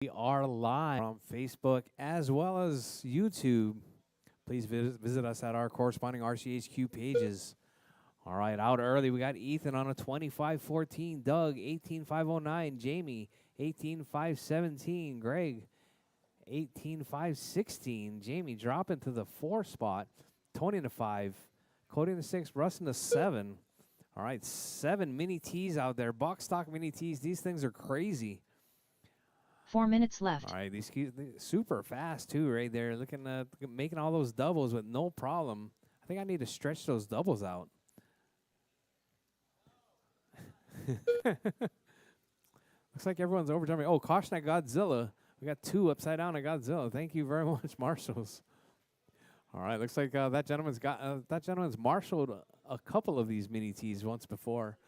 We are live on Facebook as well as YouTube. Please visit us at our corresponding RCHQ pages. All right, out early, we got Ethan on a 25-14, Doug 18-509, Jamie 18-517, Greg 18-516, Jamie dropping to the 4 spot, Tony in the 5, Cody in the 6, Russ in the 7. All right, 7 mini T's out there, box stock mini T's. These things are crazy. 4 minutes left. All right, these keys super fast too, right there. Looking at making all those doubles with no problem. I think I need to stretch those doubles out. Looks like everyone's overjumping. Oh, caution at Godzilla. We got 2 upside down at Godzilla. Thank you very much, marshals. All right, looks like that gentleman's marshaled a couple of these mini T's once before.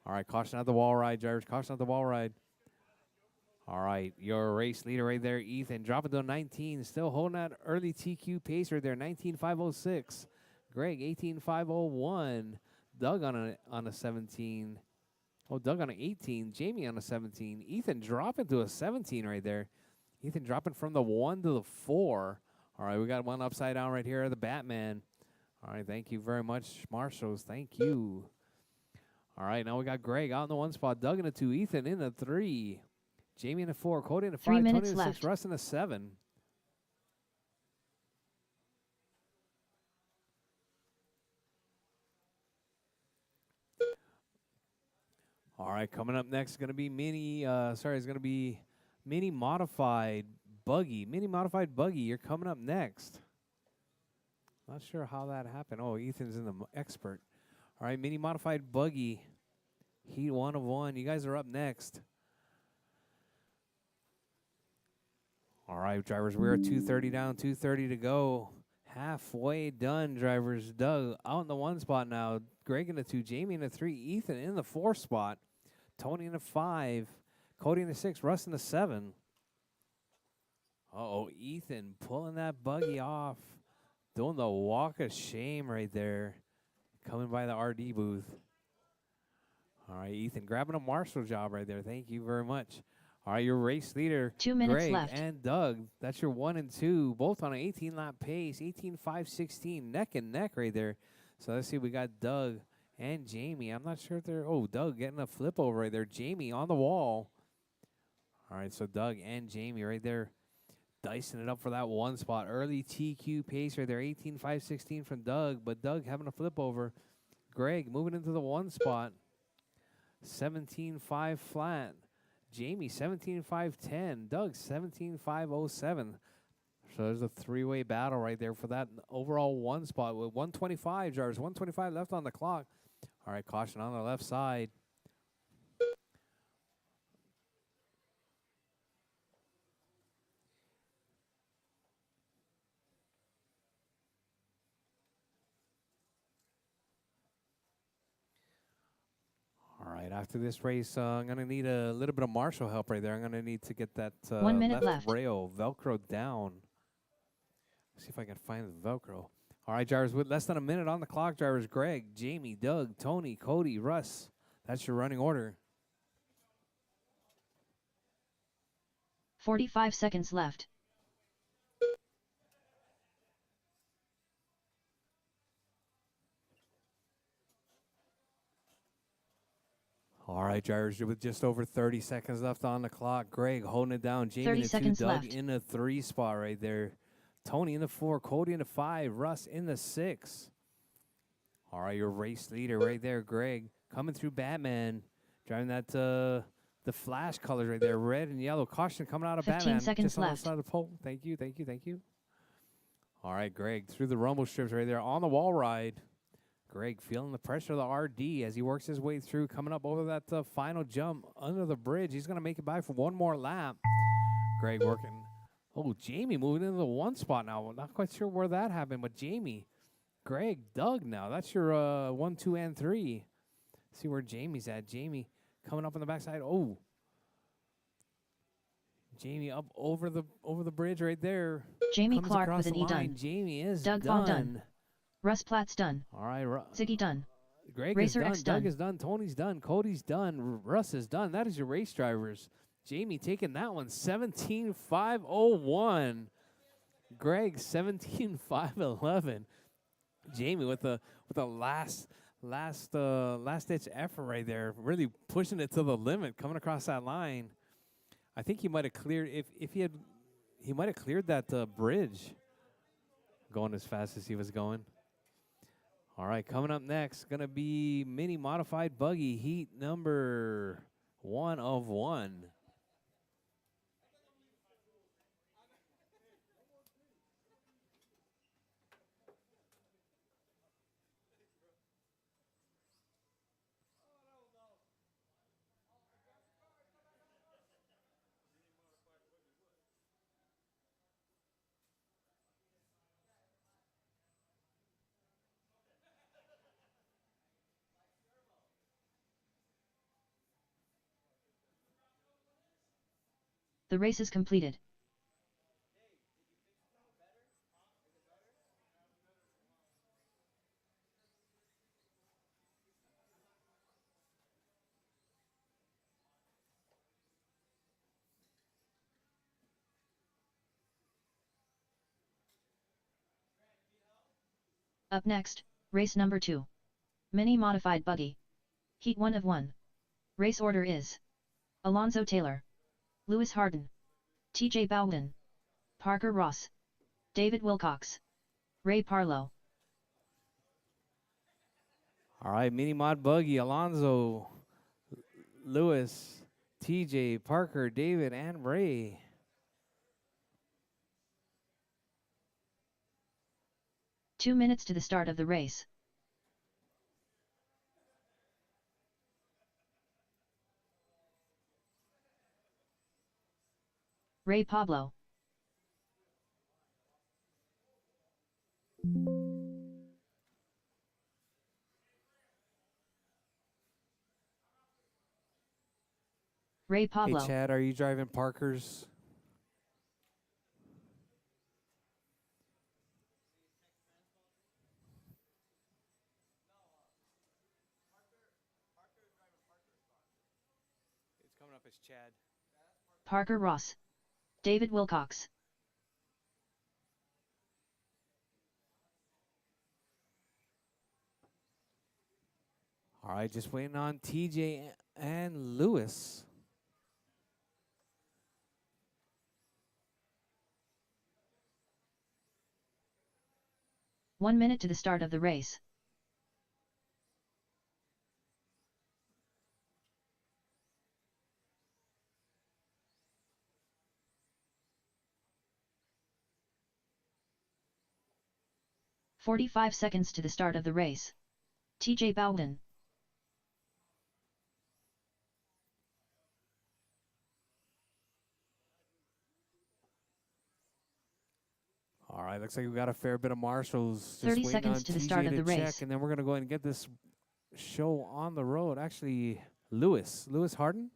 All right, caution at the wall ride, drivers. Caution at the wall ride. All right, your race leader right there, Ethan, dropping to 19, still holding that early TQ pace right there, 19.506. Greg, 18.501. Doug on a 17. Oh, Doug on an 18. Jamie on a 17. Ethan dropping to a 17 right there. Ethan dropping from the 1 to the 4. All right, we got one upside down right here, the Batman. All right, thank you very much, marshals. Thank you. All right, now we got Greg out in the 1 spot, Doug in the 2, Ethan in the 3. Jamie in the 4, Cody in the 5, 3 Tony minutes in the 6, left. Russ in the 7. All right, coming up next is going to be mini modified buggy. Mini modified buggy, you're coming up next. Not sure how that happened. Oh, Ethan's in the expert. All right, mini modified buggy, heat 1 of 1. You guys are up next. All right, drivers, we're at 2:30 down, 2:30 to go. Halfway done, drivers. Doug out in the 1 spot now. Greg in the 2, Jamie in the 3, Ethan in the 4 spot, Tony in the 5, Cody in the 6, Russ in the 7. Uh-oh, Ethan pulling that buggy off, doing the walk of shame right there, coming by the RD booth. All right, Ethan grabbing a marshal job right there. Thank you very much. All right, your race leader, 2 minutes Greg left. and Doug. That's your 1 and 2, both on an 18-lap pace, 18.516, neck and neck right there. So let's see, we got Doug and Jamie. I'm not sure if they're, oh, Doug getting a flip over right there. Jamie on the wall. All right, so Doug and Jamie right there dicing it up for that 1 spot. Early TQ pace right there, 18.516 from Doug, but Doug having a flip over. Greg moving into the 1 spot, 17.5 flat. Jamie, 17.510. Doug, 17.507. So there's a 3-way battle right there for that overall 1 spot with 125 drivers. 125 left on the clock. All right, caution on the left side. All right, after this race, I'm going to need a little bit of marshal help right there. I'm going to need to get that 1 minute left left. rail Velcro down. See if I can find the Velcro. All right, drivers, with less than a minute on the clock, drivers, Greg, Jamie, Doug, Tony, Cody, Russ. That's your running order. 45 seconds left. All right, drivers, with just over 30 seconds left on the clock. Greg holding it down. Jamie 30 in the 2, seconds Doug left. in the 3 spot right there. Tony in the 4, Cody in the 5, Russ in the 6. All right, your race leader right there, Greg, coming through Batman, driving that the flash colors right there, red and yellow. Caution coming out of 15 Batman. seconds just on the left. side of the pole. Thank you, thank you, thank you. All right, Greg, through the rumble strips right there on the wall ride. Greg feeling the pressure of the RD as he works his way through, coming up over that final jump under the bridge. He's going to make it by for 1 more lap. Greg working. Oh, Jamie moving into the 1 spot now. I'm not quite sure where that happened, but Jamie, Greg, Doug now. That's your 1, 2, and 3. See where Jamie's at. Jamie coming up on the backside. Oh, Jamie up over the bridge right there. Jamie Comes Clark across with an the E line. done. Jamie is Doug Vaughn done. Russ Platt's done. All right, Ziggy done. Greg Racer is done. X Doug done. is done. Tony's done. Cody's done. Russ is done. That is your race drivers. Jamie taking that one, 17.501. Greg, 17.511. Jamie with the last ditch effort right there, really pushing it to the limit, coming across that line. I think he might have cleared he might have cleared that bridge, going as fast as he was going. All right, coming up next, gonna be mini modified buggy heat number 1 of 1. The race is completed. Up next, race number 2. Mini modified buggy. Heat 1 of 1. Race order is Alonzo Taylor, Lewis Harden, TJ Bowden, Parker Ross, David Wilcox, Ray Parlow. All right, mini mod buggy, Alonzo, Lewis, TJ, Parker, David, and Ray. Two minutes to the start of the race. Ray Pablo. Ray Pablo. Hey, Chad, are you driving Parker's? It's coming up as Chad. Parker Ross. David Wilcox. All right, just waiting on TJ and Lewis. One minute to the start of the race. "45 seconds to the start of the race. TJ Bowden. All right, looks like we got a fair bit of marshals. Just 30 waiting seconds on to the TJ start of the check, race. and then we're gonna go ahead and get this show on the road. Actually, Lewis Harden.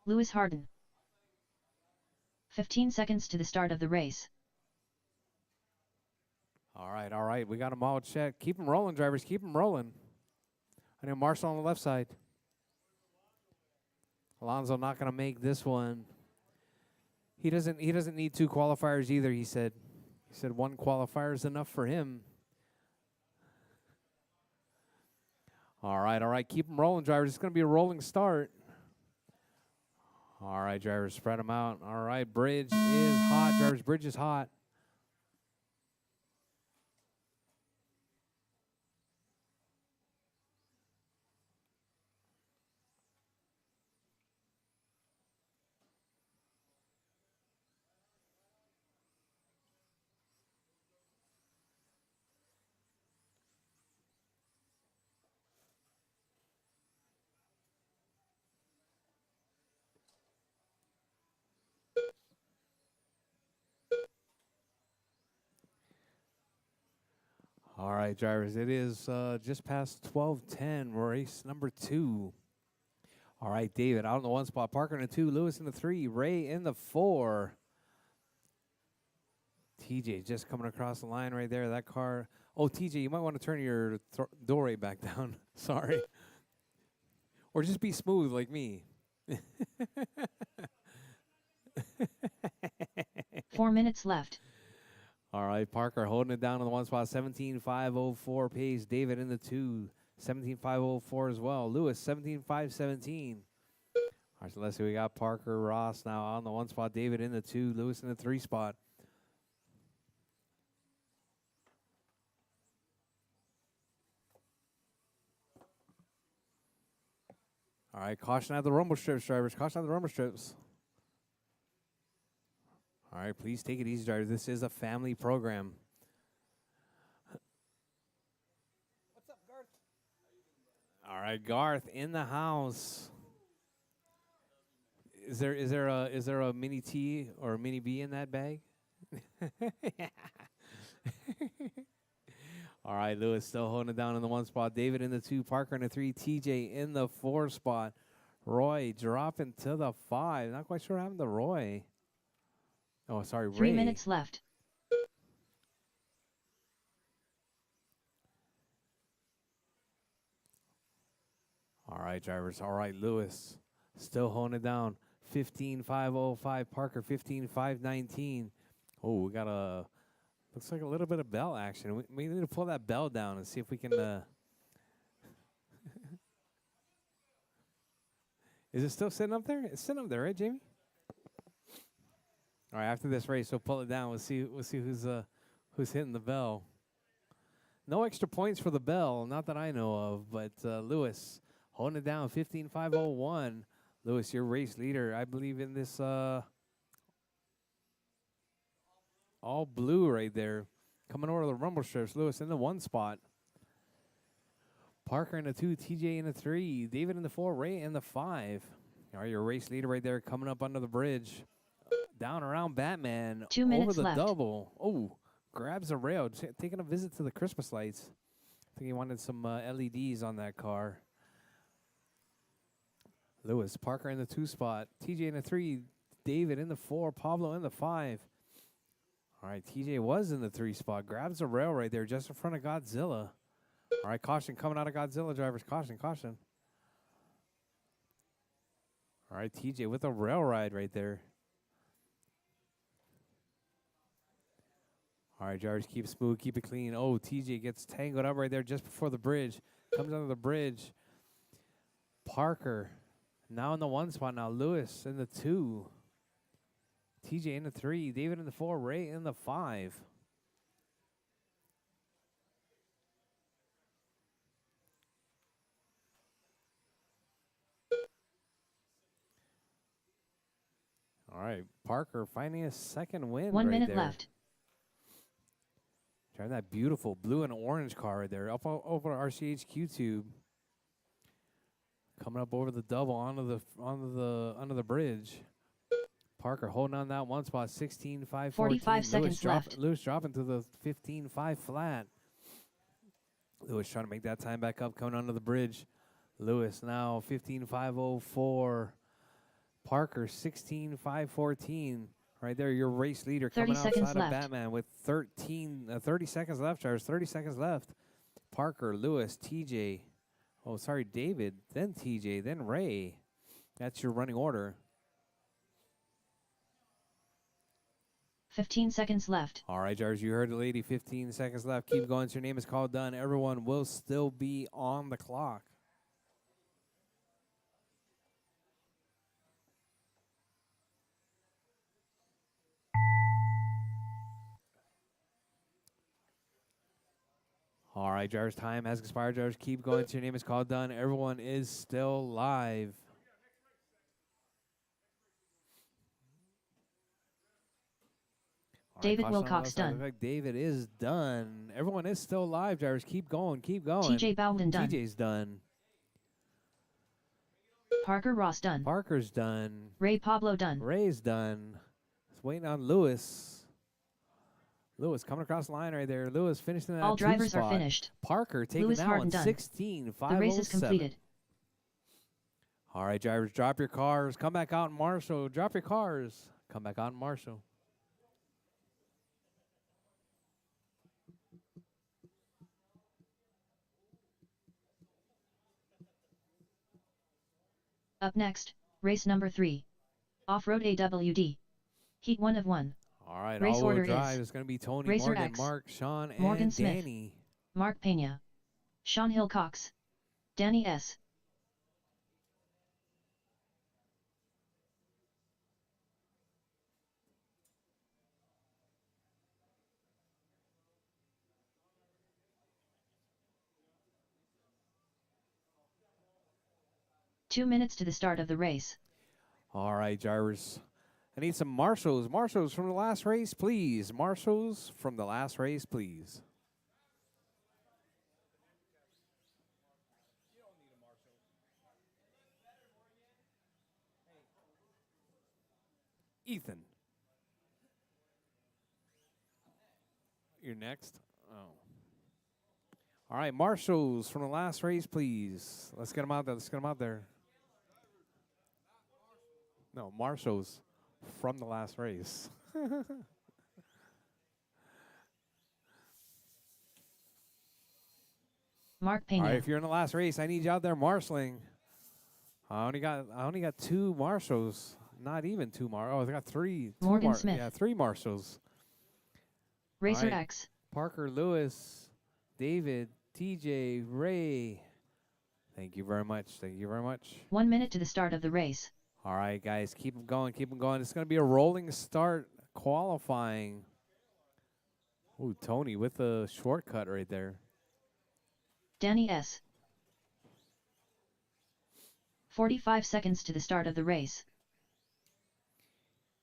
Lewis Harden. 15 seconds to the start of the race. All right. We got them all checked. Keep them rolling, drivers. Keep them rolling. I know Marshall on the left side. Alonzo not going to make this one. He doesn't need 2 qualifiers either, he said. He said 1 qualifier is enough for him. All right. Keep them rolling, drivers. It's going to be a rolling start. All right, drivers, spread them out. All right, bridge is hot, drivers. Bridge is hot. All right, drivers, it is just past 12:10, race number 2. All right, David out in the 1 spot, Parker in the 2, Lewis in the 3, Ray in the 4. TJ just coming across the line right there. That car Oh, TJ, you might want to turn your door rate back down. Sorry. Or just be smooth like me. 4 minutes left. All right, Parker holding it down on the one spot. 17.504 pace. David in the 2. 17.504 as well. Lewis, 17.517. All right, so let's see. We got Parker Ross now on the 1 spot. David in the 2. Lewis in the 3 spot. All right, caution at the rumble strips, drivers. Caution at the rumble strips. All right, please take it easy, drivers. This is a family program. What's up, Garth? All right, Garth in the house. Is there a mini T or a mini B in that bag? All right, Lewis still holding it down in the 1 spot. David in the 2. Parker in the 3. TJ in the 4 spot. Roy dropping to the 5. Not quite sure what happened to Roy. Oh, sorry, Ray. 3 minutes left. All right, drivers. All right, Lewis still holding it down. 15.505. Parker 15.519. Oh, we got a looks like a little bit of bell action. We need to pull that bell down and see if we can. Is it still sitting up there? It's sitting up there, right, Jamie? All right, after this race, we'll pull it down. We'll see who's hitting the bell. No extra points for the bell, not that I know of. But Lewis holding it down, 15.501. Lewis, your race leader, I believe in this all blue right there. Coming over the rumble strips. Lewis in the 1 spot. Parker in the 2. TJ in the 3. David in the 4. Ray in the 5. All right, your race leader right there coming up under the bridge. Down around Batman. 2 minutes over the left. Double. Oh, grabs a rail. Taking a visit to the Christmas lights. I think he wanted some LEDs on that car. Lewis, Parker in the 2 spot. TJ in the 3. David in the 4. Pablo in the 5. All right, TJ was in the 3 spot. Grabs a rail right there just in front of Godzilla. All right, caution coming out of Godzilla, drivers. Caution, caution. All right, TJ with a rail ride right there. All right, drivers, keep it smooth, keep it clean. Oh, TJ gets tangled up right there just before the bridge. Comes under the bridge. Parker now in the 1 spot now. Lewis in the 2. TJ in the 3. David in the 4. Ray in the 5. All right, Parker finding a second win. 1 right minute there. left. Driving that beautiful blue and orange car right there up over RCHQ tube. Coming up over the double onto the bridge. Parker holding on that 1 spot. 16.514. 45 seconds left. Lewis dropping to the 15.5 flat. Lewis trying to make that time back up, coming onto the bridge. Lewis now 15.504. Parker 16.514. Right there, your race leader coming 30 outside seconds of left. Batman with 30 seconds left, Charles. 30 seconds left. Parker, Lewis, TJ. Oh, sorry, David, then TJ, then Ray. That's your running order. 15 seconds left. All right, Jars, you heard the lady. 15 seconds left. Keep going. So your name is called done. Everyone will still be on the clock. All right, Jars, time has expired. Jars, keep going. So your name is called done. Everyone is still live. David Wilcox done. Like David is done. Everyone is still live, drivers. Keep going. Keep going. TJ Bowden done. TJ's done. Parker Ross done. Parker's done. Ray Pablo done. Ray's done. Just waiting on Lewis. Lewis coming across the line right there. Lewis finishing that All drivers spot. are finished. Parker taking Lewis that Harden one. done. 16.507. The race is completed. All right, drivers, drop your cars. Come back out in Marshall. Drop your cars. Come back out in Marshall. Up next, race number 3. Off-road AWD. Heat 1 of 1. All right, Race all-wheel order drive is is going to be Tony, Racer Morgan, X, Mark, Sean, Morgan and Smith, Danny. Mark Pena, Sean Hill Cox, Danny S. Two minutes to the start of the race. All right, drivers. I need some marshals. Marshals from the last race, please. Marshals from the last race, please. Ethan. You're next. Oh. All right, marshals from the last race, please. Let's get them out there. Let's get them out there. No, marshals from the last race. Mark All right, Pena, if you're in the last race, I need you out there marshalling. I only got 2 marshals. Not even 2 I got 3. Morgan Smith. Yeah, 3 marshals. Racer right. X, Parker, Lewis, David, TJ, Ray. Thank you very much. Thank you very much. 1 minute to the start of the race. All right, guys, keep them going. Keep them going. It's going to be a rolling start qualifying. Ooh, Tony with a shortcut right there. Danny S. 45 seconds to the start of the race.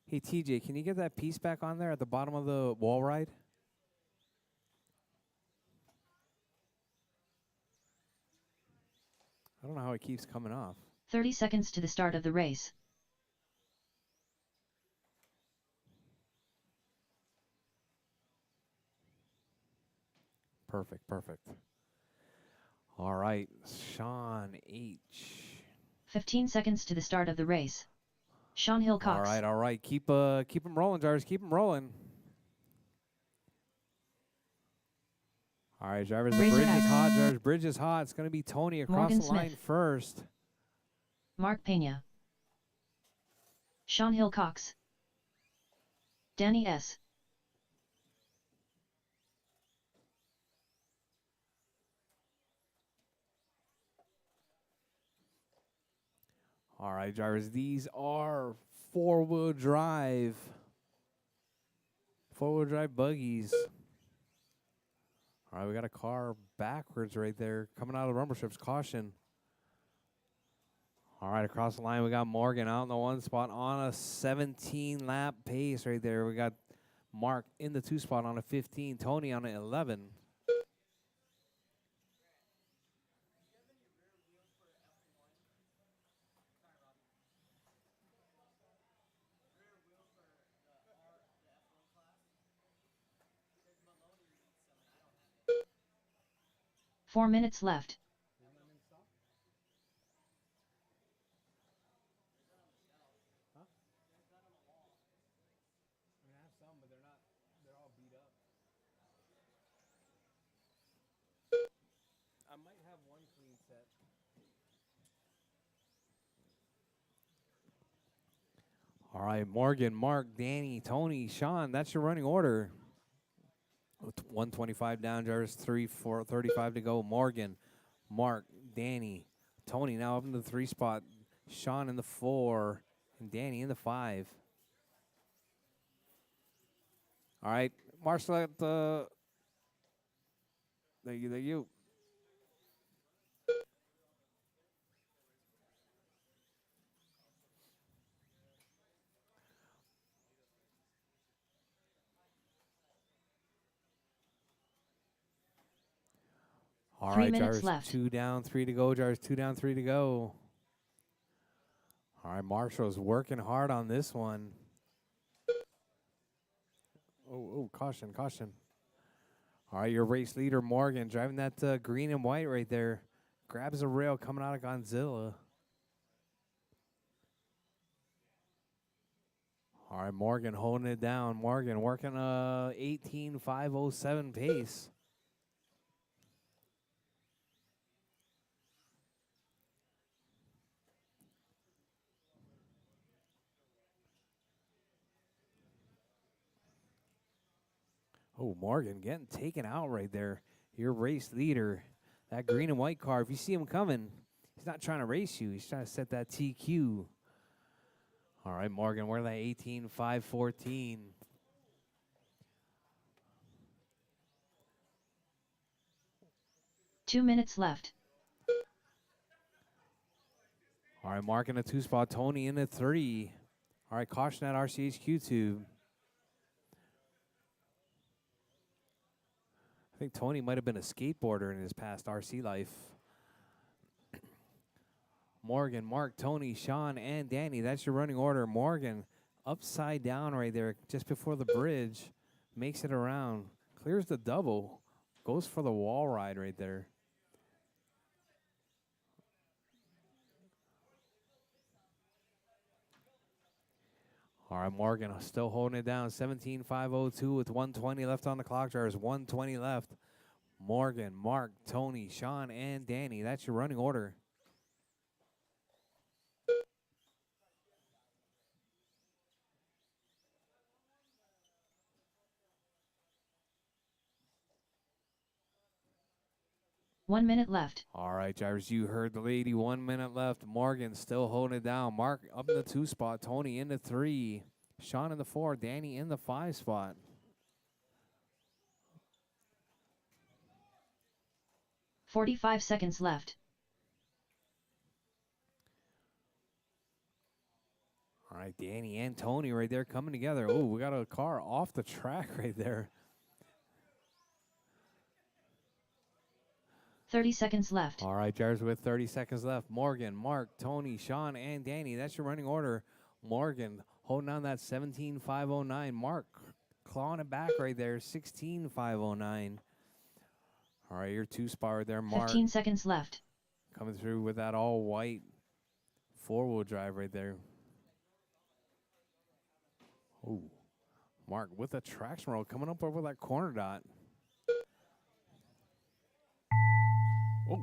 Hey, TJ, can you get that piece back on there at the bottom of the wall ride? I don't know how it keeps coming off. 30 seconds to the start of the race. Perfect, perfect. All right, Sean H. 15 seconds to the start of the race. Sean Hill Cox. All right. Keep them rolling, drivers. Keep them rolling. All right, drivers. The Racer bridge is X. hot, drivers. Bridge is hot. It's going to be Tony across Morgan the line Smith. first. Mark Pena. Sean Hill Cox. Danny S. All right, drivers. These are four-wheel drive buggies. All right, we got a car backwards right there coming out of the rumble strips. Caution. All right, across the line, we got Morgan out in the 1 spot on a 17-lap pace right there. We got Mark in the 2 spot on a 15. Tony on an 11. Four minutes left. I might have one clean set. All right, Morgan, Mark, Danny, Tony, Sean. That's your running order. With 125 down, drivers 35 to go. Morgan, Mark, Danny, Tony now up in the 3 spot. Sean in the 4, and Danny in the 5. All right, Marshall at the. There you. All 3 right, minutes drivers, left. 2 down, 3 to go. Drivers, 2 down, 3 to go. All right, Marshall's working hard on this one. Oh, caution. All right, your race leader, Morgan, driving that green and white right there. Grabs a rail coming out of Godzilla. All right, Morgan holding it down. Morgan working 18.507 pace. Oh, Morgan getting taken out right there. Your race leader. That green and white car, if you see him coming, he's not trying to race you. He's trying to set that TQ. All right, Morgan, we're at 18.514. Two minutes left. All right, Mark in the 2 spot. Tony in the 3. All right, caution at RCHQ tube. I think Tony might have been a skateboarder in his past RC life. Morgan, Mark, Tony, Sean, and Danny. That's your running order. Morgan upside down right there just before the bridge. Makes it around. Clears the double. Goes for the wall ride right there. All right, Morgan still holding it down. 17.502 with 120 left on the clock. There's 120 left. Morgan, Mark, Tony, Sean, and Danny. That's your running order. One minute left. All right, drivers, you heard the lady. 1 minute left. Morgan still holding it down. Mark up in the 2 spot. Tony in the 3. Sean in the 4. Danny in the 5 spot. $45 seconds left. All right, Danny and Tony right there coming together. Oh, we got a car off the track right there. 30 seconds left. All right, drivers, with 30 seconds left. Morgan, Mark, Tony, Sean, and Danny. That's your running order. Morgan holding on that 17.509. Mark clawing it back right there. 16.509. All right, your 2 spot right there, Mark. 15 seconds left. Coming through with that all white 4-wheel drive right there. Oh, Mark with a traction roll coming up over that corner dot. Oh.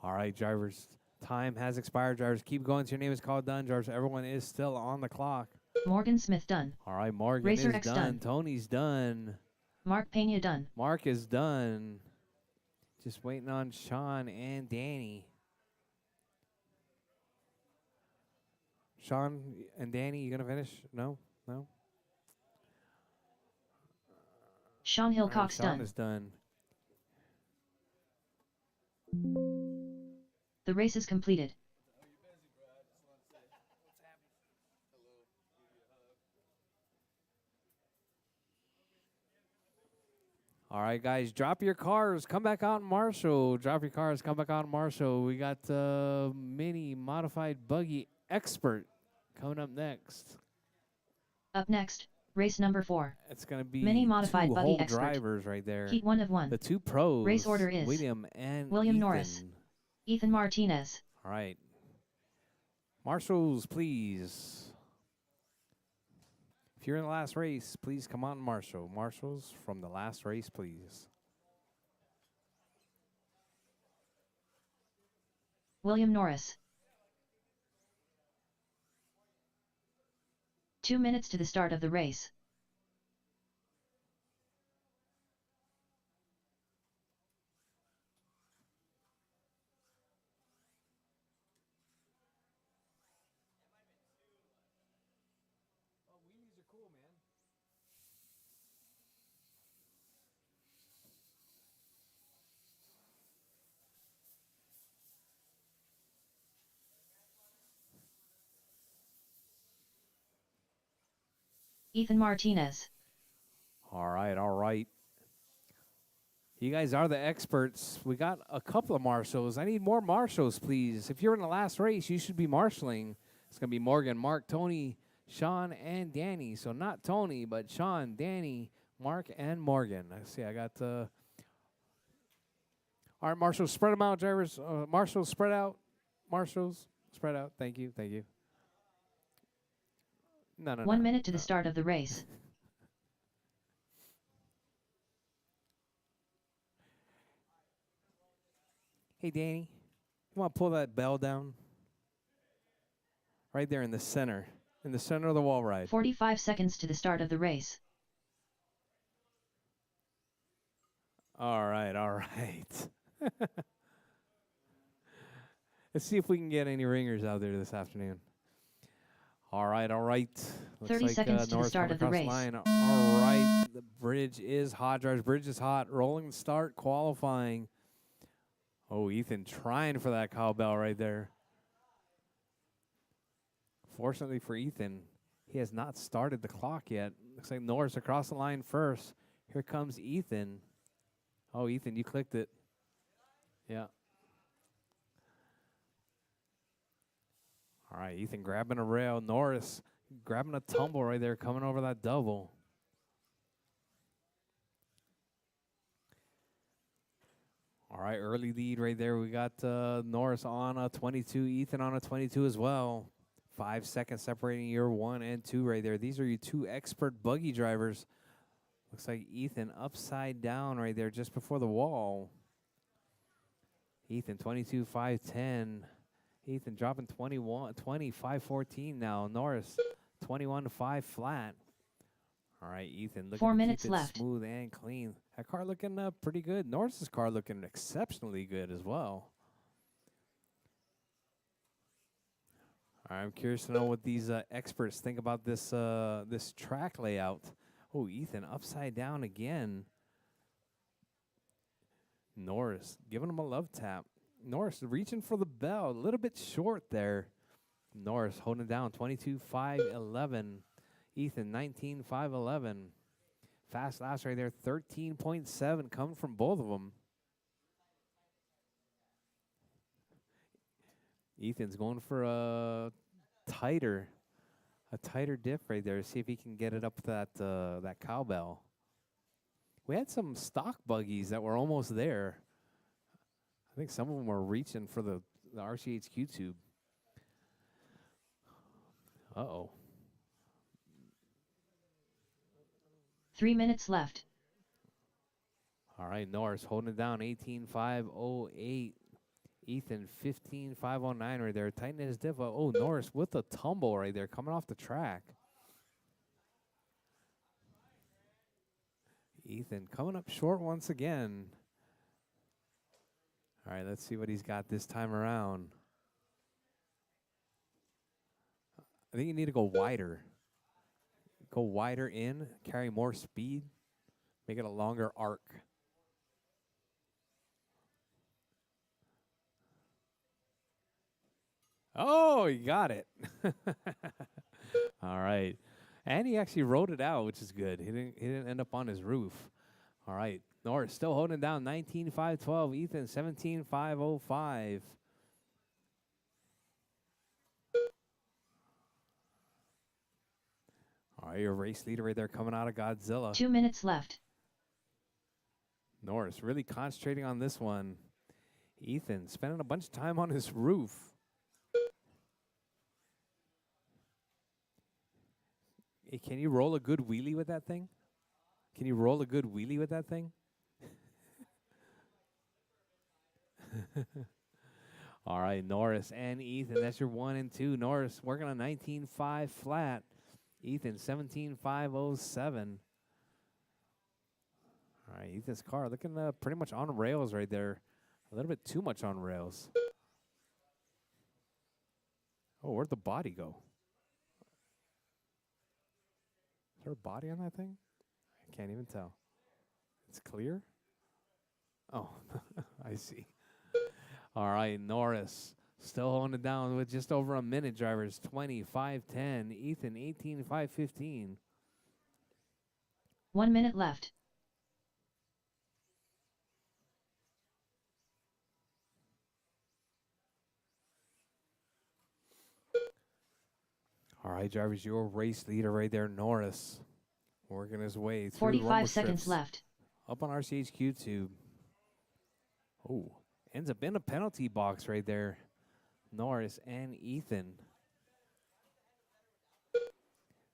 All right, drivers. Time has expired, drivers. Keep going till your name is called done, drivers. Everyone is still on the clock. Morgan Smith done. All right, Morgan Racer is X done. done. Tony's done. Mark Pena done. Mark is done. Just waiting on Sean and Danny. Sean and Danny, you gonna finish? No? No? Sean Hillcock's Sean done. is done. The race is completed. All right, guys, drop your cars. Come back out in Marshall. Drop your cars. Come back out in Marshall. We got mini modified buggy expert coming up next. Up next, race number 4. It's going to be Mini modified 2 buggy whole expert. drivers right there. Heat 1 of 1. The 2 pros. Race order is William and William Ethan. Norris. Ethan Martinez. All right. Marshals, please. If you're in the last race, please come on, Marshall. Marshals from the last race, please. William Norris. 2 minutes to the start of the race. Ethan Martinez. All right, all right. You guys are the experts. We got a couple of marshals. I need more marshals, please. If you're in the last race, you should be marshaling. It's going to be Morgan, Mark, Tony, Sean, and Danny. So not Tony, but Sean, Danny, Mark, and Morgan. I see I got... all right, marshals, spread them out, drivers. Marshals, spread out. Marshals, spread out. Thank you, thank you. No. 1 minute to the start of the race. Hey, Danny, Come on, pull that bell down. Right there in the center of the wall ride. 45 seconds to the start of the race. All right, all right. Let's see if we can get any ringers out there this afternoon. All right, all right. Looks 30 like, seconds to the Norris start coming of the across race. line. All right, the bridge is hot, drivers. Bridge is hot. Rolling start, qualifying. Oh, Ethan trying for that cowbell right there. Fortunately for Ethan, he has not started the clock yet. Looks like Norris across the line first. Here comes Ethan. Oh, Ethan, you clicked it. Yeah. All right, Ethan grabbing a rail. Norris grabbing a tumble right there, coming over that double. All right, early lead right there. We got Norris on a 22, Ethan on a 22 as well. 5 seconds separating your 1 and 2 right there. These are your two expert buggy drivers. Looks like Ethan upside down right there just before the wall. Ethan 22, 510. Ethan dropping 21, 20, 514 now. Norris 21 to 5 flat. All right, Ethan looking 4 to minutes keep it left. smooth and clean. That car looking pretty good. Norris's car looking exceptionally good as well. All right, I'm curious to know what these experts think about this this track layout. Oh, Ethan upside down again. Norris giving him a love tap. Norris reaching for the bell, a little bit short there. Norris holding it down, 22-5-11. Ethan 19-5-11. Fast last right there, 13.7 coming from both of them. Ethan's going for a tighter dip right there. See if he can get it up that that cowbell. We had some stock buggies that were almost there. I think some of them were reaching for the RCHQ tube. Uh-oh. 3 minutes left. All right, Norris holding it down, 18-5-08. Ethan 15-5-09 right there, tightening his diff. Oh, Norris with a tumble right there, coming off the track. Ethan coming up short once again. All right, let's see what he's got this time around. I think you need to go wider. Go wider in, carry more speed, make it a longer arc. Oh, he got it. All right. And he actually rode it out, which is good. He didn't end up on his roof. All right. Norris still holding down 19-5-12. Ethan 17-5-05. All right, your race leader right there coming out of Godzilla. 2 minutes left. Norris really concentrating on this one. Ethan spending a bunch of time on his roof. Hey, can you roll a good wheelie with that thing? Can you roll a good wheelie with that thing? All right, Norris and Ethan. That's your 1 and 2. Norris working on 19-5 flat. Ethan 17-5-07. All right, Ethan's car looking pretty much on rails right there. A little bit too much on rails. Oh, where'd the body go? Is there a body on that thing? I can't even tell. It's clear? Oh, I see. All right, Norris still holding it down with just over a minute, drivers. 25-10. Ethan 18-5-15. 1 minute left. All right, drivers, your race leader right there, Norris, working his way through 45 seconds left. Up on RCHQ tube. Oh, ends up in a penalty box right there. Norris and Ethan.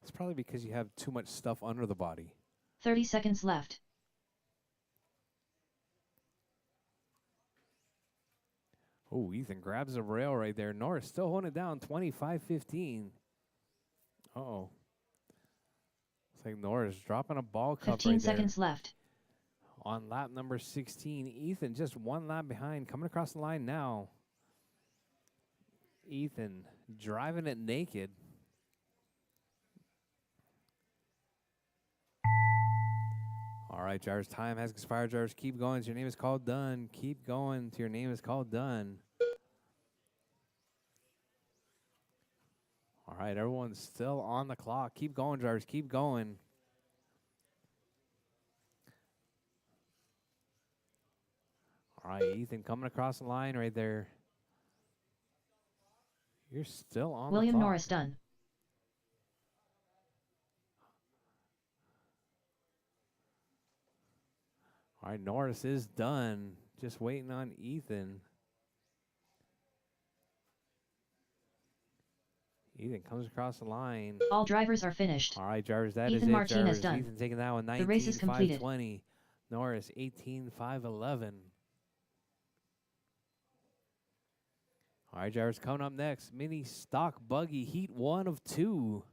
It's probably because you have too much stuff under the body. 30 seconds left. Oh, Ethan grabs the rail right there. Norris still holding it down, 25-15. Uh-oh. Looks like Norris dropping a ball cup 15 right there. seconds left. On lap number 16, Ethan just one lap behind, coming across the line now. Ethan driving it naked. All right, drivers, time has expired. Drivers, keep going. Your name is called done. Keep going till your name is called done. All right, everyone's still on the clock. Keep going, drivers. Keep going. All right, Ethan coming across the line right there. You're still on the William clock. Norris done. All right, Norris is done. Just waiting on Ethan. Ethan comes across the line. All drivers are finished. All right, drivers, that is Ethan it, Martinez drivers. done. Ethan taking that one, The race is completed. 19-5-20. Norris, 18-5-11. All right, drivers, coming up next, mini stock buggy, heat 1 of 2.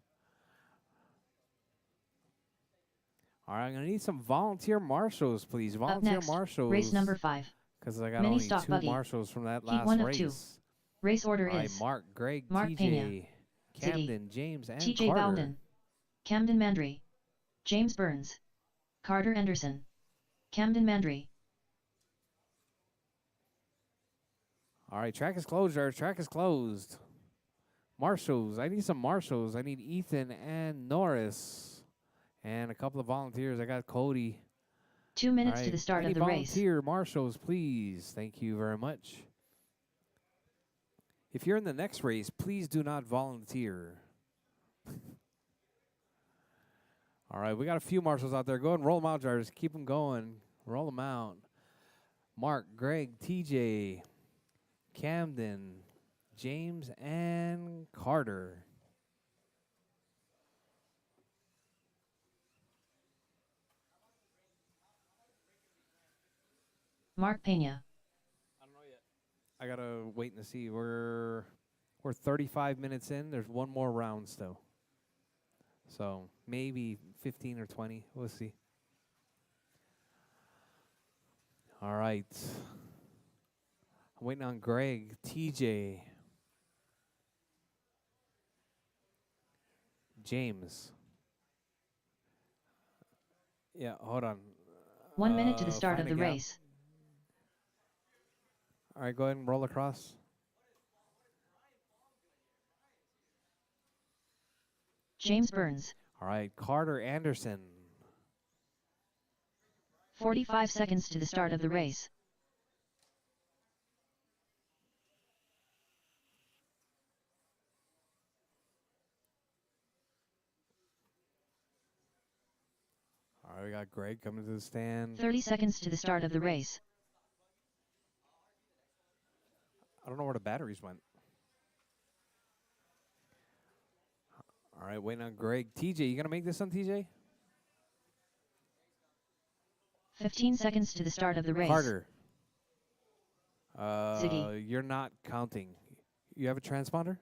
All right, I'm going to need some volunteer marshals, please. Up Volunteer next, marshals. race number 5. Because I got Mini only stock 2 buggy. marshals from that Heat last 1 of race. 2. Race order All right, is Mark, Greg, Mark TJ, Pena, Camden, James, and TJ Carter. Bowden, Camden Mandry, James Burns, Carter Anderson, Camden Mandry. All right, track is closed, drivers. Track is closed. Marshals. I need some marshals. I need Ethan and Norris. And a couple of volunteers. I got Cody. 2 minutes to the start of the race. Volunteer marshals, please. Thank you very much. If you're in the next race, please do not volunteer. All right, we got a few marshals out there. Go ahead and roll them out, drivers. Keep them going. Roll them out. Mark, Greg, TJ, Camden, James, and Carter. Mark Pena. I don't know yet. I gotta wait and see. We're 35 minutes in. There's one more round still. So maybe 15 or 20. We'll see. All right. I'm waiting on Greg, TJ, James. Yeah, hold on. 1 minute to the start find of a the gap. race. All right, go ahead and roll across. James Burns. All right, Carter Anderson. 45 seconds to the start of the race. All right, we got Greg coming to the stand. 30 seconds to the start of the race. I don't know where the batteries went. All right, waiting on Greg. TJ, you going to make this one, TJ? 15 seconds to the start of the race. Carter. Ziggy. You're not counting. You have a transponder?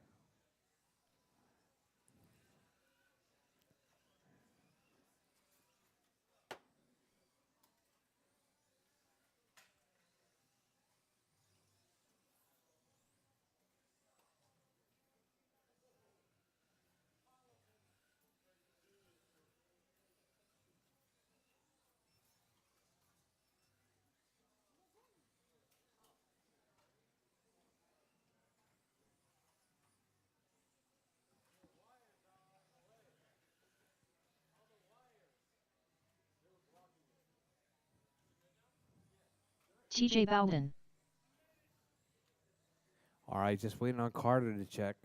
TJ Bowden. All right, just waiting on Carter to check.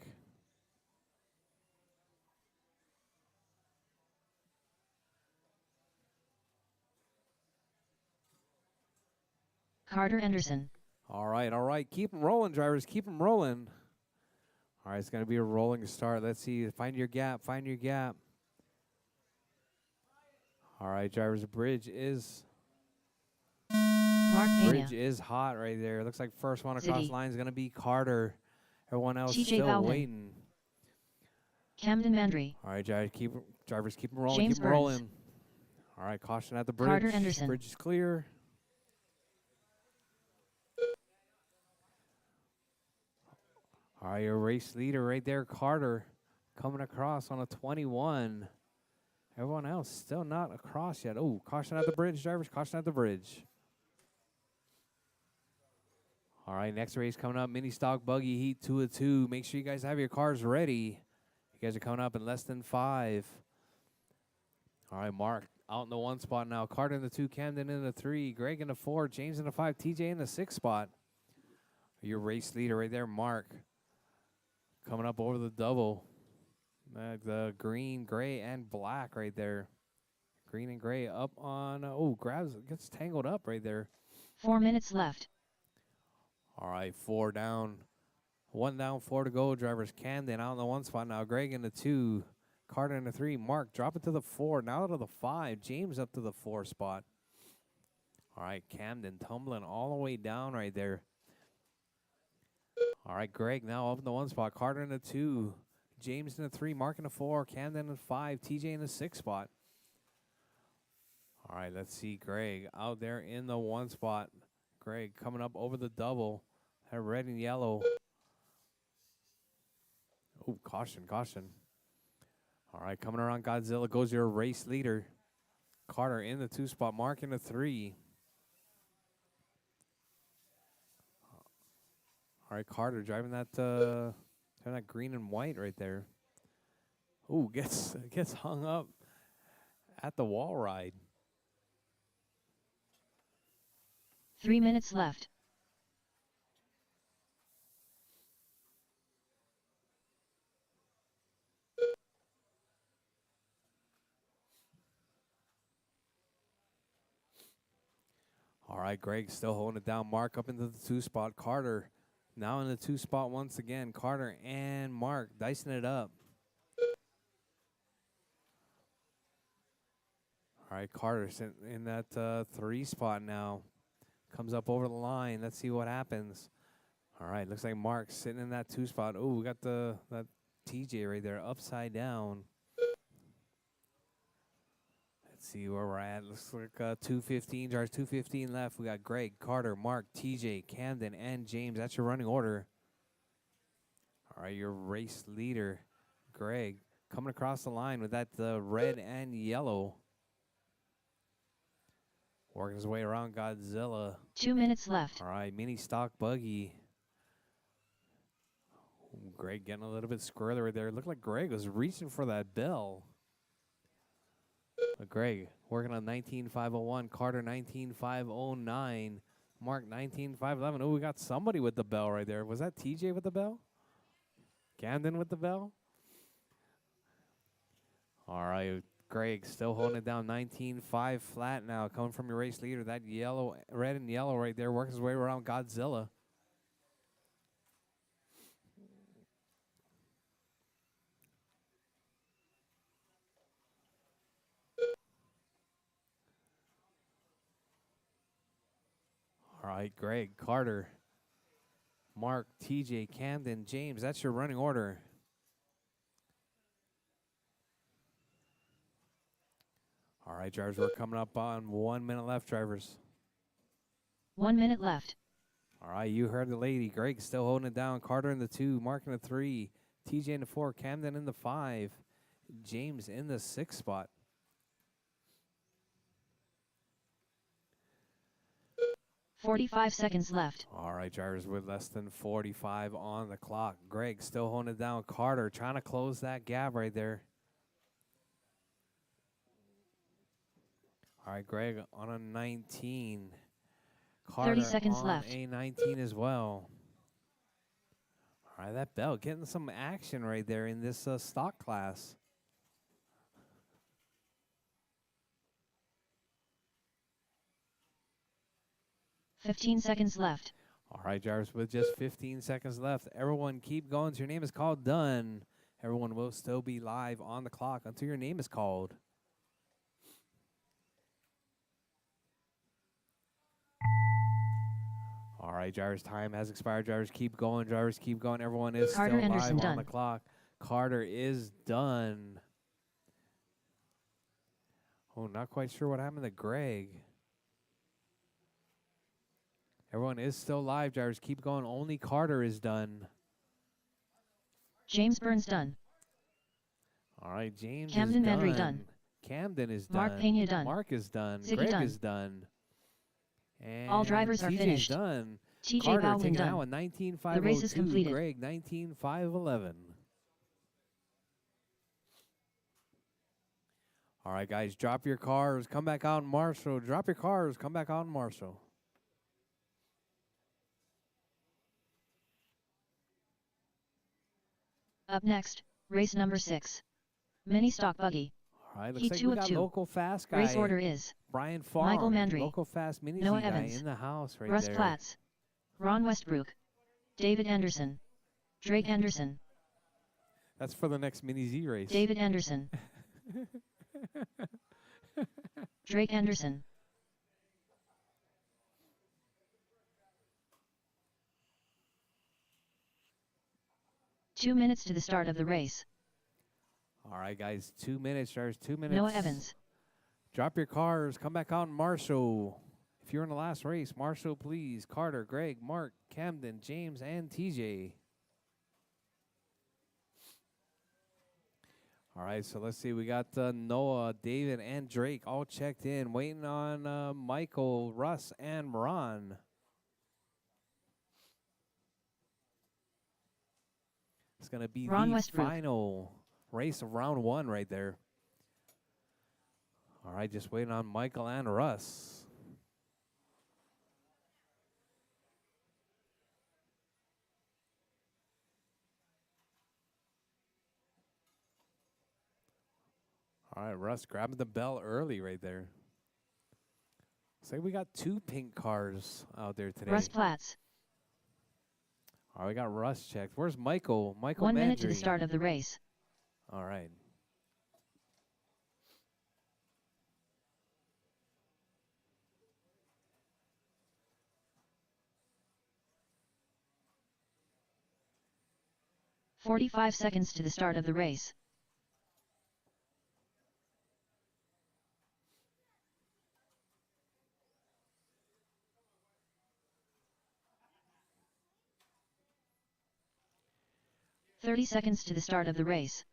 Carter Anderson. All right. Keep them rolling, drivers. Keep them rolling. All right, it's going to be a rolling start. Let's see. Find your gap. Find your gap. All right, drivers. The bridge is Mark Bridge Pena. is hot right there. Looks like first one across City. the line is going to be Carter. Everyone else TJ still Bowden. waiting. Camden Mandry. All right, drivers, keep them rolling, James keep them Burns. rolling. All right, caution at the bridge. Carter Anderson. Bridge is clear. All right, your race leader right there, Carter, coming across on a 21. Everyone else still not across yet. Oh, caution at the bridge, drivers, caution at the bridge. All right, next race coming up, mini stock buggy heat 2 of 2. Make sure you guys have your cars ready. You guys are coming up in less than 5. All right, Mark out in the 1 spot now. Carter in the 2, Camden in the 3, Greg in the 4, James in the 5, TJ in the 6 spot. Your race leader right there, Mark, coming up over the double. The green, gray, and black right there. Green and gray up on, gets tangled up right there. 4 minutes left. All right, 4 down. 1 down, 4 to go. Drivers Camden out in the 1 spot now. Greg in the 2. Carter in the 3. Mark drop it to the 4. Now to the 5. James up to the 4 spot. All right, Camden tumbling all the way down right there. All right, Greg now up in the 1 spot. Carter in the 2. James in the 3. Mark in the 4. Camden in the 5. TJ in the 6 spot. All right, let's see Greg out there in the 1 spot. Greg coming up over the double. That red and yellow. Oh, caution, caution. All right, coming around Godzilla goes your race leader. Carter in the 2 spot. Mark in the 3. All right, Carter driving that green and white right there. Ooh, gets hung up at the wall ride. 3 minutes left. All right, Greg still holding it down. Mark up into the 2 spot. Carter now in the 2 spot once again. Carter and Mark dicing it up. All right, Carter sitting in that 3 spot now. Comes up over the line. Let's see what happens. All right, looks like Mark's sitting in that 2 spot. Oh, we got that TJ right there upside down. Let's see where we're at. Looks like 2:15. Drives 2:15 left. We got Greg, Carter, Mark, TJ, Camden, and James. That's your running order. All right, your race leader, Greg, coming across the line with that red and yellow. Working his way around Godzilla. 2 minutes left. All right, mini stock buggy. Ooh, Greg getting a little bit squirrely right there. Looked like Greg was reaching for that bell. But Greg working on 19.501. Carter 19.509. Mark 19.511. Oh, we got somebody with the bell right there. Was that TJ with the bell? Camden with the bell? All right. Greg still holding it down. 19.5 flat now. Coming from your race leader. That yellow, red and yellow right there. Working his way around Godzilla. All right, Greg, Carter, Mark, TJ, Camden, James. That's your running order. All right, drivers, we're coming up on 1 minute left, drivers. 1 minute left. All right, you heard the lady. Greg still holding it down. Carter in the 2, Mark in the 3, TJ in the 4, Camden in the 5, James in the 6 spot. $45 left. All right, drivers, with less than 45 on the clock. Greg still holding it down. Carter trying to close that gap right there. All right, Greg on a 19. Carter 30 seconds on left. a 19 as well. All right, that bell getting some action right there in this stock class. $15 seconds left. All right, drivers, with just 15 seconds left. Everyone keep going. Your name is called. Done. Everyone will still be live on the clock until your name is called. right, drivers' time has expired. Drivers keep going. Drivers keep going. Everyone is Carter still Anderson live on done. the clock. Carter is done. Oh, not quite sure what happened to Greg. Everyone is still live. Drivers keep going. Only Carter is done. James Burns done. All right, James Camden is done. Mandry done. Camden is Mark done. Pena done. Mark is done. Ziggy Greg done. is done. And All drivers are TJ's finished. done. TJ Carter Bowden taking done. out with 19.502. The race is completed. Greg 19.511. All right, guys, drop your cars. Come back out in Marshall. Drop your cars. Come back out in Marshall. Up next, race number 6. Mini Stock Buggy. All right, looks Heat like 2 we of got 2. local fast guy. Race order is Brian Farr. Michael Mandry. Local fast mini Noah guy Evans. in the house right Russ there. Platts. Ron Westbrook. David Anderson. Drake Anderson. That's for the next mini Z race. David Anderson. Drake Anderson. Two minutes to the start of the race. All right, guys, 2 minutes, drivers, 2 minutes. Noah Evans. Drop your cars. Come back out in Marshall. If you're in the last race, Marshall, please. Carter, Greg, Mark, Camden, James, and TJ. All right, so let's see. We got Noah, David, and Drake all checked in. Waiting on Michael, Russ, and Ron. It's going to be Ron the Westbrook. final race of round 1 right there. All right, just waiting on Michael and Russ. All right, Russ grabbing the bell early right there. Looks like we got 2 pink cars out there today. Russ Platts. All right, we got Russ checked. Where's Michael? Michael 1 minute to the Mandry. start of the race. All right. "45 seconds to the start of the race. "30 seconds to the start of the race.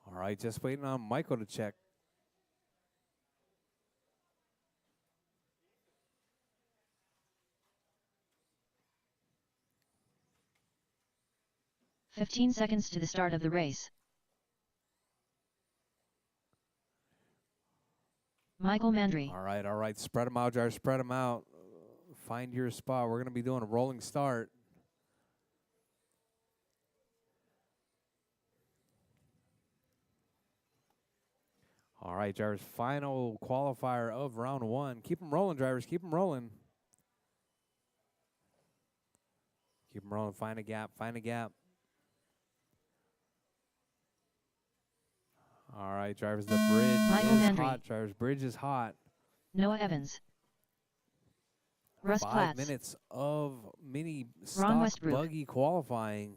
All right, just waiting on Michael to check. "15 seconds to the start of the race. Michael Mandry. All right. Spread them out, drivers. Spread them out. Find your spot. We're going to be doing a rolling start. All right, drivers. Final qualifier of round 1. Keep them rolling, drivers. Keep them rolling. Keep them rolling. Find a gap. Find a gap. All right, drivers. The bridge Michael is Mandry. hot, drivers. Bridge is hot. Noah Evans. Russ 5 Platts. minutes of mini Ron stock Westbrook. buggy qualifying.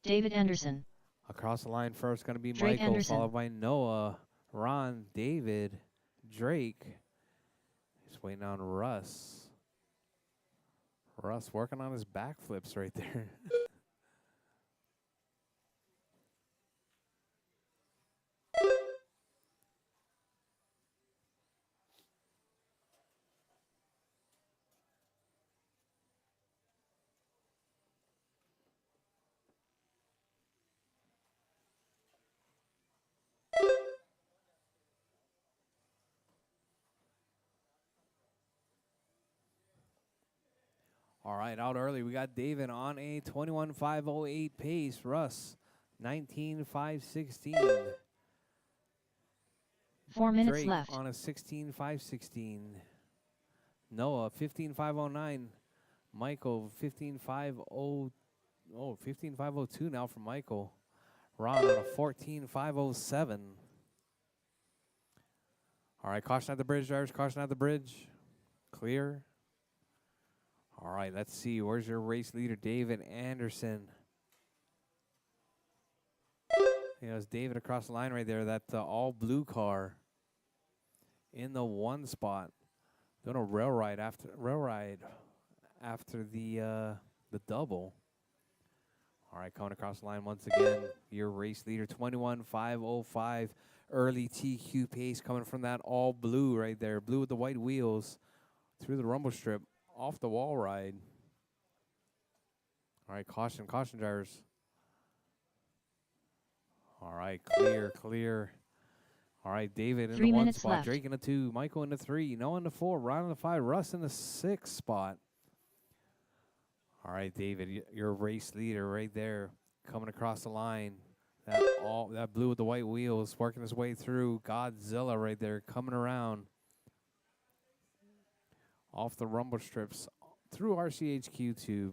David Anderson. Across the line first going to be Drake Michael, Anderson. followed by Noah, Ron, David, Drake. Just waiting on Russ. Russ working on his backflips right there. All right, out early. We got David on a 21.508 pace. Russ, 19.516. 4 minutes Drake left. on a 16.516. Noah, 15.509. Michael, 15.502 now from Michael. Ron on a 14.507. All right, caution at the bridge, drivers. Caution at the bridge. Clear. All right, let's see. Where's your race leader, David Anderson? It's David across the line right there. That all blue car in the one spot. Doing a rail ride after the double. All right, coming across the line once again. Your race leader, 21.505. Early TQ pace coming from that all blue right there. Blue with the white wheels through the rumble strip off the wall ride. All right, caution drivers. All right, clear. All right, David in 3 the one minutes spot. left. Drake in the 2. Michael in the 3. Noah in the 4. Ron in the 5. Russ in the 6 spot. All right, David, your race leader right there coming across the line. That blue with the white wheels working his way through. Godzilla right there coming around off the rumble strips through RCHQ tube.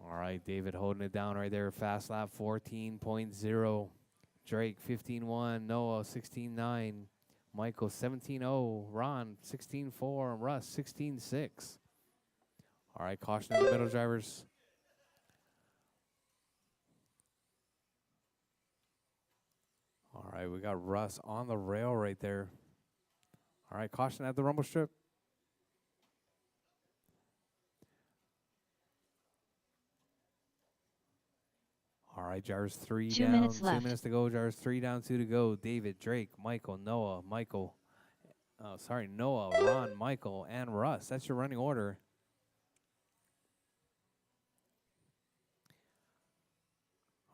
All right, David holding it down right there. Fast lap 14.0. Drake 15.1. Noah 16.9. Michael 17.0. Ron 16.4. Russ 16.6. All right, caution in the middle, drivers. All right, we got Russ on the rail right there. All right, caution at the rumble strip. All right, Jars 3 2 down. minutes 2 left. minutes to go. Jars 3 down, 2 to go. David, Drake, Michael, Noah, Noah, Ron, Michael, and Russ. That's your running order.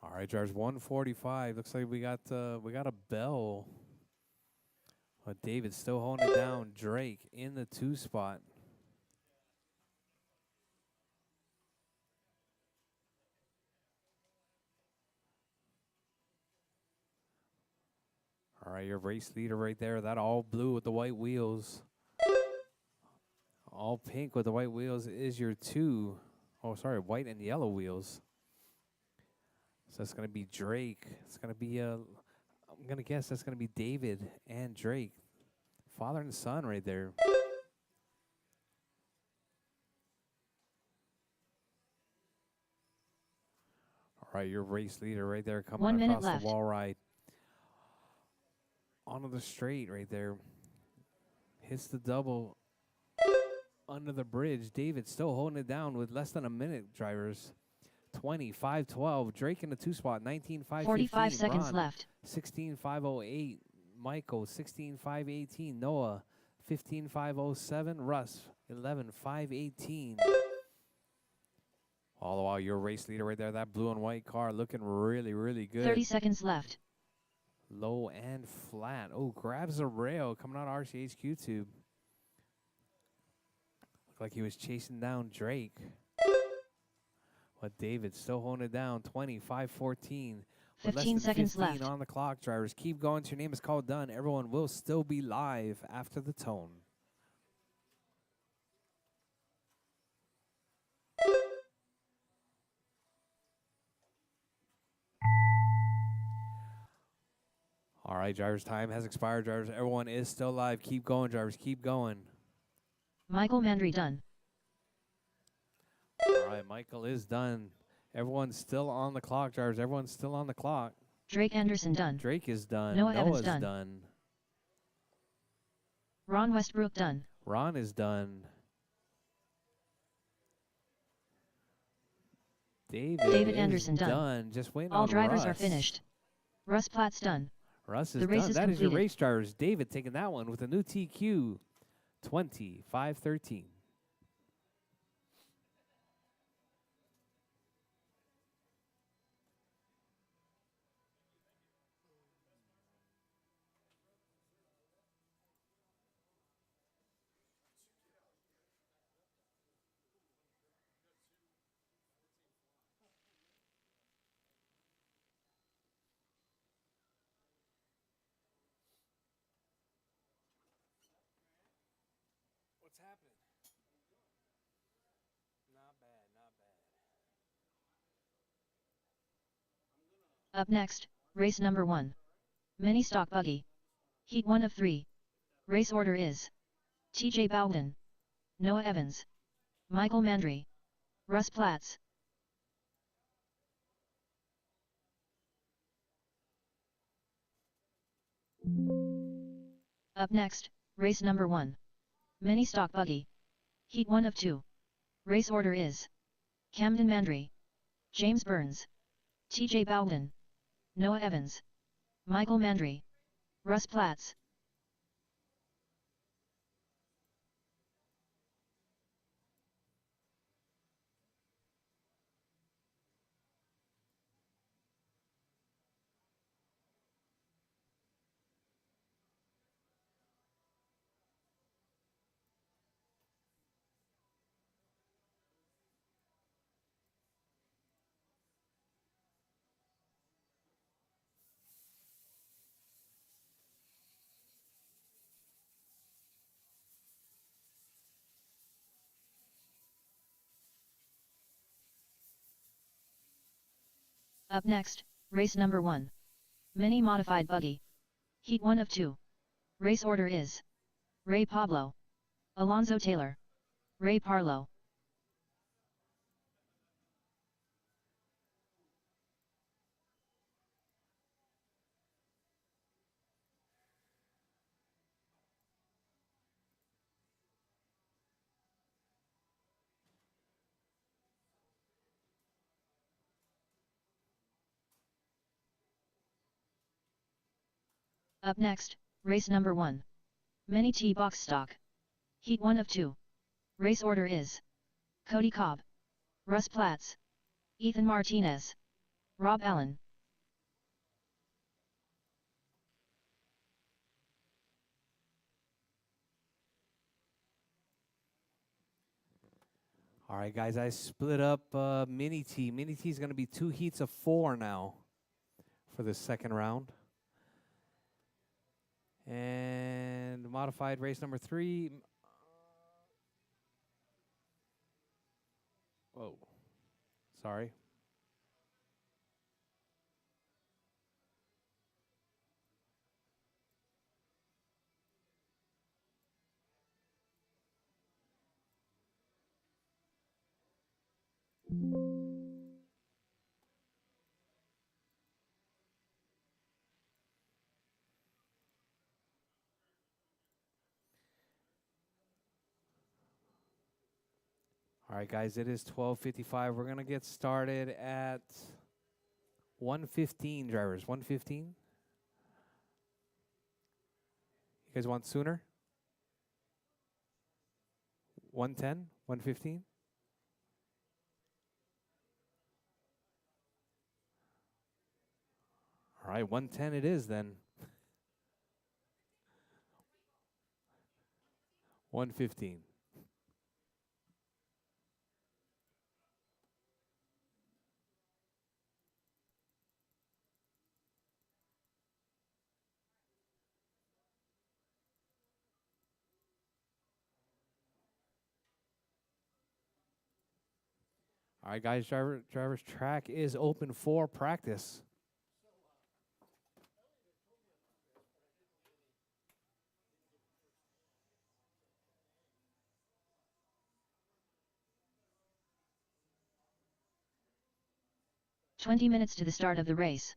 All right, Jars 145. Looks like we got a bell. But David's still holding it down. Drake in the 2 spot. All right, your race leader right there. That all blue with the white wheels. All pink with the white wheels is your 2. Oh, sorry, white and yellow wheels. So that's going to be Drake. It's going to be, I'm going to guess that's going to be David and Drake. Father and son right there. All right, your race leader right there coming 1 minute across left. the wall ride. Onto the straight right there. Hits the double under the bridge. David still holding it down with less than a minute, drivers. 20.512. Drake in the 2 spot. 19.515. 45 seconds Ron, left. 16.508. Michael 16.518. Noah 15.507. Russ 11.518. All the while, your race leader right there, that blue and white car looking really, really good. 30 seconds left. Low and flat. Oh, grabs a rail coming out of RCHQ tube. Looked like he was chasing down Drake. But David still holding it down. 20.514. 15 seconds 15 left. on the clock, drivers. Keep going. Your name is called done. Everyone will still be live after the tone. All right, drivers, time has expired, drivers. Everyone is still live. Keep going, drivers. Keep going. Michael Mandry done. All right, Michael is done. Everyone's still on the clock, drivers. Everyone's still on the clock. Drake Anderson done. Drake is done. Noah Noah's Evans done. done. Ron Westbrook done. Ron is done. David Anderson done. done. Just waiting All on drivers Russ. are finished. Russ Platt's done. Russ is The race done. is That is your completed. race, drivers. David taking that one with a new TQ. 20.513. What's happening? Not bad, not bad. Up next, race number 1. Mini Stock Buggy. Heat 1 of 3. Race order is TJ Bowden, Noah Evans, Michael Mandry, Russ Platts. Up next, race number 1. Mini Stock Buggy. Heat 1 of 2. Race order is Camden Mandry, James Burns, TJ Bowden, Noah Evans, Michael Mandry, Russ Platts. Up next, race number 1. Mini Modified Buggy. Heat 1 of 2. Race order is Ray Pablo, Alonzo Taylor, Ray Parlow. Up next, race number 1. Mini T Box Stock. Heat 1 of 2. Race order is Cody Cobb, Russ Platts, Ethan Martinez, Rob Allen. All right, guys, I split up Mini T. Mini T is going to be 2 heats of 4 now for the second round. And modified race number 3. Whoa. Sorry. All right, guys, it is 12:55. We're going to get started at 1:15, drivers. 1:15? You guys want sooner? 1:10? 1:15? All right, 1:10 it is then. 1:15. All right, guys, driver's track is open for practice. "20 minutes to the start of the race.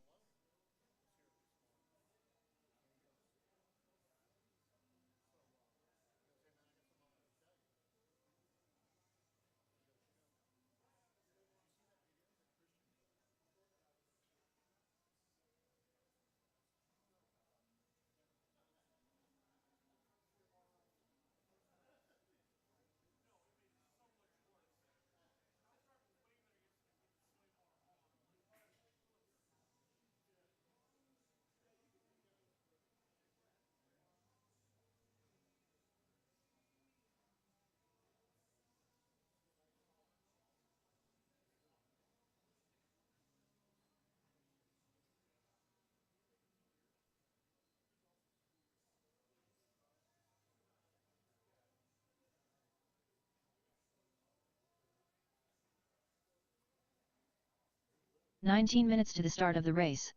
"19 minutes to the start of the race.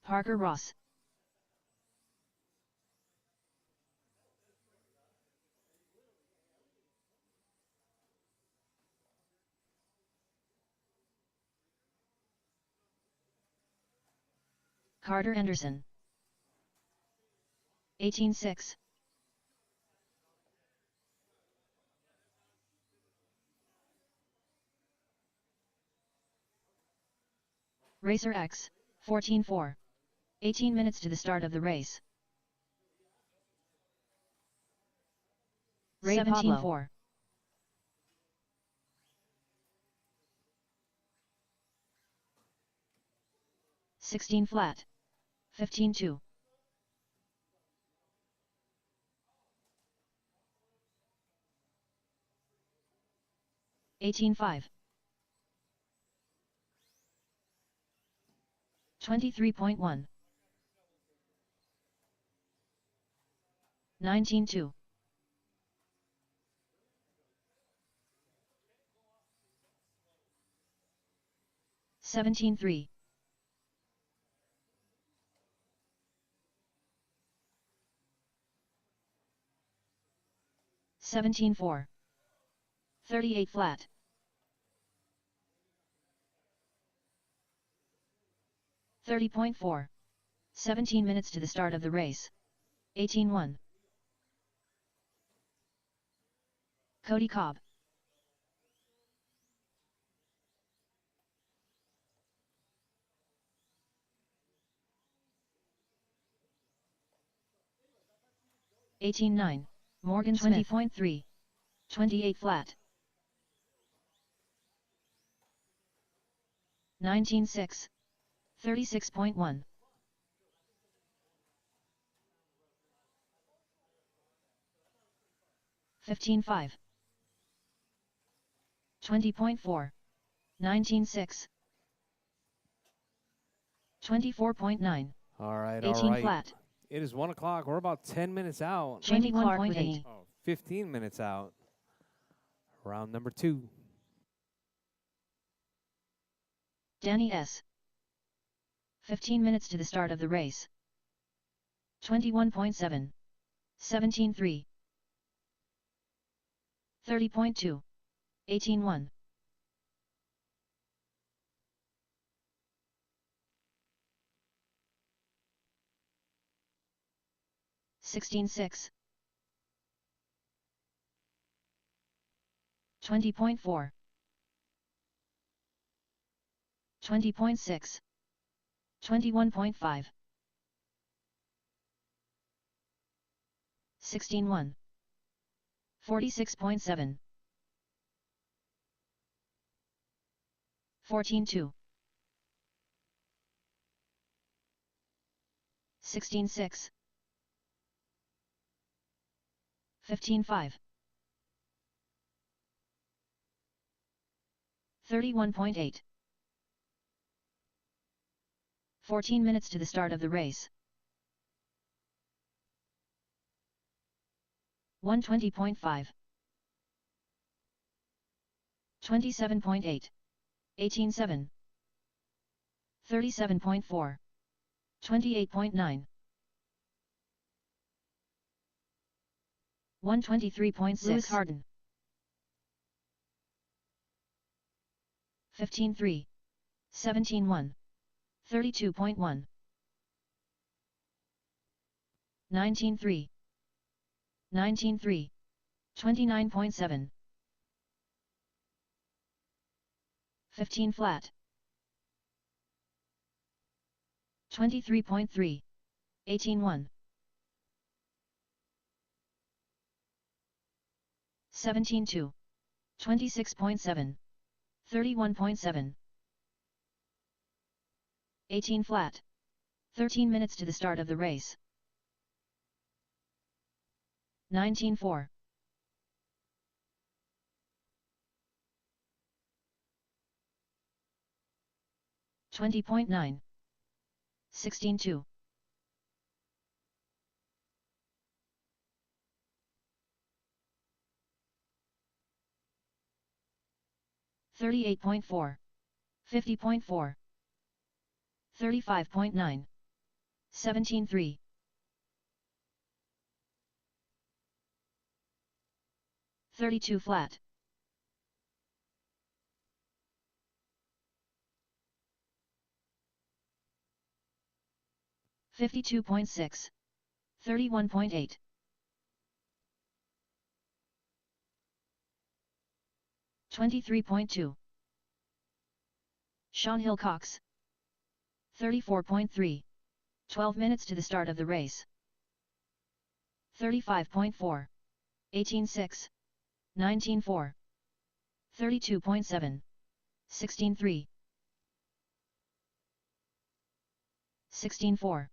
Parker Ross. Carter Anderson. 18-6. Rchq 14-4. 18 minutes to the start of the race. 17-4. 16 flat. 15-2. 18-5. 23.1. 19-2. 17-3. 17-4. 38 flat. 30.4. 17 minutes to the start of the race. 18-1. Cody Cobb. 18-9. Morgan 20.3. 28 flat. 19-6. 36.1. 15-5. 20.4. 19-6. 24.9. All right, 18 all right. flat. It is 1 o'clock. We're about 10 minutes out. 21.8. 15 minutes out. Round number 2. Danny S. 15 minutes to the start of the race. 21.7. 17-3. 30.2. 18-1. 16-6. 20.4. 20.6. 21.5. 16-1. 46.7. 14-2. 16-6. 15-5. 31.8. 14 minutes to the start of the race. 120.5. 27.8. 18-7. 37.4. 28.9. 123.6. Lewis Harden. 15-3. 17-1. 32.1. 19-3. 19-3. 29.7. 15 flat. 23.3. 18-1. 17-2. 26.7. 31.7. 18 flat. 13 minutes to the start of the race. 19-4. 20.9. 16-2. 38.4. 50.4. 35.9. 17-3. 32 flat. 52.6. 31.8. 23.2. Sean Hillcox. 34.3. 12 minutes to the start of the race. 35.4. 18.6. 19.4. 32.7. 16.3. 16.4.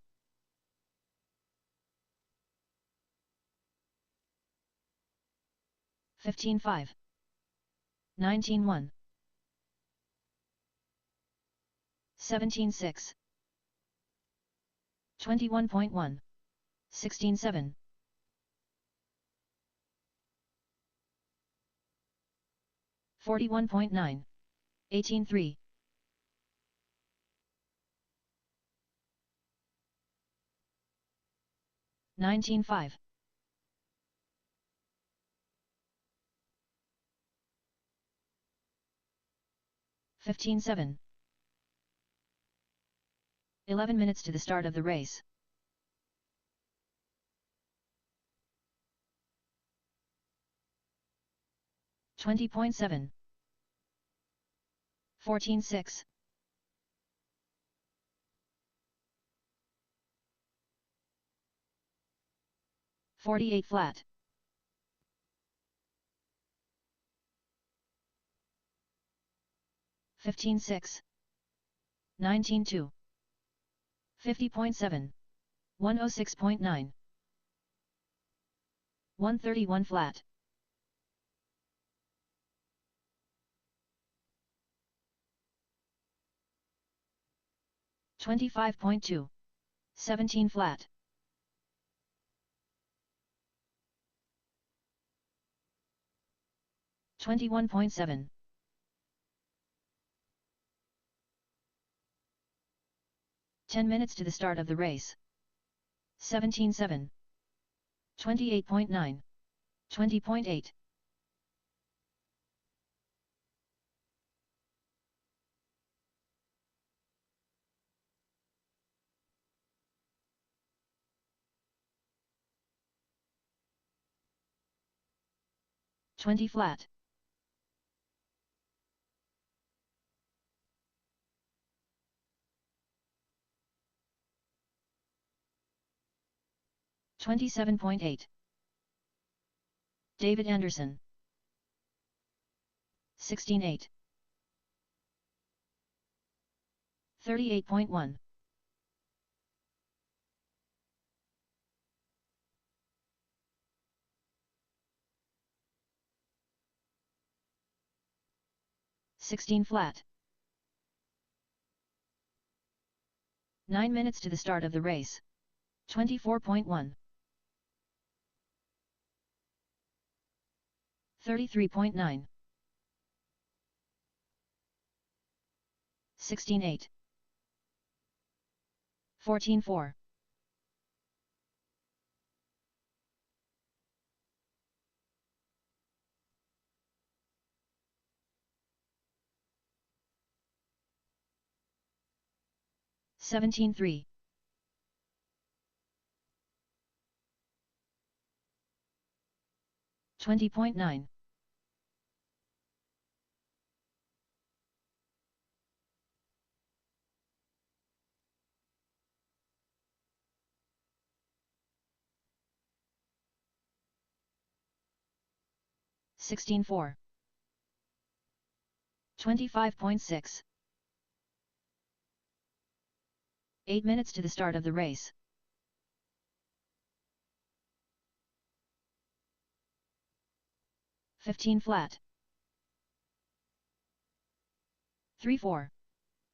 15.5. 19.1. 17.6. 21.1. 16.7. 41.9. 18.3. 19.5. 15.7. 11 minutes to the start of the race. 20.7. 14.6. 48 flat. 15.6. 19.2. 50.7. 106.9. 131 flat. 25.2. 17 flat. 21.7. 10 minutes to the start of the race. 17.7. 28.9. 20.8. 20 flat. 27.8. David Anderson. 16.8. 38.1. 16 flat. 9 minutes to the start of the race. 24.1. 33.9. 16.8. 14.4. 17.3. 20.9. 16.4. 25.6. 8 minutes to the start of the race. 15 flat. 3.4.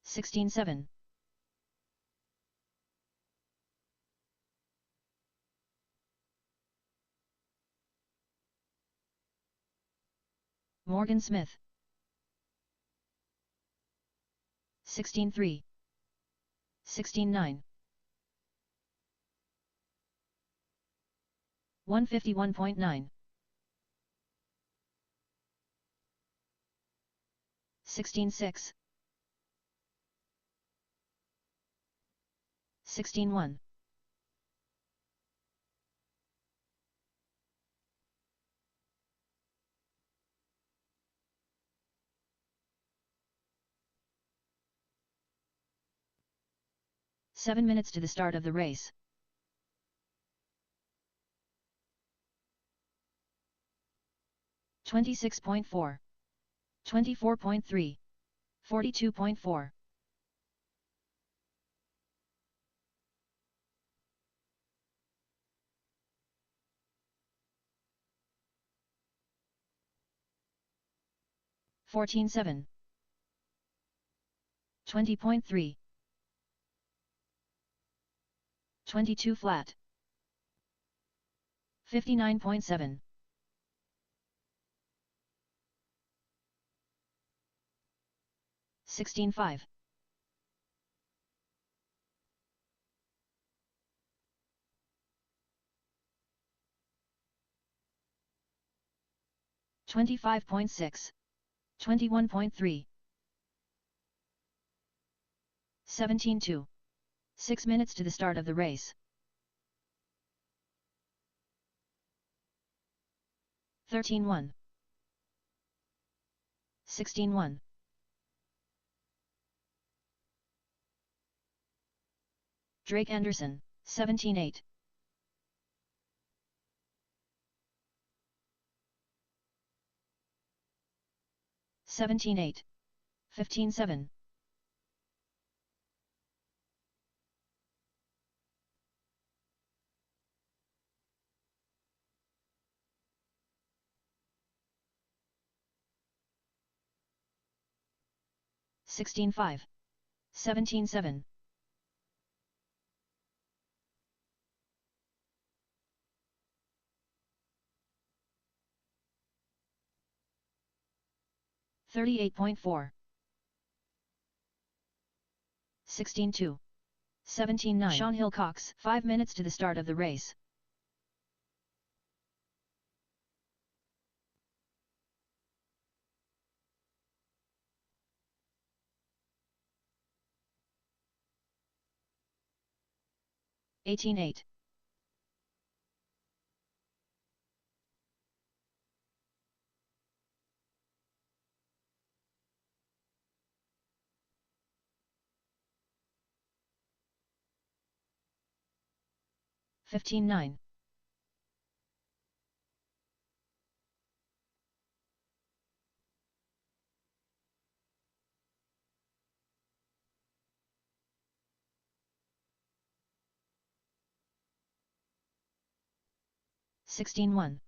16.7. 'Morgan Smith. 16.3. 16.9. 151.9. 16.6. 16.1. 7 minutes to the start of the race. 26.4. 24.3. 42.4. 14.7. 20.3. 22 flat. 59.7. 16.5. 25.6. 21.3. 17.2. 6 minutes to the start of the race. 13.1. 16.1. Drake Anderson, 17.8. 17.8. 15.7. 16.5. 17.7. 38.4. 16.2. 17.9. Sean Hillcox, 5 minutes to the start of the race. 18.8. 15.9. 16.1.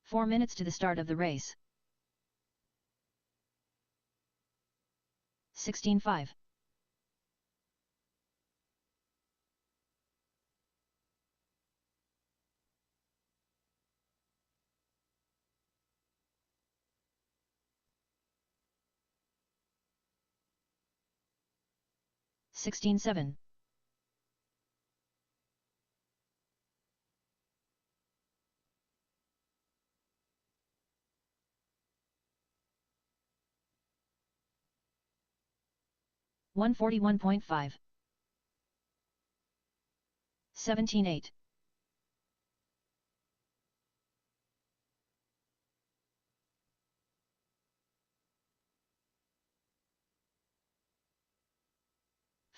4 minutes to the start of the race. 16.5. 16.7. 141.5. 17.8.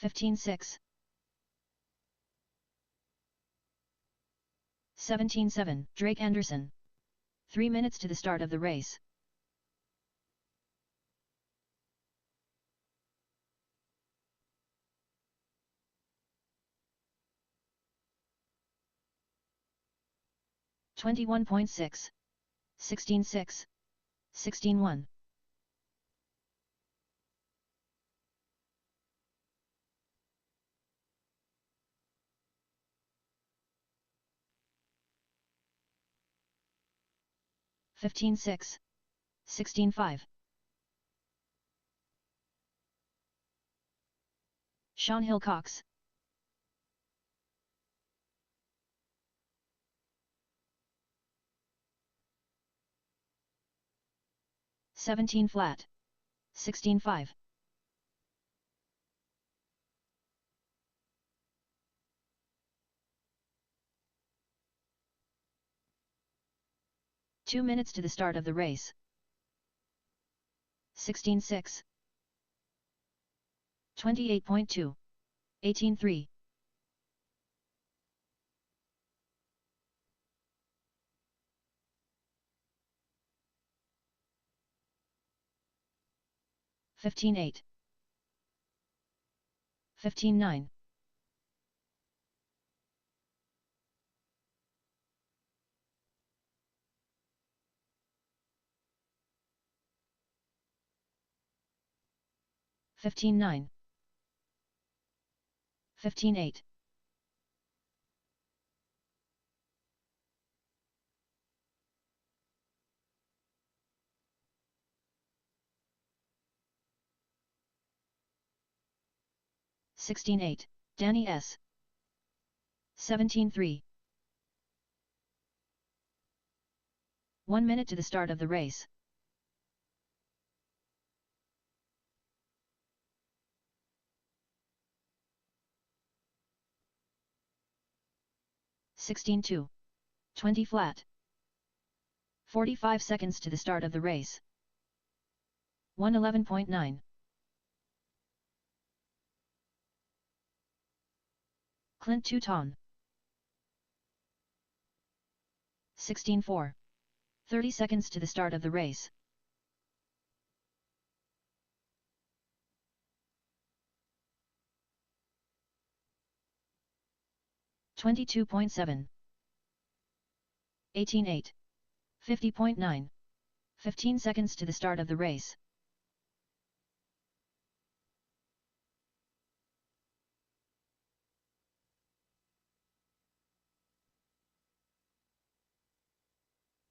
15.6. 17.7. Drake Anderson. 3 minutes to the start of the race. 21.6. 16.6. 16.1. 15.6. 16.5. Sean Hill Cox. 17 flat. 16-5. 2 minutes to the start of the race. 16-6. 28.2. 18-3. 15-8. 15-9. 15-9. 15-8. 16-8. Danny S. 17-3. 1 minute to the start of the race. 16-2. 20 flat. 45 seconds to the start of the race. 111.9. Clint Touton. 16-4. 30 seconds to the start of the race. 22.7. 18-8. 50.9. 15 seconds to the start of the race.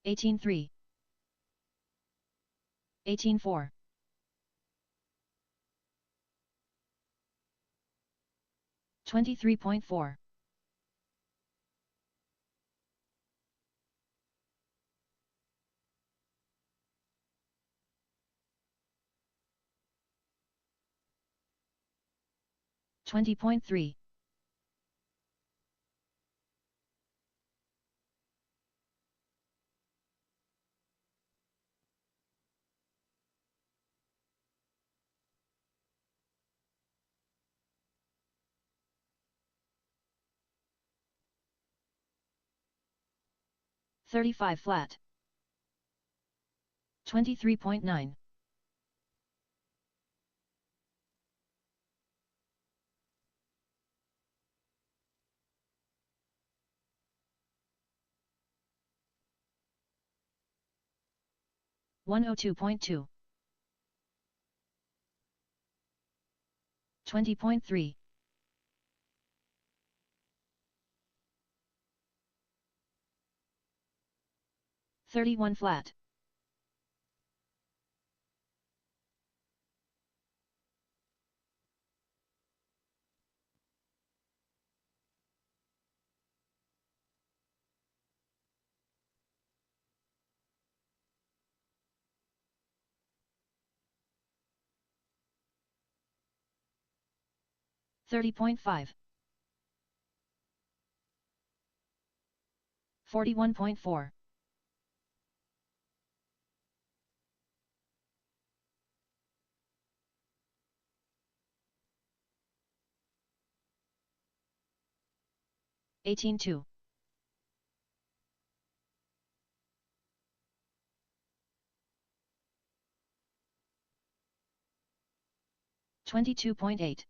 18-3. 18-4. 23.4. 20.3. 35 flat. 23.9. 102.2. 20.3. 31 flat. 30.5. 41.4. 18-2. 22.8.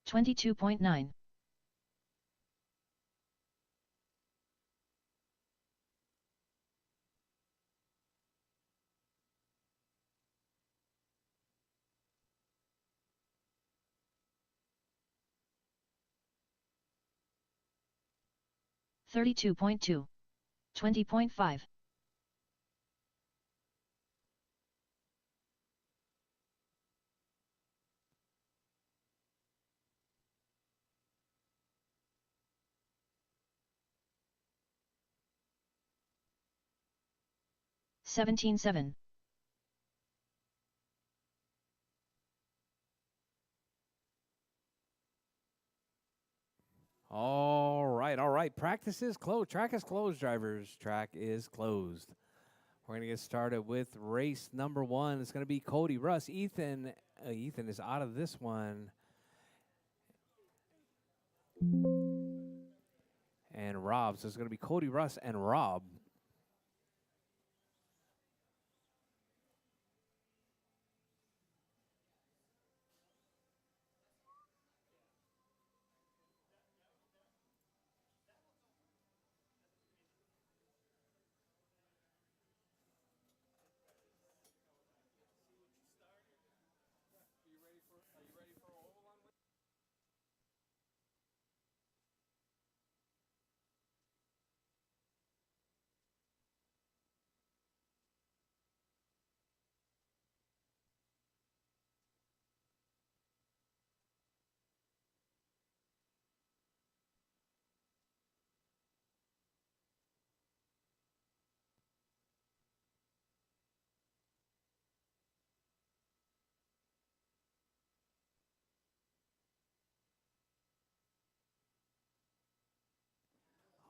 22.9. 32.2. 20.5. $17.7. All right, all right. Practice is closed. Track is closed, drivers. Track is closed. We're going to get started with race number 1. It's going to be Cody Russ. Ethan is out of this one. And Rob. So it's going to be Cody Russ and Rob.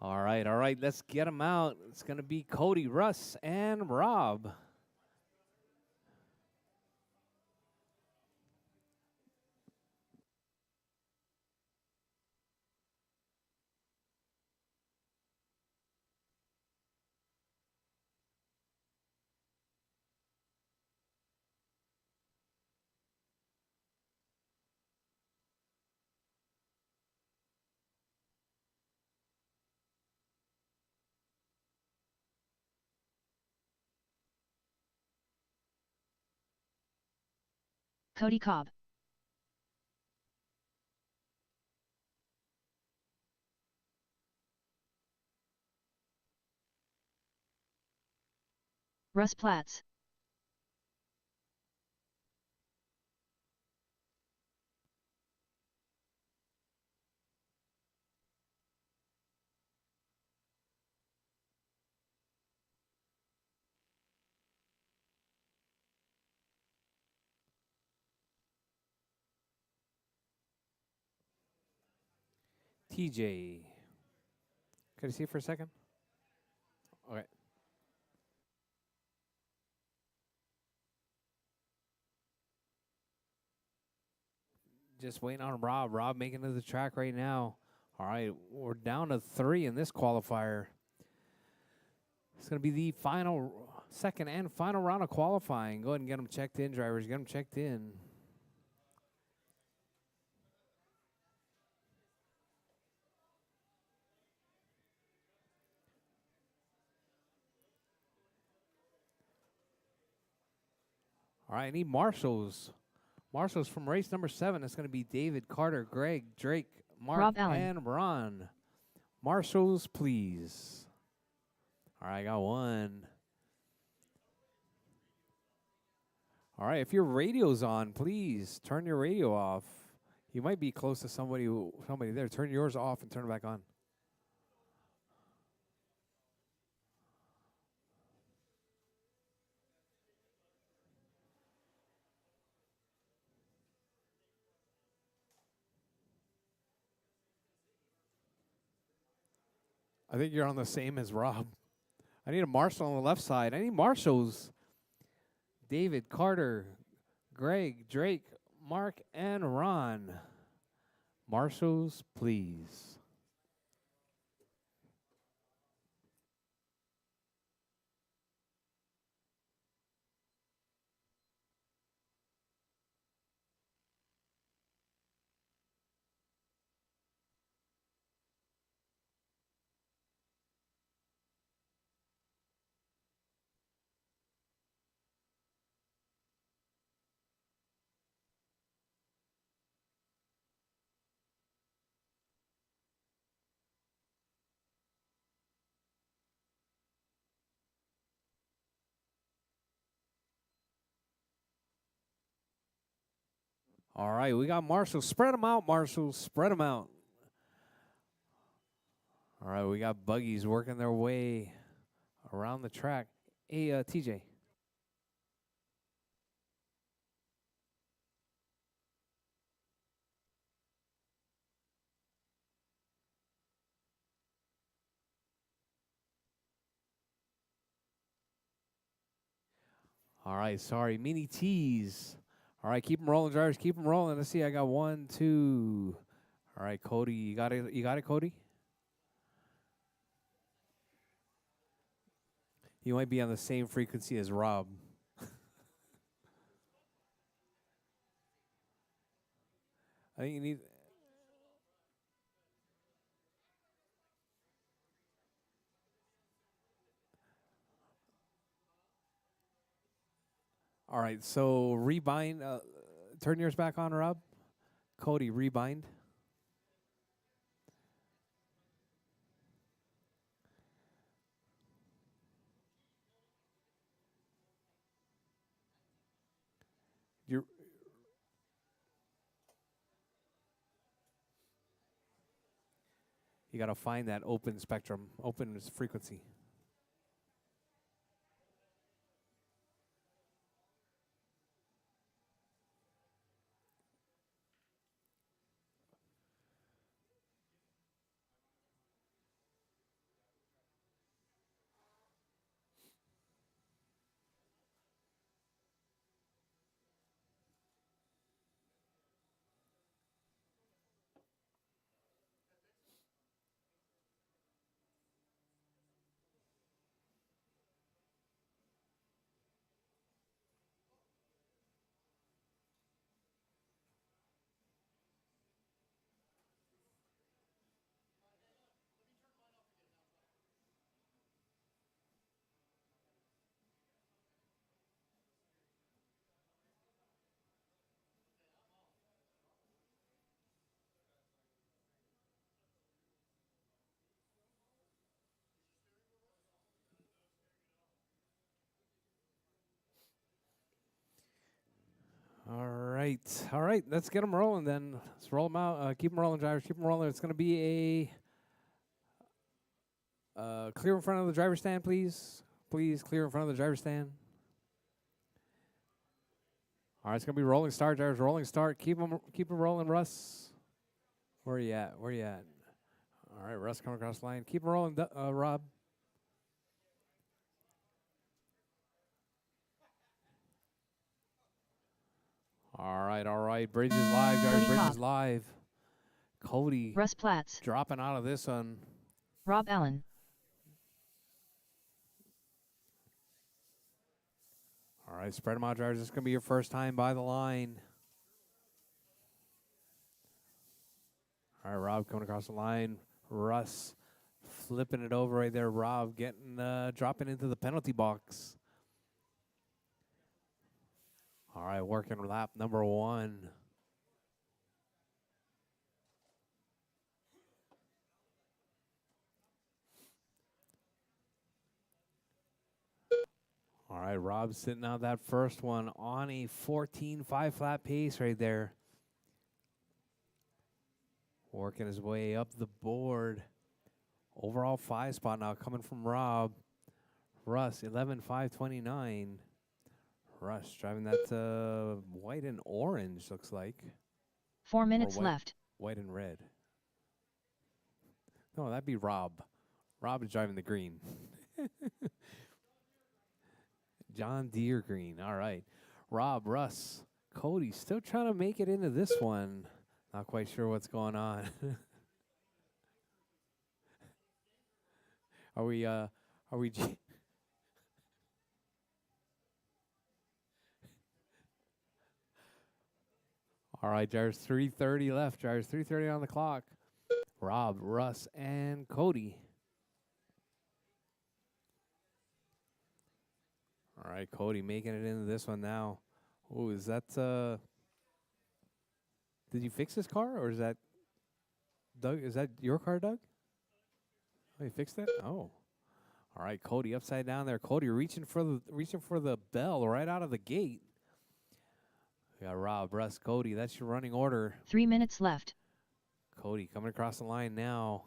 All right, all right. Let's get them out. It's going to be Cody Russ and Rob. Cody Cobb. Russ Platts. TJ. Could I see for a second? All right. Just waiting on Rob. Rob making it to the track right now. All right, we're down to 3 in this qualifier. It's going to be the second and final round of qualifying. Go ahead and get them checked in, drivers. Get them checked in. All right, I need marshals. Marshals from race number 7. It's going to be David, Carter, Greg, Drake, Mark, Rob Allen. and Ron. Marshals, please. All right, I got one. All right, if your radio's on, please turn your radio off. You might be close to somebody there. Turn yours off and turn it back on. I think you're on the same as Rob. I need a marshal on the left side. I need marshals. David, Carter, Greg, Drake, Mark, and Ron. Marshals, please. All right, we got Marshall. Spread them out, Marshall. Spread them out. All right, we got buggies working their way around the track. Hey, TJ. All right, sorry. Mini T's. All right, keep them rolling, drivers. Keep them rolling. Let's see. I got 1, 2. All right, Cody. You got it. You got it, Cody? You might be on the same frequency as Rob. I think you need. All right, so rebind. Turn yours back on, Rob. Cody, rebind. You you got to find that open spectrum, open frequency. All right. Let's get them rolling then. Let's roll them out. Keep them rolling, drivers. Keep them rolling. It's going to be a clear in front of the driver's stand, please. Please clear in front of the driver's stand. All right, it's going to be rolling start, drivers. Rolling start. Keep them rolling, Russ. Where you at? Where you at? All right, Russ coming across the line. Keep them rolling, Rob. All right, all right. Bridge is live, drivers. Cody Bridge is Cobb. live. Cody Russ Platts. dropping out of this one. Rob Allen. All right, spread them out, drivers. This is going to be your first time by the line. All right, Rob coming across the line. Russ flipping it over right there. Rob getting dropping into the penalty box. All right, working lap number 1. All right, Rob sitting out that first one on a 14.5 flat pace right there. Working his way up the board. Overall 5 spot now coming from Rob. Russ, 11.529. Russ driving that white and orange, looks like. 4 minutes white, left. White and red. No, that'd be Rob. Rob is driving the green. John Deere green. All right. Rob, Russ, Cody still trying to make it into this one. Not quite sure what's going on. Are we All right, there's 3:30 left. There's 3:30 on the clock. Rob, Russ, and Cody. All right, Cody making it into this one now. Oh, is that did you fix this car or is that Doug? Is that your car, Doug? Oh, you fixed it? Oh. All right, Cody upside down there. Cody reaching for the bell right out of the gate. We got Rob, Russ, Cody. That's your running order. 3 minutes left. Cody coming across the line now.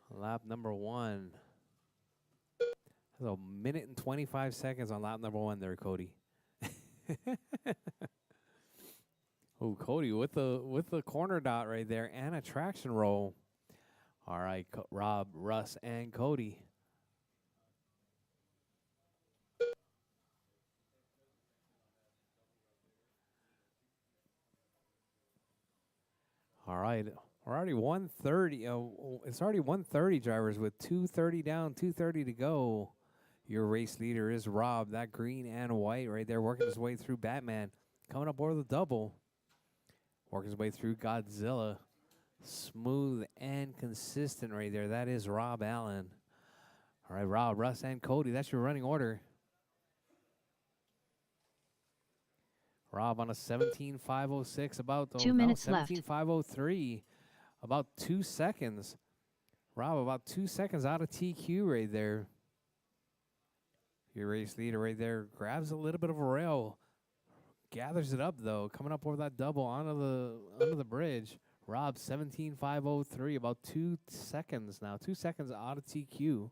Lap number 1. That's a minute and 25 seconds on lap number 1 there, Cody. Oh, Cody with the corner dot right there and a traction roll. All right, Rob, Russ, and Cody. All right, we're already 130. It's already 130 drivers with 230 down, 230 to go. Your race leader is Rob, that green and white right there, working his way through Batman. Coming up over the double. Working his way through Godzilla. Smooth and consistent right there. That is Rob Allen. All right, Rob, Russ, and Cody. That's your running order. Rob on a 17.506, about 2 minutes left. 17.503, about 2 seconds. Rob about 2 seconds out of TQ right there. Your race leader right there grabs a little bit of a rail, gathers it up though, coming up over that double onto the bridge. Rob 17.503, about 2 seconds now, 2 seconds out of TQ.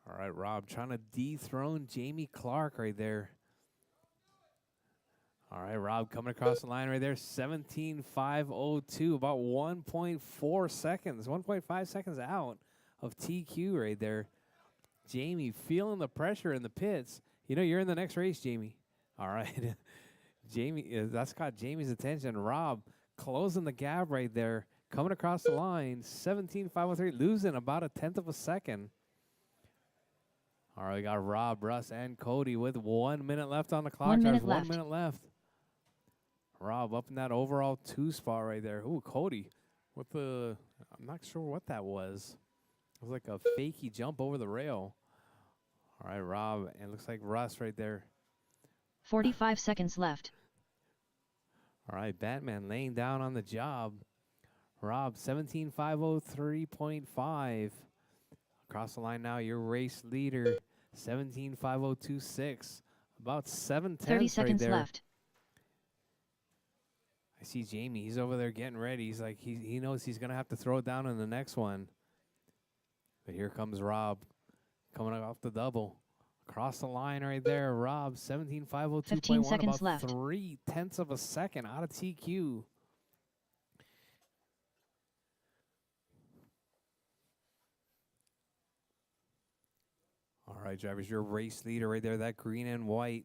All right, Rob trying to dethrone Jamie Clark right there. All right, Rob coming across the line right there, 17.502, about 1.4 seconds, 1.5 seconds out of TQ right there. Jamie feeling the pressure in the pits. You know, you're in the next race, Jamie. All right. Jamie, that's caught Jamie's attention. Rob closing the gap right there, coming across the line, 17.503, losing about a tenth of a second. All right, we got Rob, Russ, and Cody with 1 minute left on the clock. 1 minute One left. minute left. Rob up in that overall 2 spot right there. Ooh, Cody with the, I'm not sure what that was. It was like a fakey jump over the rail. All right, Rob, and it looks like Russ right there. 45 seconds left. All right, Batman laying down on the job. Rob, 17.503.5. Across the line now, your race leader, 17.5026. About 7 30 tenths right seconds there. left. I see Jamie. He's over there getting ready. He's like, he knows he's going to have to throw it down in the next one. But here comes Rob coming off the double. Across the line right there, Rob, 17.502.1. 15 seconds about left. 3 tenths of a second out of TQ. All right, drivers, your race leader right there, that green and white.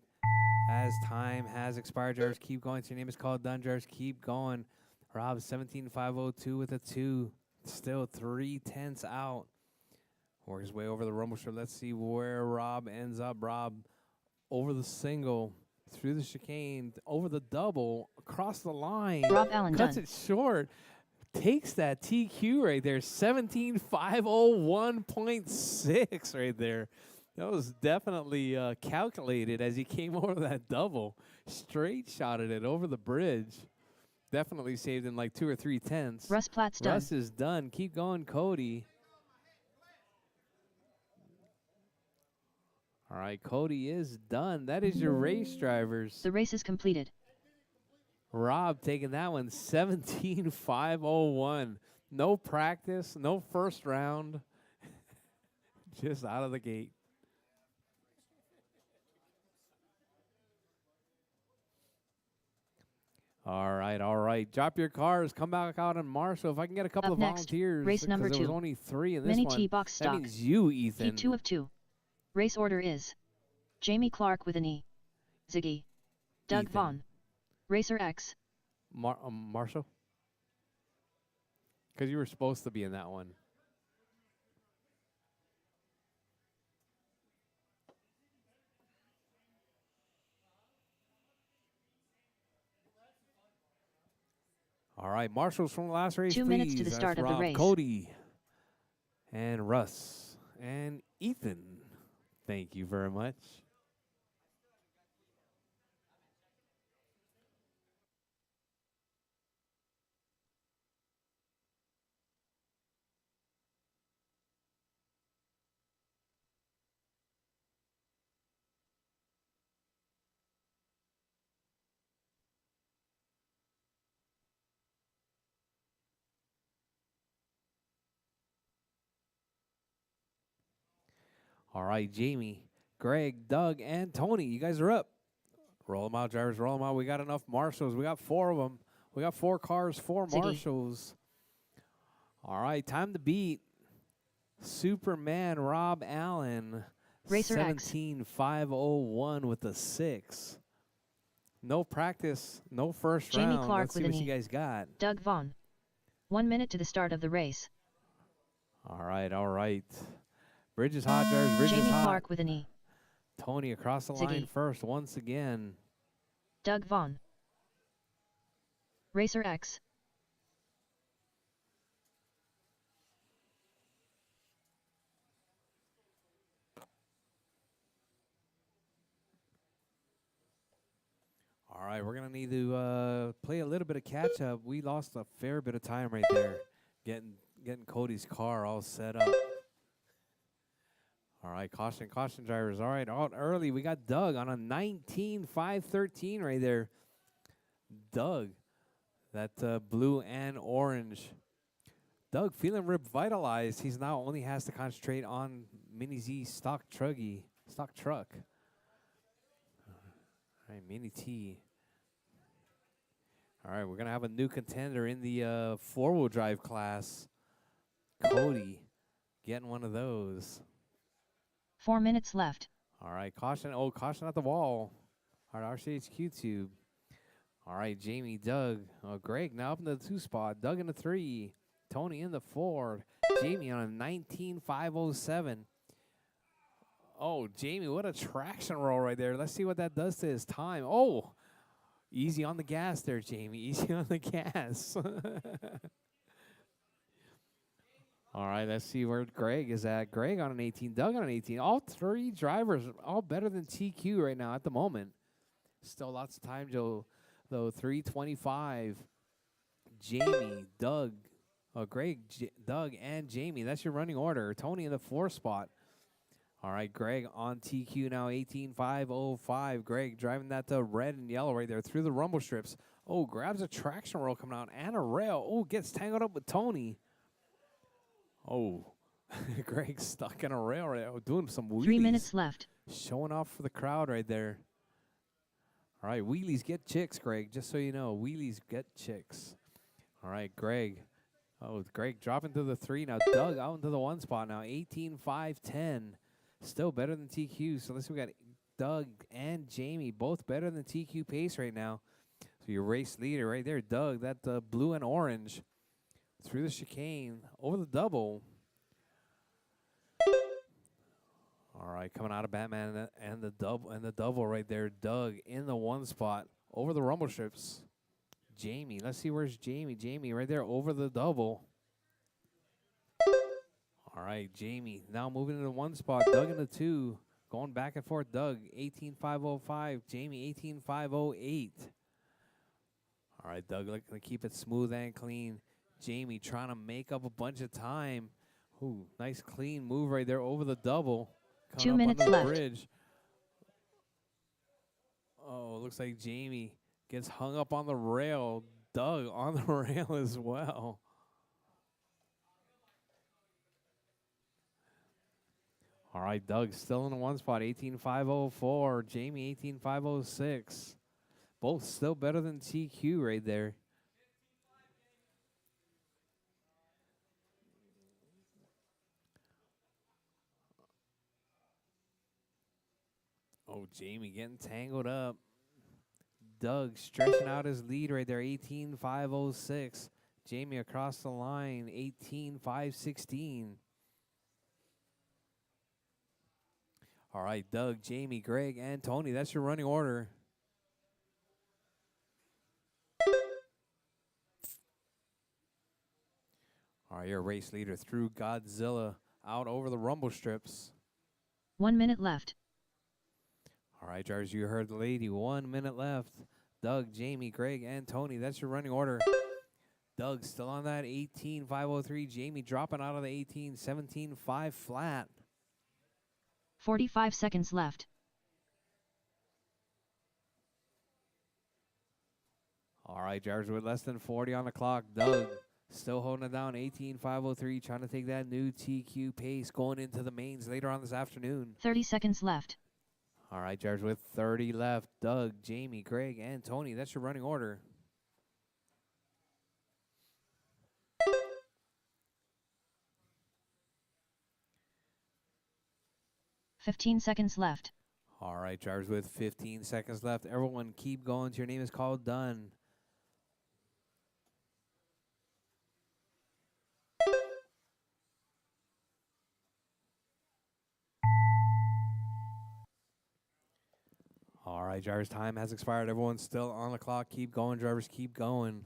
As time has expired, drivers, keep going. Your name is called done, drivers, keep going. Rob, 17.502 with a 2. Still 3 tenths out. Works his way over the rumble strip. Let's see where Rob ends up. Rob over the single, through the chicane, over the double, across the line. Rob Allen cuts done. it short. Takes that TQ right there. 17.501.6 right there. That was definitely calculated as he came over that double. Straight shotted it over the bridge. Definitely saved him like 2 or 3 tenths. Russ Platt's done. Russ is done. Keep going, Cody. All right, Cody is done. That is your race, drivers. The race is completed. Rob taking that one, 17.501. No practice, no first round. Just out of the gate. All right, all right. Drop your cars. Come back out on Marshall. If I can get a couple Up of next, volunteers. race number There was 2. only 3 in this Mini one. T box That stock. means you, Ethan. Heat 2 of 2. Race order is Jamie Clark with an E. Ziggy. Doug Ethan. Vaughn. Racer X. Marshall? Because you were supposed to be in that one. All right, Marshall's from the last race, 2 please. minutes to the That's start of the Rob, race. Cody, and Russ, and Ethan. Thank you very much. All right, Jamie, Greg, Doug, and Tony, you guys are up. Roll them out, drivers, roll them out. We got enough marshals. We got 4 of them. We got 4 cars, 4 Ziggy. marshals. All right, time to beat Superman Rob Allen. Racer X. 17,501 with a 6. No practice, no first Jamie round. Clark Let's see with what an you E. guys got. Doug Vaughn. 1 minute to the start of the race. All right, all right. Bridges hot, drivers. Bridges Jamie hot. Clark with an E. Tony across the line Ziggy. first once again. Doug Vaughn. Racer X. All right, we're gonna need to play a little bit of catch up. We lost a fair bit of time right there, getting Cody's car all set up. All right, caution, caution, drivers. All right, out early. We got Doug on a 19,513 right there. Doug, that blue and orange. Doug feeling revitalized. He's now only has to concentrate on Mini Z stock truck. All right, Mini T. All right, we're gonna have a new contender in the 4-wheel drive class. Cody, getting one of those. 4 minutes left. All right, caution. Oh, caution at the wall. All right, RCHQ tube. All right, Jamie, Doug, Greg now up in the 2 spot. Doug in the 3. Tony in the 4. Jamie on a 19,507. Oh, Jamie, what a traction roll right there. Let's see what that does to his time. Oh, easy on the gas there, Jamie. Easy on the gas. All right, let's see where Greg is at. Greg on an 18, Doug on an 18. All 3 drivers, all better than TQ right now at the moment. Still lots of time, Joe. Though 3:25. Jamie, Doug, Greg, Doug, and Jamie. That's your running order. Tony in the 4 spot. All right, Greg on TQ now, 18,505. Greg driving that red and yellow right there through the rumble strips. Oh, grabs a traction roll coming out and a rail. Oh, gets tangled up with Tony. Oh, Greg's stuck in a rail right now, doing some wheelies. 3 minutes left. Showing off for the crowd right there. All right, wheelies get chicks, Greg, just so you know. Wheelies get chicks. All right, Greg. Oh, Greg dropping to the 3 now. Doug out into the 1 spot now, 18,510. Still better than TQ. So let's see, we got Doug and Jamie, both better than TQ pace right now. So your race leader right there, Doug, that blue and orange. Through the chicane, over the double. All right, coming out of Batman and the double right there. Doug in the 1 spot, over the rumble strips. Jamie, let's see, where's Jamie? Jamie right there over the double. All right, Jamie now moving into the 1 spot. Doug in the 2, going back and forth. Doug 18,505. Jamie 18,508. All right, Doug looking to keep it smooth and clean. Jamie trying to make up a bunch of time. Ooh, nice clean move right there over the double. 2 minutes left. Bridge. Oh, looks like Jamie gets hung up on the rail. Doug on the rail as well. All right, Doug still in the 1 spot, 18,504. Jamie 18,506. Both still better than TQ right there. Oh, Jamie getting tangled up. Doug stretching out his lead right there, 18,506. Jamie across the line, 18,516. All right, Doug, Jamie, Greg, and Tony. That's your running order. All right, your race leader through Godzilla, out over the rumble strips. 1 minute left. All right, drivers, you heard the lady. 1 minute left. Doug, Jamie, Greg, and Tony. That's your running order. Doug still on that 18,503. Jamie dropping out of the 18, 17,5 flat. 45 seconds left. All right, drivers, with less than 40 on the clock. Doug Still holding it down, 18,503, trying to take that new TQ pace going into the mains later on this afternoon. 30 seconds left. All right, drivers with 30 left. Doug, Jamie, Greg, and Tony. That's your running order. "15 seconds left. All right, drivers with 15 seconds left. Everyone keep going. Your name is called done. All right, drivers, time has expired. Everyone's still on the clock. Keep going, drivers, keep going.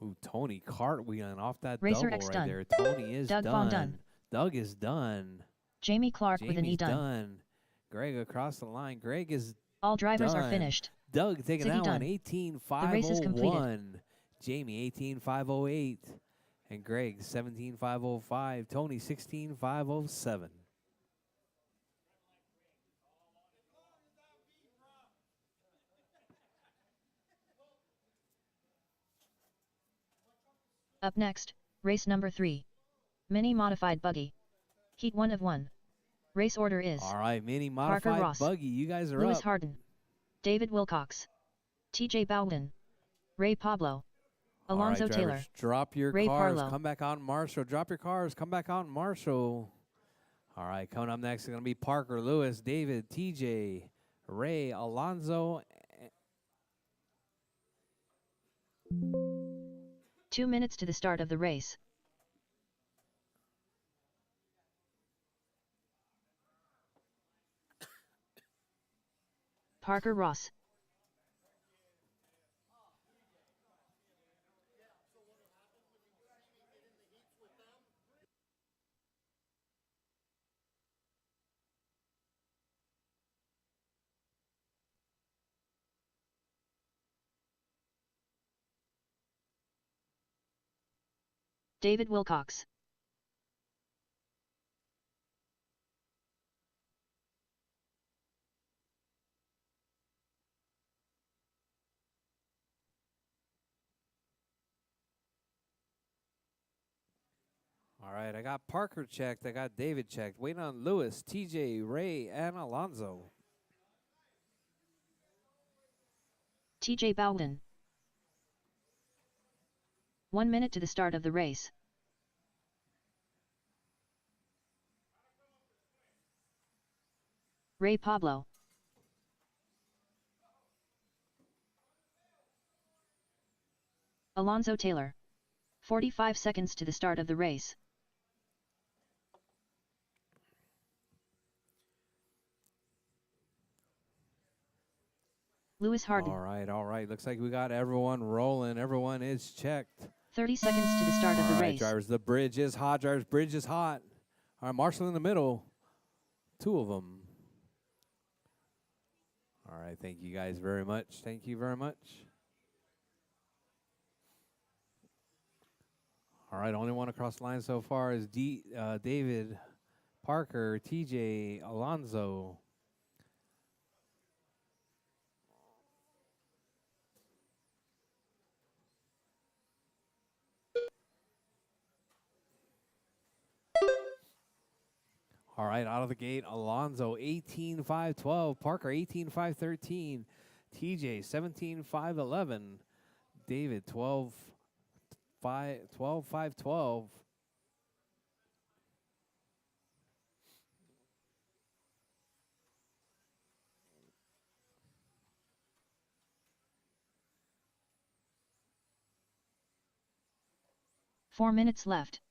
Ooh, Tony cartwheeling off that Racer double X right done. there. Tony is Doug Baum done. Doug is done. Jamie Clark with an E Jamie's done. done. Greg across the line. Greg is All drivers are done. finished. Doug taking Ziggy that done. one, The race is completed. 18,501. Jamie, 18,508. And Greg, 17,505. Tony, 16,507. Up next, race number 3. Mini Modified Buggy. Heat 1 of 1. Race order is All right, mini Parker modified Ross, buggy. You guys are Lewis up. Harden, David Wilcox, TJ Bowden, Ray Pablo, All Alonzo right, Taylor, drivers, drop your Ray cars. Parlow. Come back out in Marshall. Drop your cars. Come back out in Marshall. All right, coming up next is going to be Parker, Lewis, David, TJ, Ray, Alonzo. 2 minutes to the start of the race. Parker Ross, David Wilcox, All right, I got Parker checked. I got David checked. Waiting on Lewis, TJ, Ray, and Alonzo. TJ Bowden. 1 minute to the start of the race. Ray Pablo, Alonzo Taylor. 45 seconds to the start of the race. Lewis Harden. All right. Looks like we got everyone rolling. Everyone is checked. 30 seconds to the start of the All right, race. drivers, the bridge is hot. Drivers, bridge is hot. All right, Marshall in the middle. 2 of them. All right, thank you guys very much. Thank you very much. All right, only one across the line so far is David, Parker, TJ, Alonzo. All right, out of the gate, Alonzo, 18,512. Parker, 18,513. TJ, 17,511. David, 12,512. 4 minutes left.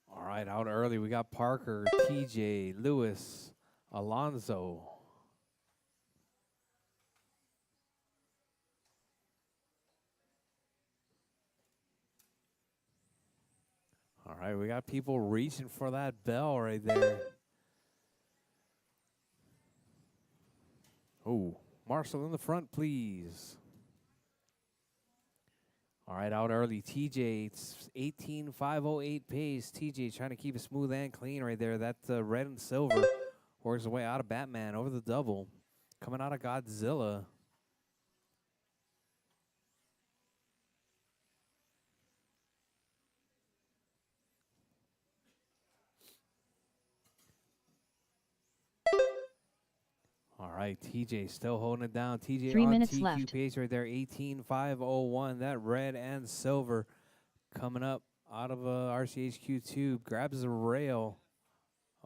All right, out early, we got Parker, TJ, Lewis, Alonzo. All right, we got people reaching for that bell right there. Oh, Marshall in the front, please. All right, out early, TJ, it's 18,508 pace. TJ trying to keep it smooth and clean right there. That's red and silver. Works his way out of Batman over the double. Coming out of Godzilla. All right, TJ still holding it down. TJ 3 on minutes TQ left. pace right there, 18.501. That red and silver coming up out of RCHQ tube. Grabs the rail.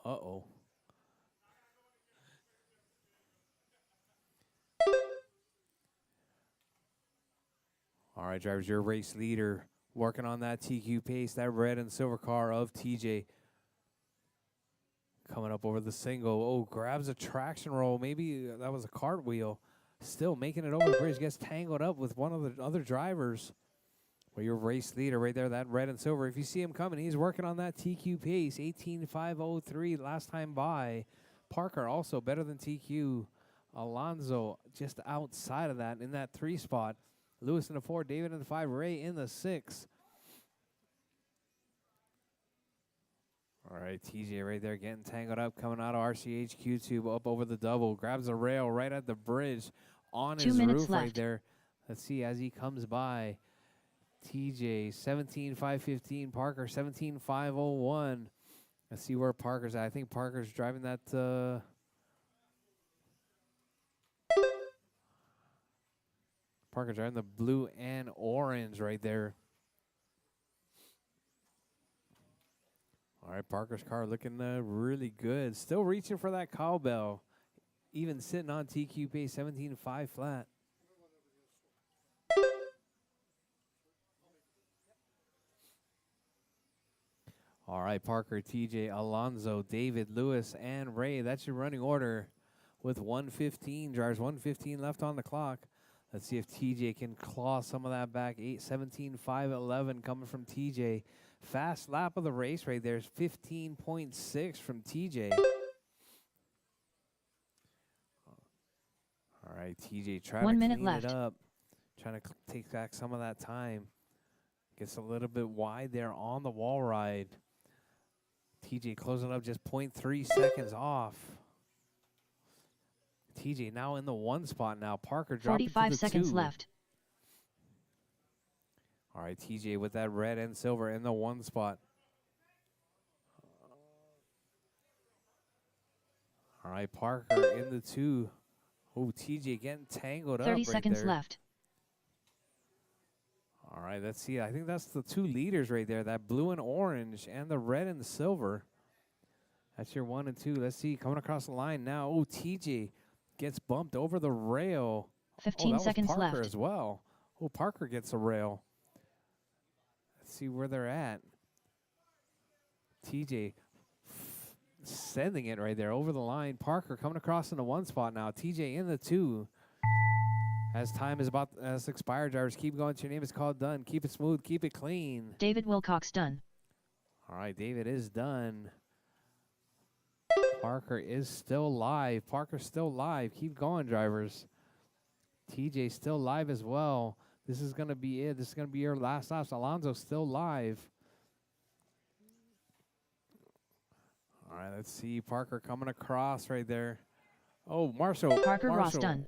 Uh-oh. All right, drivers, your race leader working on that TQ pace. That red and silver car of TJ. Coming up over the single. Oh, grabs a traction roll. Maybe that was a cartwheel. Still making it over the bridge. Gets tangled up with one of the other drivers. Well, your race leader right there, that red and silver. If you see him coming, he's working on that TQ pace. 18.503 last time by. Parker also better than TQ. Alonso just outside of that in that 3 spot. Lewis in the 4, David in the 5, Ray in the 6. All right, TJ right there getting tangled up, coming out of RCHQ tube up over the double. Grabs a rail right at the bridge on 2 his minutes roof left. right there. Let's see as he comes by. TJ 17.515, Parker 17.501. Let's see where Parker's at. I think Parker's driving that. Parker's driving the blue and orange right there. All right, Parker's car looking really good. Still reaching for that cowbell. Even sitting on TQ pace 17.5 flat. All right, Parker, TJ, Alonso, David, Lewis, and Ray. That's your running order with 1:15. Drivers, 1:15 left on the clock. Let's see if TJ can claw some of that back. 17.511 coming from TJ. Fast lap of the race right there is 15.6 from TJ. All right, TJ trying 1 to minute clean left. it up. Trying to take back some of that time. Gets a little bit wide there on the wall ride. TJ closing up just 0.3 seconds off. TJ now in the 1 spot now. Parker dropping to 45 the seconds 2. left. All right, TJ with that red and silver in the 1 spot. All right, Parker in the 2. Oh, TJ getting tangled up 30 right seconds there. left. All right, let's see. I think that's the 2 leaders right there. That blue and orange and the red and the silver. That's your 1 and 2. Let's see. Coming across the line now. Oh, TJ gets bumped over the rail. 15 that seconds was Parker left. as well. Oh, Parker gets a rail. Let's see where they're at. TJ sending it right there over the line. Parker coming across in the 1 spot now. TJ in the 2. As time is about as expired, drivers keep going. Your name is called done. Keep it smooth. Keep it clean. David Wilcox done. All right, David is done. Parker is still live. Parker's still live. Keep going, drivers. TJ still live as well. This is going to be it. This is going to be your last stops. Alonso's still live. All right, let's see. Parker coming across right there. Oh, Marshall. Parker Ross Marshall. done.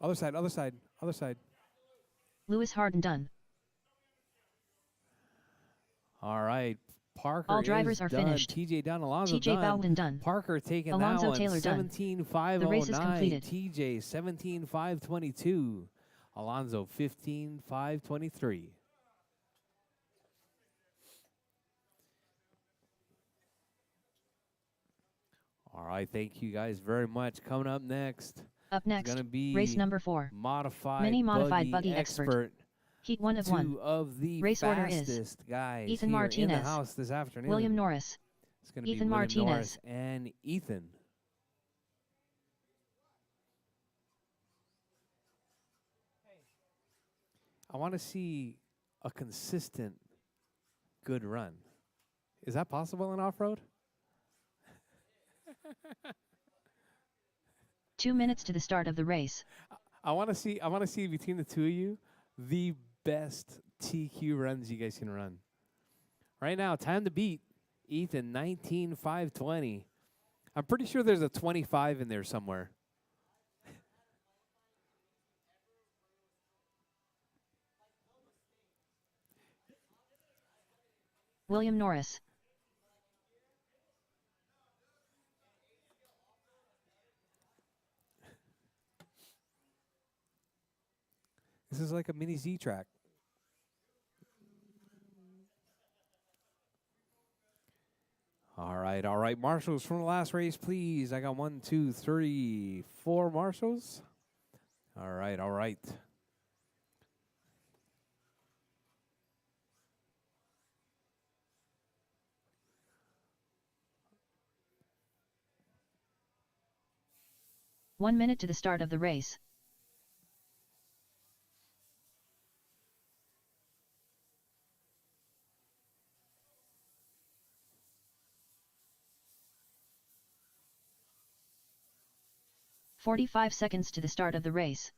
Other side, other side, other side. Lewis Harden done. All right. Parker All drivers is are done. finished. TJ done. Alonso TJ done. Bowden done. Parker taking Alonso that one. Taylor done. 17.509. The race is completed. TJ 17.522. Alonso 15.523. All right, thank you guys very much. Coming up next, Up next, gonna be race number 4. modified Mini modified buggy buggy expert. Heat 1 of 1. 2 of the Race order is fastest guys Ethan here in Martinez, the house this afternoon. William Norris. It's going to be Ethan William Martinez. Norris and Ethan. I want to see a consistent good run. Is that possible in off-road? 2 minutes to the start of the race. I want to see between the two of you the best TQ runs you guys can run. Right now, time to beat Ethan 19,520. I'm pretty sure there's a 25 in there somewhere. William Norris. This is like a mini Z track. All right. Marshals from the last race, please. I got 1, 2, 3, 4 marshals. All right. 1 minute to the start of the race. "45 seconds to the start of the race.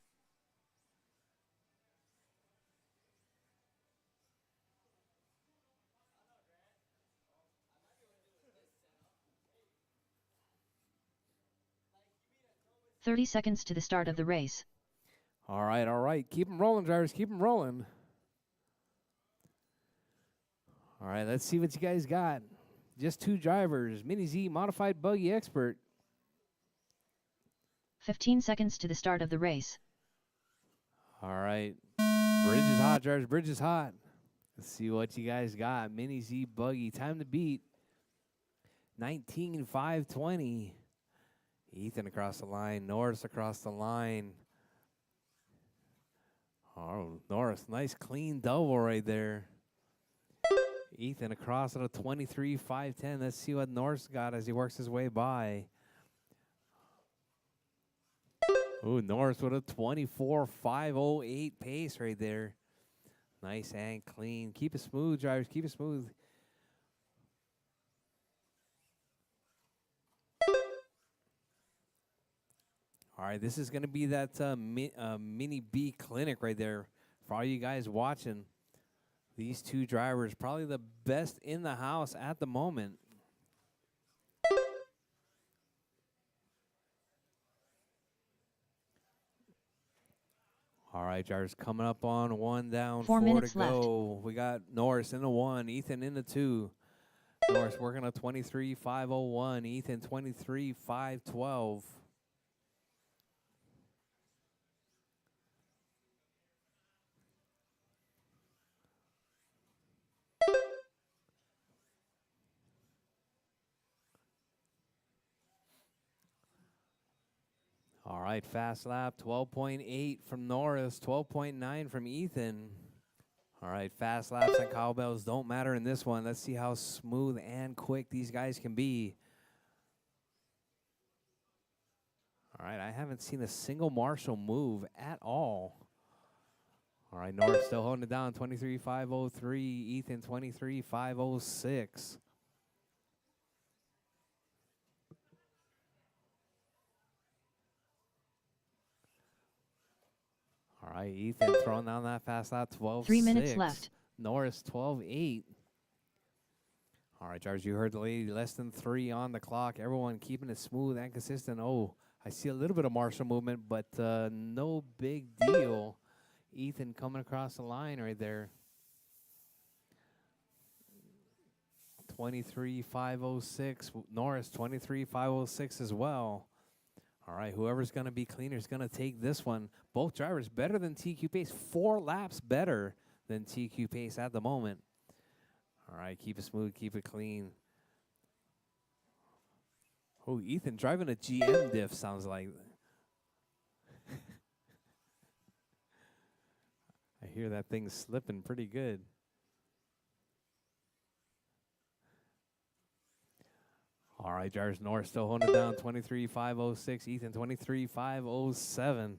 "30 seconds to the start of the race. All right. Keep them rolling, drivers. Keep them rolling. All right, let's see what you guys got. Just 2 drivers. Mini Z Modified Buggy Expert. 15 seconds to the start of the race. All right. Bridge is hot, drivers. Bridge is hot. Let's see what you guys got. Mini Z Buggy. Time to beat. 19,520. Ethan across the line. Norris across the line. Oh, Norris. Nice clean double right there. Ethan across at a 23,510. Let's see what Norris got as he works his way by. Ooh, Norris with a 24,508 pace right there. Nice and clean. Keep it smooth, drivers. Keep it smooth. All right, this is going to be that mini B clinic right there for all you guys watching. These 2 drivers, probably the best in the house at the moment. All right, drivers coming up on 1 down, 4 4 minutes to go. We got Norris in the 1, Ethan in the 2. Norris working on 23,501, Ethan 23,512. All right, fast lap, 12.8 from Norris, 12.9 from Ethan. All right, fast laps and cowbells don't matter in this one. Let's see how smooth and quick these guys can be. All right, I haven't seen a single Marshall move at all. All right, Norris still holding it down, 23,503. Ethan, 23,506. All right, Ethan throwing down that fast lap, 12.6. 3 minutes left. Norris, 12.8. All right, drivers, you heard the lady, less than 3 on the clock. Everyone keeping it smooth and consistent. Oh, I see a little bit of Marshall movement, but no big deal. Ethan coming across the line right there. 23,506. Norris, 23,506 as well. All right, whoever's going to be cleaner is going to take this one. Both drivers better than TQ Pace. 4 laps better than TQ Pace at the moment. All right, keep it smooth, keep it clean. Oh, Ethan driving a GM diff sounds like. I hear that thing slipping pretty good. All right, drivers. Norris still holding it down, 23,506. Ethan, 23,507.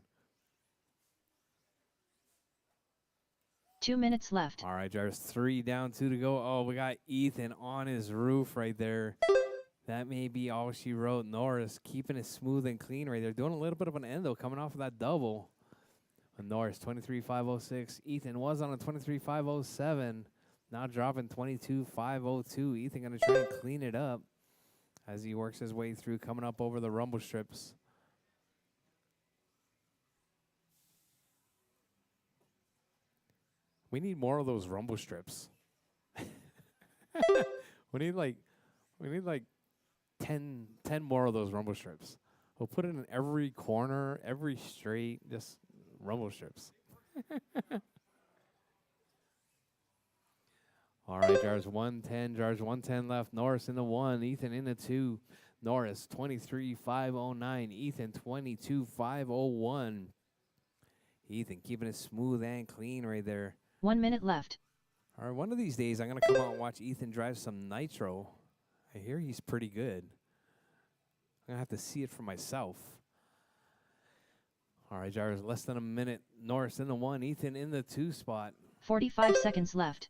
2 minutes left. All right, drivers. 3 down, 2 to go. Oh, we got Ethan on his roof right there. That may be all she wrote. Norris keeping it smooth and clean right there. Doing a little bit of an endo coming off of that double. And Norris, 23,506. Ethan was on a 23,507. Now dropping 22.502. Ethan going to try and clean it up as he works his way through, coming up over the rumble strips. We need more of those rumble strips. we need like 10 more of those rumble strips. We'll put it in every corner, every straight, just rumble strips. All right, jars 110, jars 110 left. Norris in the 1, Ethan in the 2. Norris 23.509, Ethan 22.501. Ethan keeping it smooth and clean right there. 1 minute left. All right, one of these days I'm going to come out and watch Ethan drive some nitro. I hear he's pretty good. I'm going to have to see it for myself. All right, jars less than a minute. Norris in the 1, Ethan in the 2 spot. 45 seconds left.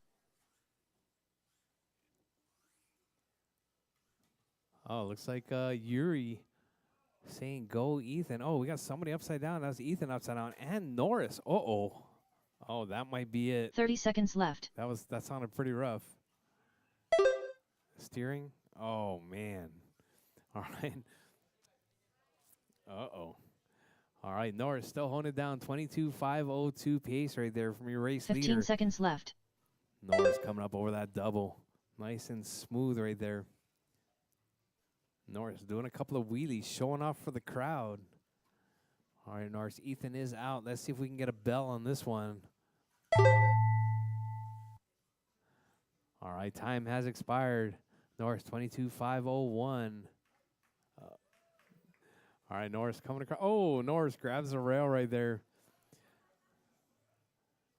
Oh, looks like Yuri saying go Ethan. Oh, we got somebody upside down. That's Ethan upside down and Norris. Uh-oh. Oh, that might be it. 30 seconds left. That sounded pretty rough. Steering. Oh man. All right. Uh-oh. All right, Norris still holding it down. 22.502 pace right there from your race 15 leader. seconds left. Norris coming up over that double. Nice and smooth right there. Norris doing a couple of wheelies, showing off for the crowd. All right, Norris. Ethan is out. Let's see if we can get a bell on this one. All right, time has expired. Norris 22.501. All right, Norris coming across. Oh, Norris grabs the rail right there.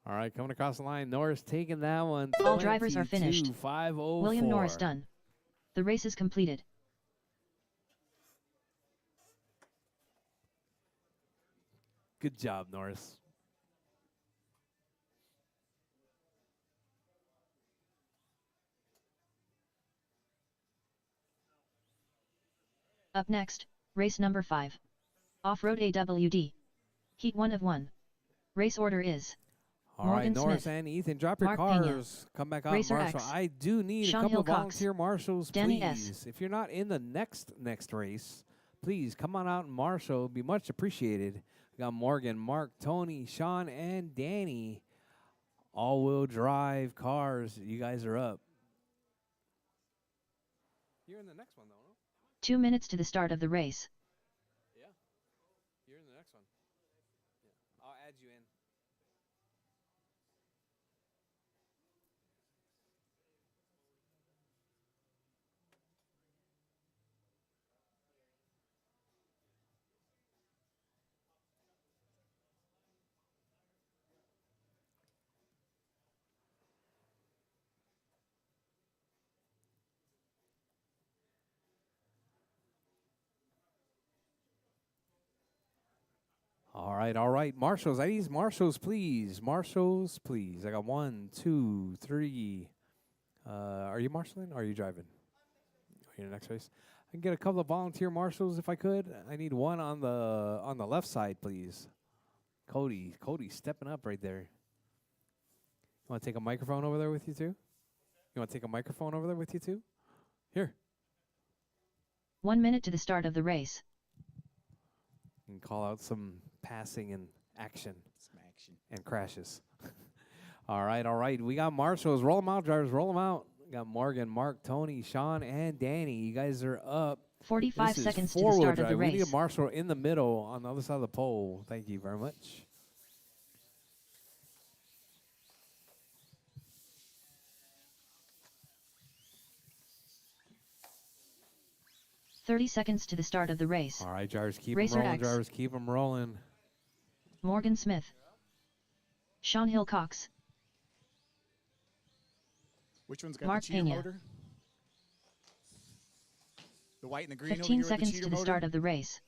All right, coming across the line. Norris taking that one. All drivers are finished. 22.504. William Norris done. The race is completed. Good job, Norris. Up next, race number 5. Off-road AWD. Heat 1 of 1. Race order is All Morgan right, Norris Smith, and Ethan, drop your Mark Pena, cars. Come back out, Racer Marshall. X, I do need Sean a couple Hill of Cox, volunteer marshals, Danny please. S. If you're not in the next race, please come on out and marshal. It'd be much appreciated. We got Morgan, Mark, Tony, Sean, and Danny. All-wheel drive cars. You guys are up. You're in the next one, though, no? 2 minutes to the start of the race. Yeah. You're in the next one. Yeah. I'll add you in. All right. Marshals, I need marshals, please. Marshals, please. I got 1, 2, 3. Are you marshaling or are you driving? You're in the next race. I can get a couple of volunteer marshals if I could. I need one on the left side, please. Cody stepping up right there. You want to take a microphone over there with you too? You want to take a microphone over there with you too? Here. 1 minute to the start of the race. And call out some passing and action. Some action. And crashes. All right. We got marshals. Roll them out, drivers. Roll them out. We got Morgan, Mark, Tony, Sean, and Danny. You guys are up. 45 This seconds is to the four-wheel start of drive. the We need race. a marshal in the middle on the other side of the pole. Thank you very much. "30 seconds to the start of the race. All right, drivers, keep them Racer rolling. X. Drivers, keep them rolling. Morgan Smith. Sean Hill Cox. Which one's got Mark the cheater Pena. motor? The white and the green over 15 here with the seconds cheater to the motor? start of the race.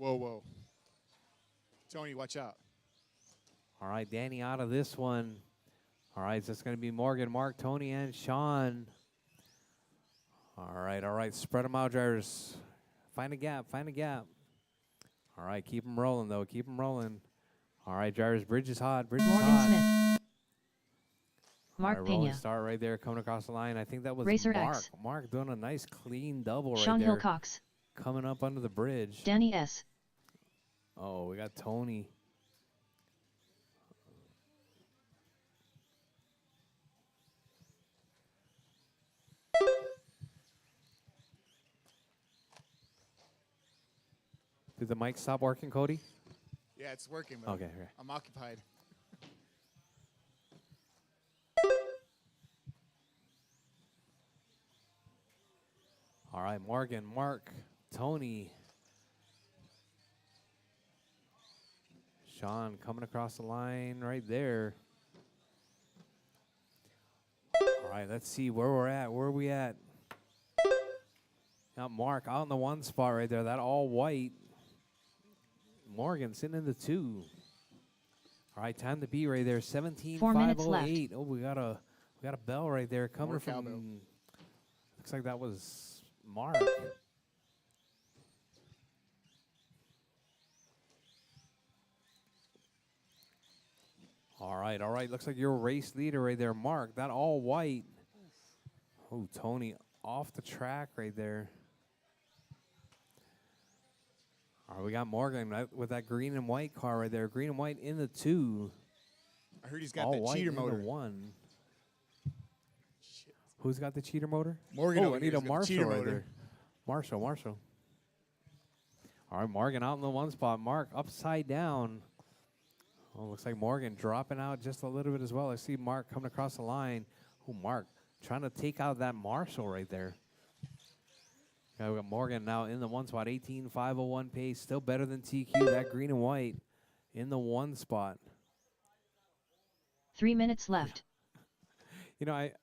Whoa, whoa. Tony, watch out. All right, Danny out of this one. All right, so it's going to be Morgan, Mark, Tony, and Sean. All right. Spread them out, drivers. Find a gap, find a gap. All right, keep them rolling, though. Keep them rolling. All right, drivers, bridge is hot. Bridge is Morgan hot. Smith. All Mark right, rolling Pena. start right there, coming across the line. I think that was Racer Mark. X. Mark doing a nice, clean double Sean right there. Hillcox. Coming up under the bridge. Danny S. Oh, we got Tony. Did the mic stop working, Cody? Yeah, it's working, but Okay. I'm occupied. All right, Morgan, Mark, Tony. Sean coming across the line right there. All right, let's see where we're at. Where are we at? Got Mark out in the one spot right there. That all white. Morgan sitting in the 2. All right, time to be right there. 4 minutes left. 17:508. Oh, we got a bell right there coming More from. cowbell. Looks like that was Mark. All right. Looks like your race leader right there, Mark. That all white. Oh, Tony off the track right there. All right, we got Morgan with that green and white car right there. Green and white in the 2. I heard he's got All the white cheater in motor. the 1. Shit. Who's got the cheater motor? Morgan Oh, over I here need a has got the Marshall cheater right motor. there. Marshall. All right, Morgan out in the 1 spot. Mark upside down. Oh, looks like Morgan dropping out just a little bit as well. I see Mark coming across the line. Oh, Mark trying to take out that Marshall right there. Yeah, we got Morgan now in the 1 spot. 18:501 pace. Still better than TQ. That green and white in the 1 spot. 3 minutes left. You know, I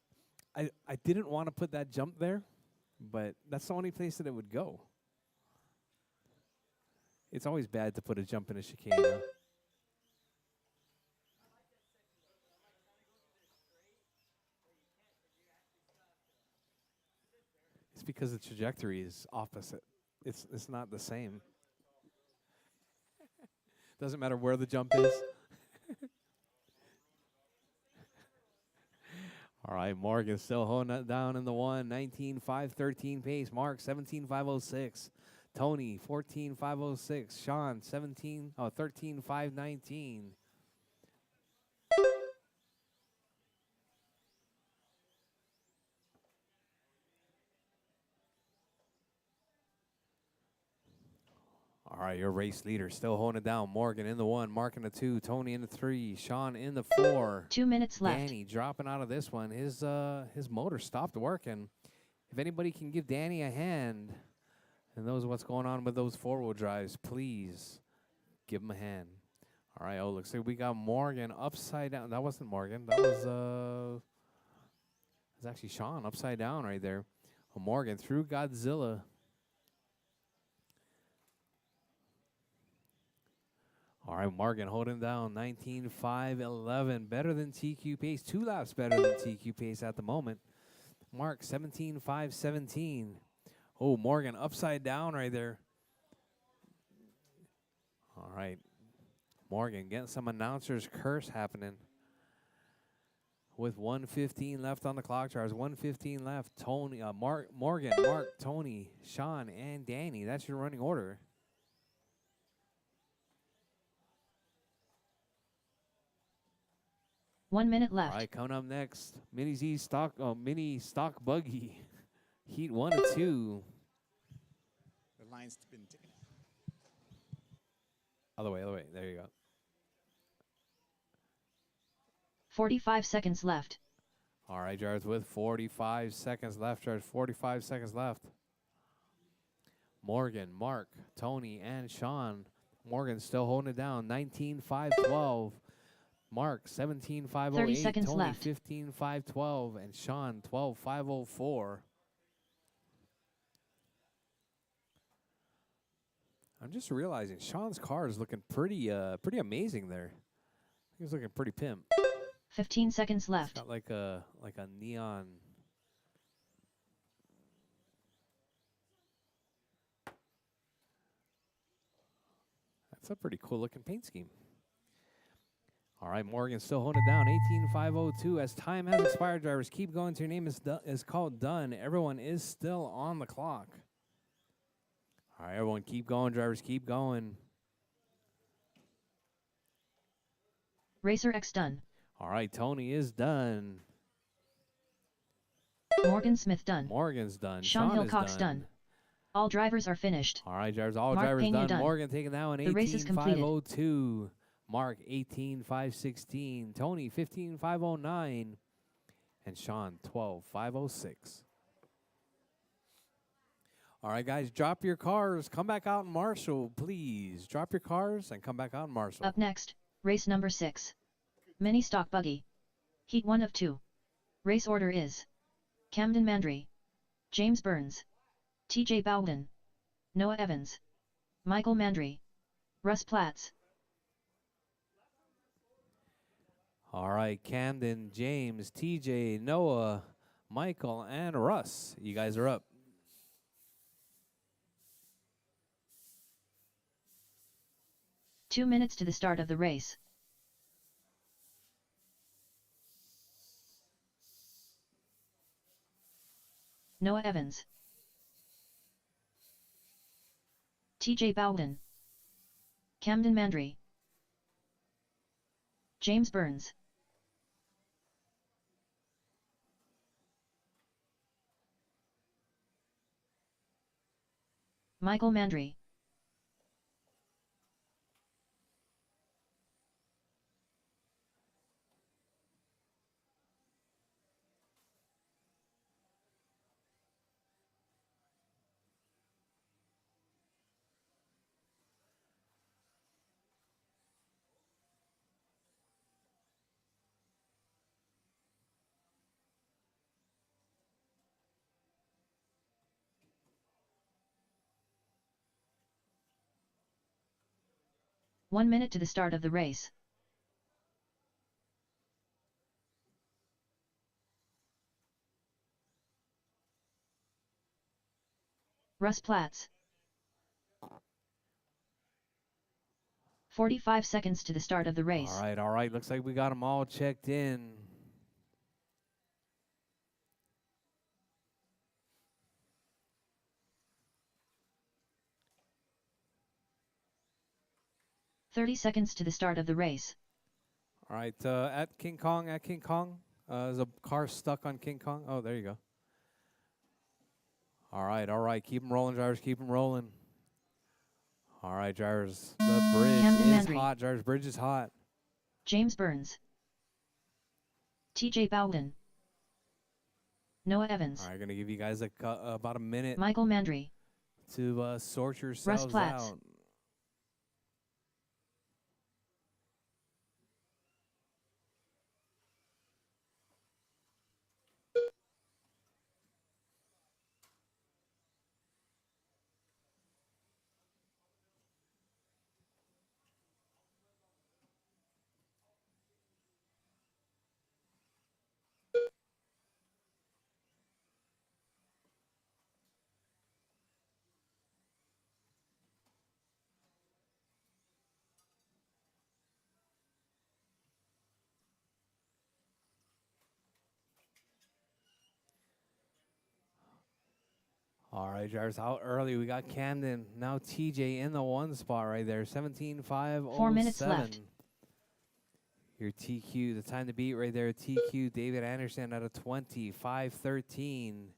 didn't want to put that jump there, but that's the only place that it would go. It's always bad to put a jump in a chicane. Huh? It's because the trajectory is opposite. It's not the same. Doesn't matter where the jump is. All right, Morgan still holding it down in the 1. 19:513 pace. Mark 17:506. Tony 14:506. Sean 13:519. All right, your race leader still holding it down. Morgan in the 1, Mark in the 2, Tony in the 3, Sean in the 4. 2 minutes left. Danny dropping out of this one. His motor stopped working. If anybody can give Danny a hand and knows what's going on with those 4-wheel drives, please give him a hand. All right, looks like we got Morgan upside down. That wasn't Morgan. That was actually Sean upside down right there. Morgan through Godzilla. All right, Morgan holding down 19:511. Better than TQ pace. 2 laps better than TQ pace at the moment. Mark 17:517. Oh, Morgan upside down right there. All right. Morgan getting some announcer's curse happening. With 1:15 left on the clock, Charles. 1:15 left. Tony, Morgan, Mark, Tony, Sean, and Danny. That's your running order. One minute left. All right, coming up next, mini stock buggy, heat 1 and 2. The line's been taken. Other way. There you go. 45 seconds left. All right, Jared, with 45 seconds left. Jared, 45 seconds left. Morgan, Mark, Tony, and Sean. Morgan still holding it down. 19:512. Mark 17:508. 30 seconds Tony left. 15:512, and Sean 12:504. I'm just realizing Sean's car is looking pretty amazing there. He's looking pretty pimp. 15 seconds It's left. got like a neon. That's a pretty cool looking paint scheme. All right, Morgan still holding it down. 18,502. As time has expired, drivers keep going till your name is called done. Everyone is still on the clock. All right, everyone keep going. Drivers keep going. Racer X done. All right, Tony is done. Morgan Smith done. Morgan's done. Sean Sean Hillcock's is done. All drivers are finished. All right, drivers. All Mark drivers Pena done. done. Morgan taking that one. The race is completed. 18,502. Mark 18,516. Tony 15,509. And Sean 12,506. All right, guys, drop your cars. Come back out in Marshall, please. Drop your cars and come back out in Marshall. Up next, race number 6. Mini Stock Buggy. Heat 1 of 2. Race order is Camden Mandry, James Burns, TJ Bowden, Noah Evans, Michael Mandry, Russ Platts. All right, Camden, James, TJ, Noah, Michael, and Russ. You guys are up. Two minutes to the start of the race. Noah Evans, TJ Bowden, Camden Mandry, James Burns, Michael Mandry. One minute to the start of the race. Russ Platts. 45 seconds to the start of the race. All right. Looks like we got them all checked in. Seconds to the start of the race. All right, at King Kong, there's a car stuck on King Kong. Oh, there you go. All right. Keep them rolling, drivers. Keep them rolling. All right, drivers. The bridge Camden is Mandry. hot, drivers. Bridge is hot. James Burns, TJ Bowden, Noah Evans. All right, gonna give you guys about a minute Michael Mandry, to sort yourselves Platts. out. All right, drivers out early. We got Camden. Now TJ in the one spot right there. 17,507. 4 minutes left. Your TQ, the time to beat right there. TQ, David Anderson at a 25:13.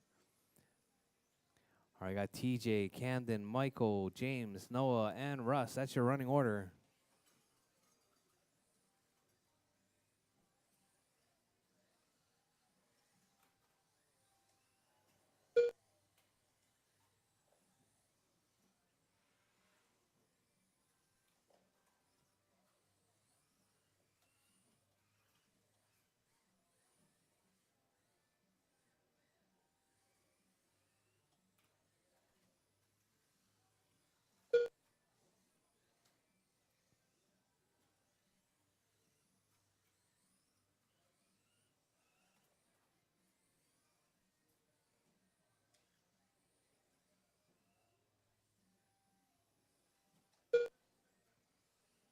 All right, got TJ, Camden, Michael, James, Noah, and Russ. That's your running order.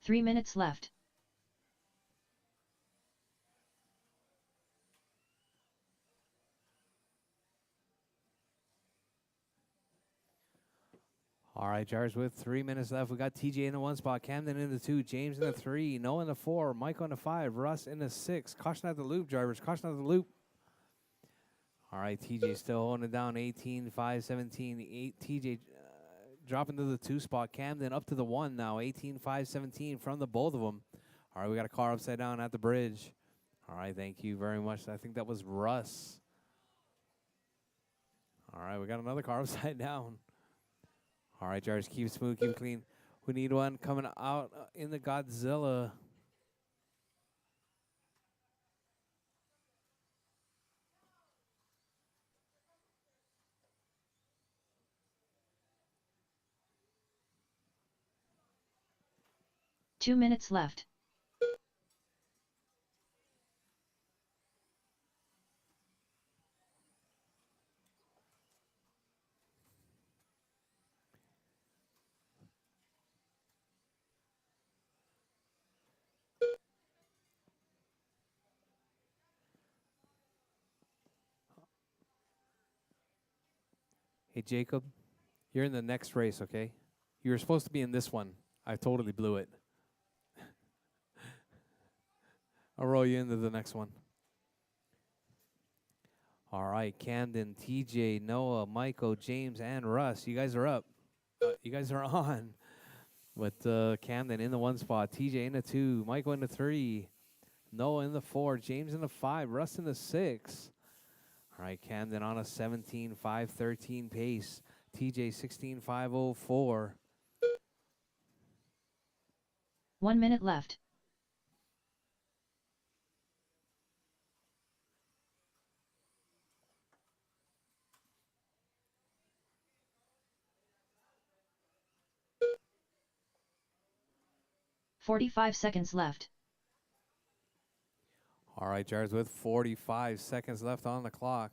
3 minutes left. All right, Jars with 3 minutes left. We got TJ in the 1 spot, Camden in the 2, James in the 3, Noah in the 4, Mike on the 5, Russ in the 6. Caution at the loop, drivers. Caution at the loop. All right, TJ still holding it down, 18, 5, 17. TJ dropping to the 2 spot. Camden up to the 1 now, 18, 5, 17 from the both of them. All right, we got a car upside down at the bridge. All right, thank you very much. I think that was Russ. All right, we got another car upside down. All right, Jars, keep it smooth, keep it clean. We need one coming out in the Godzilla. Two minutes left. Hey, Jacob, you're in the next race, okay? You were supposed to be in this one. I totally blew it. I'll roll you into the next one. All right, Camden, TJ, Noah, Michael, James, and Russ. You guys are up. You guys are on. With Camden in the 1 spot, TJ in the 2, Michael in the 3, Noah in the 4, James in the 5, Russ in the 6. All right, Camden on a 17.513 pace. TJ 16.504. 1 minute left. "45 seconds left. All right, Jars with 45 seconds left on the clock.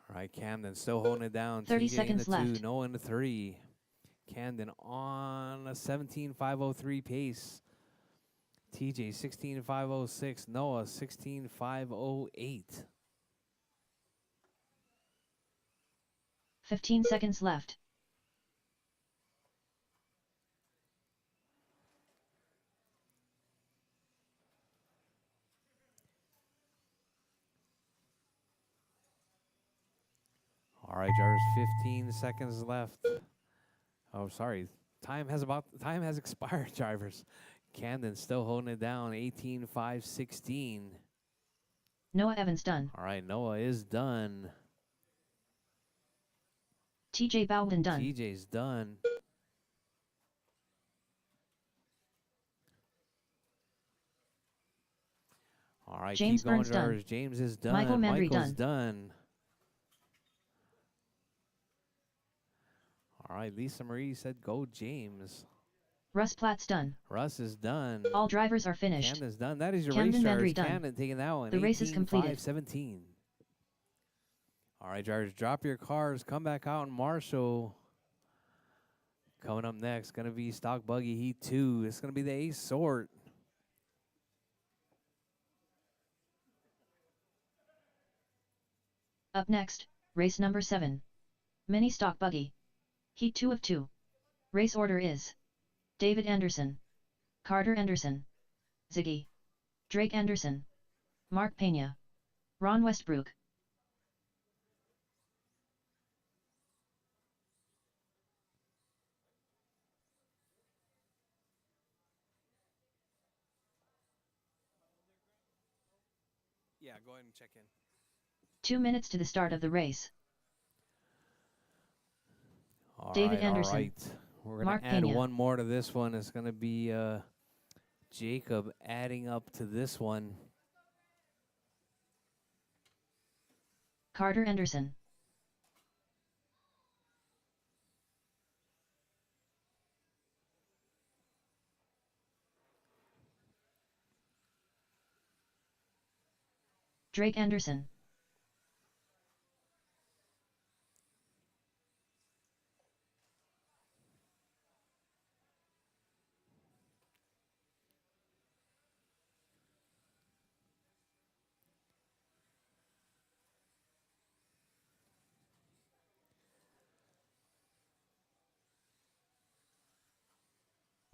All right, Camden still holding it down. 30 TJ in seconds the 2, left. Noah in the 3. Camden on a 17.503 pace. TJ 16.506. Noah 16.508. 15 seconds left. All right, Jars, 15 seconds left. Oh, sorry. Time has expired, drivers. Camden still holding it down, 18.516. Noah Evans done. All right, Noah is done. TJ Bowden done. TJ's done. All right, James keep going, Burns done. drivers. James is done. Michael Mandry Michael's done. All right, Lisa Marie said go James. Russ Platt's done. Russ is done. All drivers are finished. Camden's done. That is your Camden race, drivers. Mandry done. Camden taking that one. The race is completed. 18.517. All right, drivers, drop your cars. Come back out in Marshall. Coming up next, going to be Stock Buggy Heat 2. It's going to be the Ace Sort. Up next, race number 7. Mini Stock Buggy. Heat 2 of 2. Race order is David Anderson, Carter Anderson, Ziggy, Drake Anderson, Mark Pena, Ron Westbrook. Yeah, go ahead and check in. 2 minutes to the start of the race. All David right, Anderson. all right. We're going Mark to add Pena. one more to this one. It's going to be Jacob adding up to this one. Carter Anderson. Drake Anderson.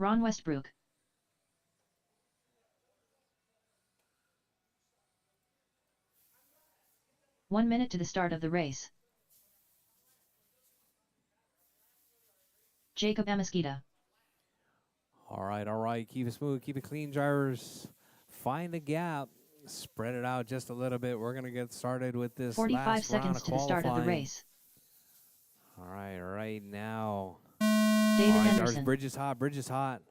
Ron Westbrook. One minute to the start of the race. Jacob Amesquita. All right. Keep it smooth, keep it clean, drivers. Find a gap, spread it out just a little bit. We're going to get started with this 45 last round seconds of to the start of the qualifying. race. All right now. David All right, Anderson. drivers, bridge is hot.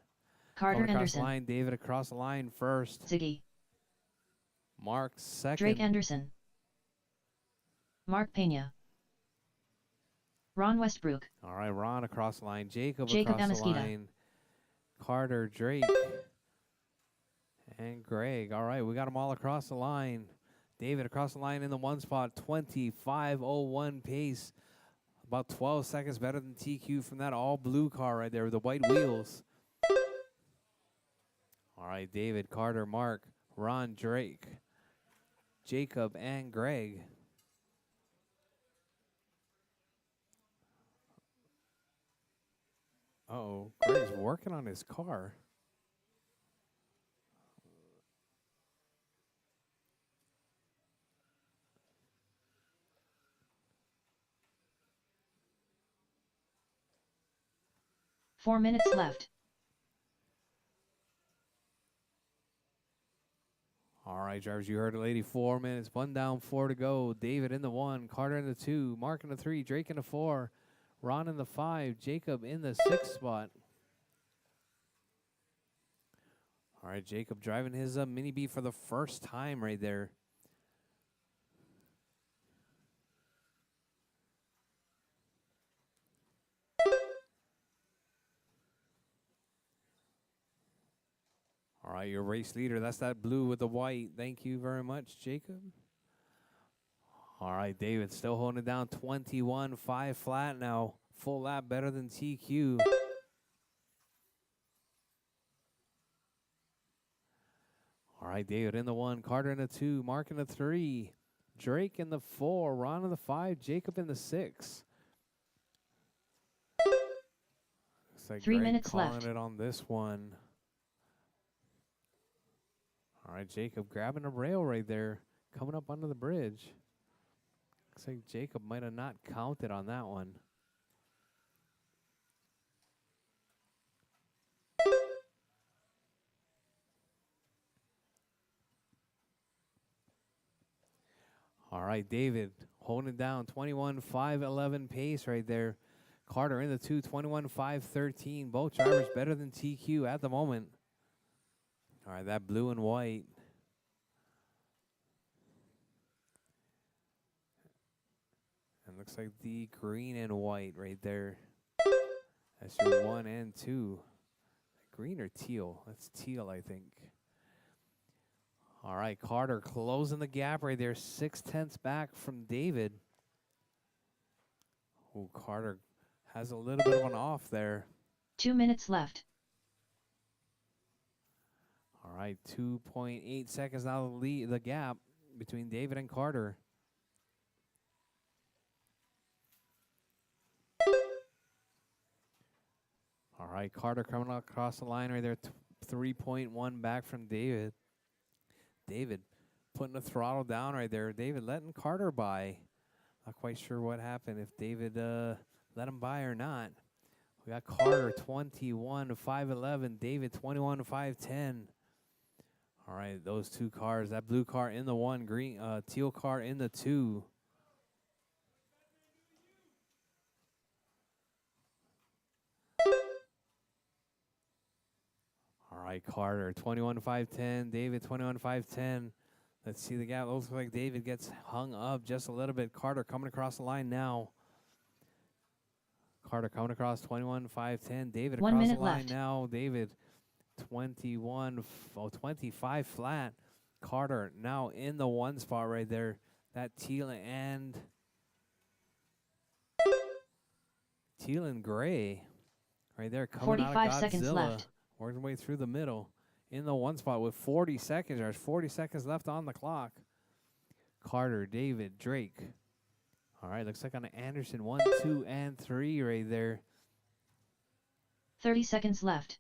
Carter Coming across Anderson. the line, David across the line first. Ziggy. Mark second. Drake Anderson. Mark Pena. Ron Westbrook. All right, Ron across the line. Jacob Jacob across Amesquita. the line. Carter, Drake, and Greg. All right, we got them all across the line. David across the line in the one spot, 25:01 pace. About 12 seconds better than TQ from that all blue car right there with the white wheels. All right, David, Carter, Mark, Ron, Drake, Jacob, and Greg. Uh-oh, Greg's working on his car. Four minutes left. All right, drivers, you heard it, lady. 4 minutes, 1 down, 4 to go. David in the 1, Carter in the 2, Mark in the 3, Drake in the 4, Ron in the 5, Jacob in the 6th spot. All right, Jacob driving his Mini B for the first time right there. All right, your race leader. That's that blue with the white. Thank you very much, Jacob. All right, David still holding it down. 21.5 flat now. Full lap better than TQ. All right, David in the 1, Carter in the 2, Mark in the 3, Drake in the 4, Ron in the 5, Jacob in the 6. Looks like 3 Greg minutes calling left. it on this one. All right, Jacob grabbing a rail right there, coming up under the bridge. Looks like Jacob might have not counted on that one. All right, David holding it down, 21.511 pace right there. Carter in the 2, 21.513. Both drivers better than TQ at the moment. All right, that blue and white. And looks like the green and white right there. That's your 1 and 2. Green or teal? That's teal, I think. All right, Carter closing the gap right there. 0.6 back from David. Oh, Carter has a little bit of an off there. 2 minutes left. All right, 2.8 seconds now the gap between David and Carter. All right, Carter coming across the line right there, 3.1 back from David. David putting the throttle down right there. David letting Carter by. Not quite sure what happened, if David let him by or not. We got Carter 21.511, David 21.510. All right, those two cars, that blue car in the 1, green teal car in the 2. All right, Carter 21.510, David 21.510. Let's see the gap. Looks like David gets hung up just a little bit. Carter coming across the line now. Carter coming across 21.510. David 1 across the minute line left. now. David 25 flat. Carter now in the 1 spot right there. That teal and gray right there coming out of 45 seconds Godzilla. left. Working his way through the middle in the 1 spot with 40 seconds. There's 40 seconds left on the clock. Carter, David, Drake. All right, looks like on Anderson, 1, 2, and 3 right there. 30 seconds left.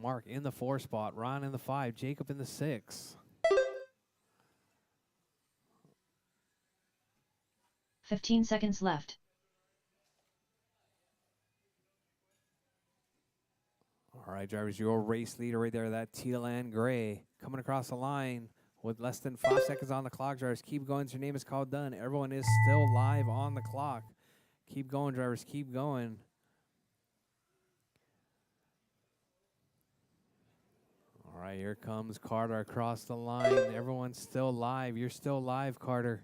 Mark in the 4 spot. Ron in the 5. Jacob in the 6. 15 seconds left. All right, drivers, your race leader right there, that teal and gray, coming across the line with less than 5 seconds on the clock. Drivers, keep going. Your name is called done. Everyone is still live on the clock. Keep going, drivers. Keep going. All right, here comes Carter across the line. Everyone's still live. You're still live, Carter.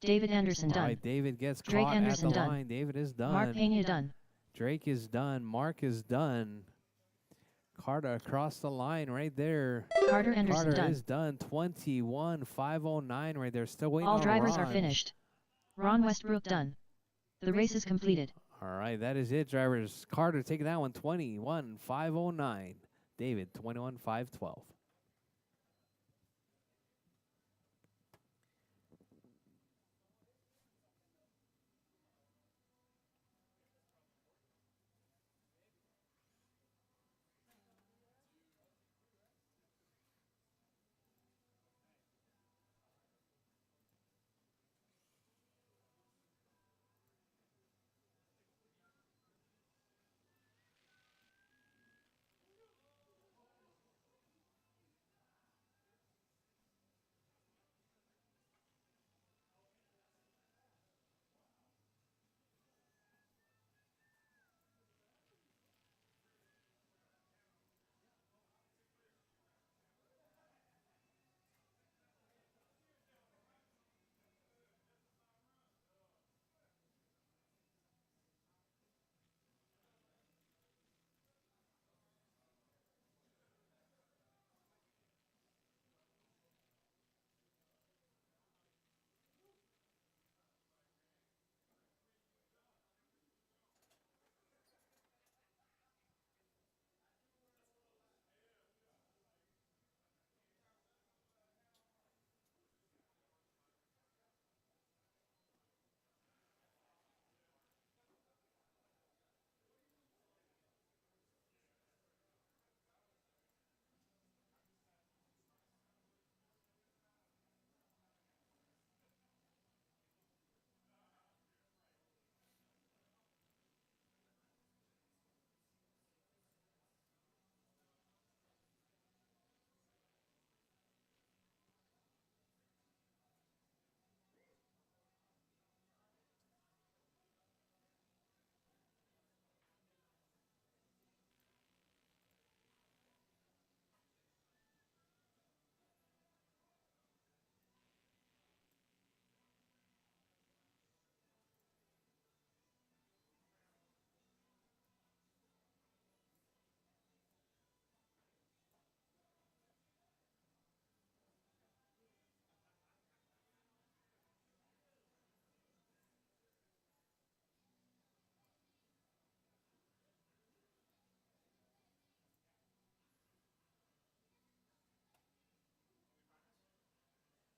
David Anderson All done. right, David gets Drake caught Anderson at the done. line. David is done. Mark Pena done. Drake is done. Mark is done. Carter across the line right there. Carter Anderson Carter done. is done. 21,509 right there. Still waiting All on drivers Ron. are finished. Ron Westbrook done. The race is completed. All right, that is it, drivers. Carter taking that one. 21,509. David, 21,512.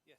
Yes.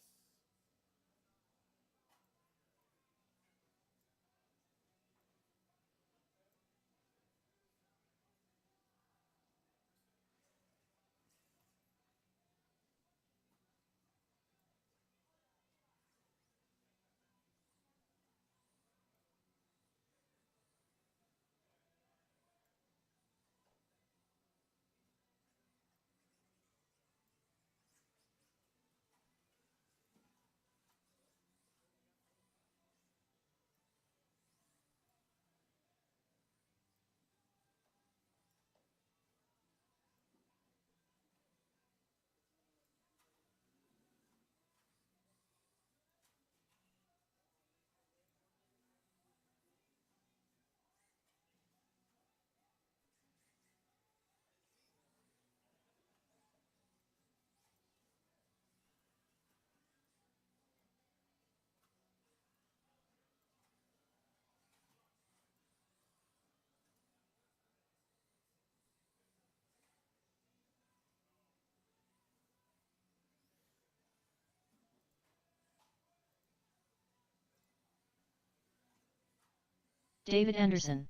David Anderson.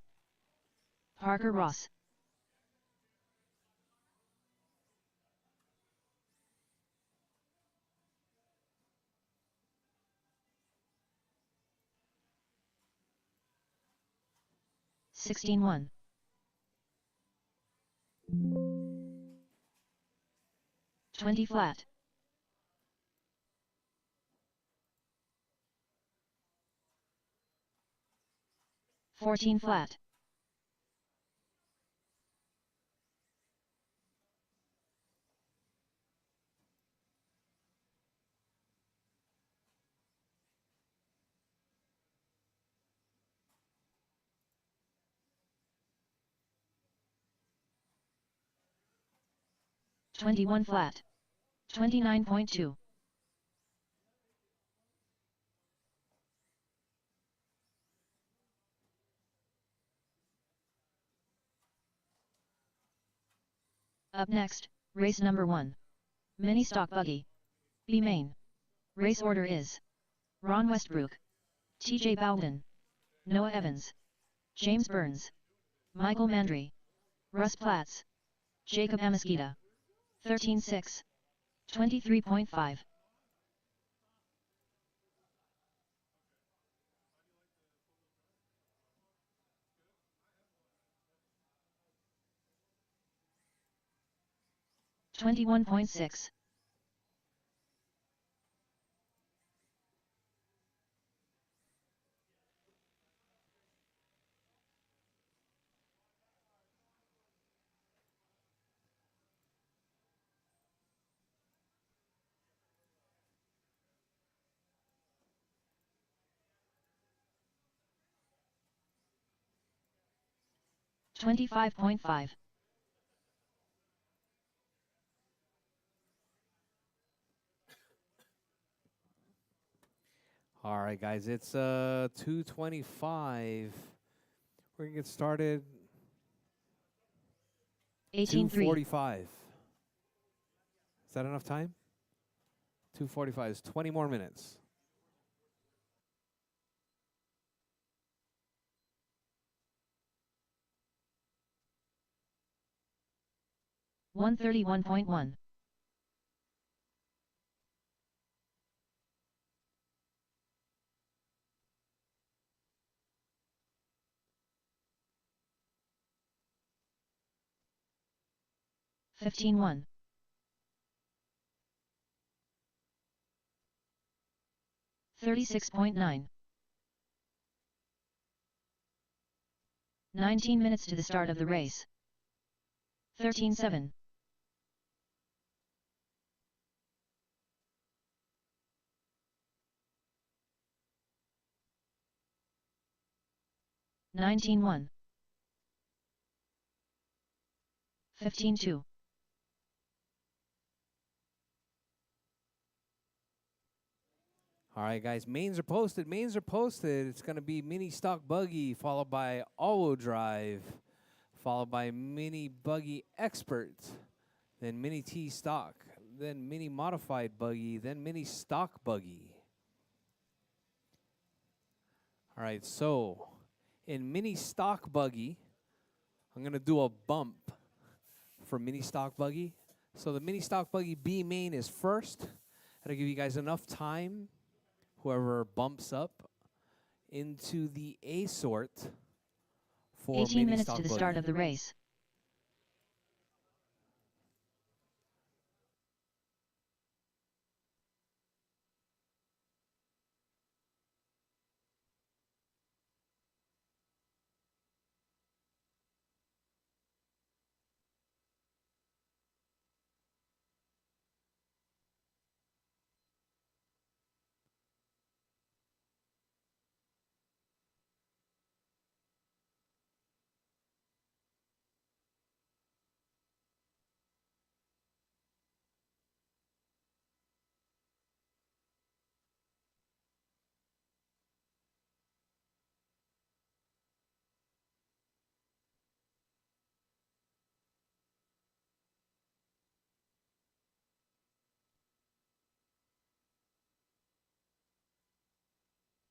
Parker Ross. 16-1. 20 flat. 14 flat. 21 flat. 29.2. Up next, race number 1. Mini Stock Buggy. B main. Race order is Ron Westbrook, TJ Bowden, Noah Evans, James Burns, Michael Mandry, Russ Platts, Jacob Amasquita. 13-6. 23.5. 21.6. $25.5. All right, guys, it's 2:25. We're gonna get started 18-3. 2:45. Is that enough time? 2:45 is 20 more minutes. $131.1. 15-1. 36.9. 19 minutes to the start of the race. 13-7. 19-1. 15-2. All right, guys, mains are posted. Mains are posted. It's going to be mini stock buggy, followed by all-wheel drive, followed by mini buggy expert, then mini T stock, then mini modified buggy, then mini stock buggy. All right, so in mini stock buggy, I'm going to do a bump for mini stock buggy. So the mini stock buggy B main is first. That'll give you guys enough time, whoever bumps up, into the A sort for 18 mini minutes stock to the buggy. start of the race.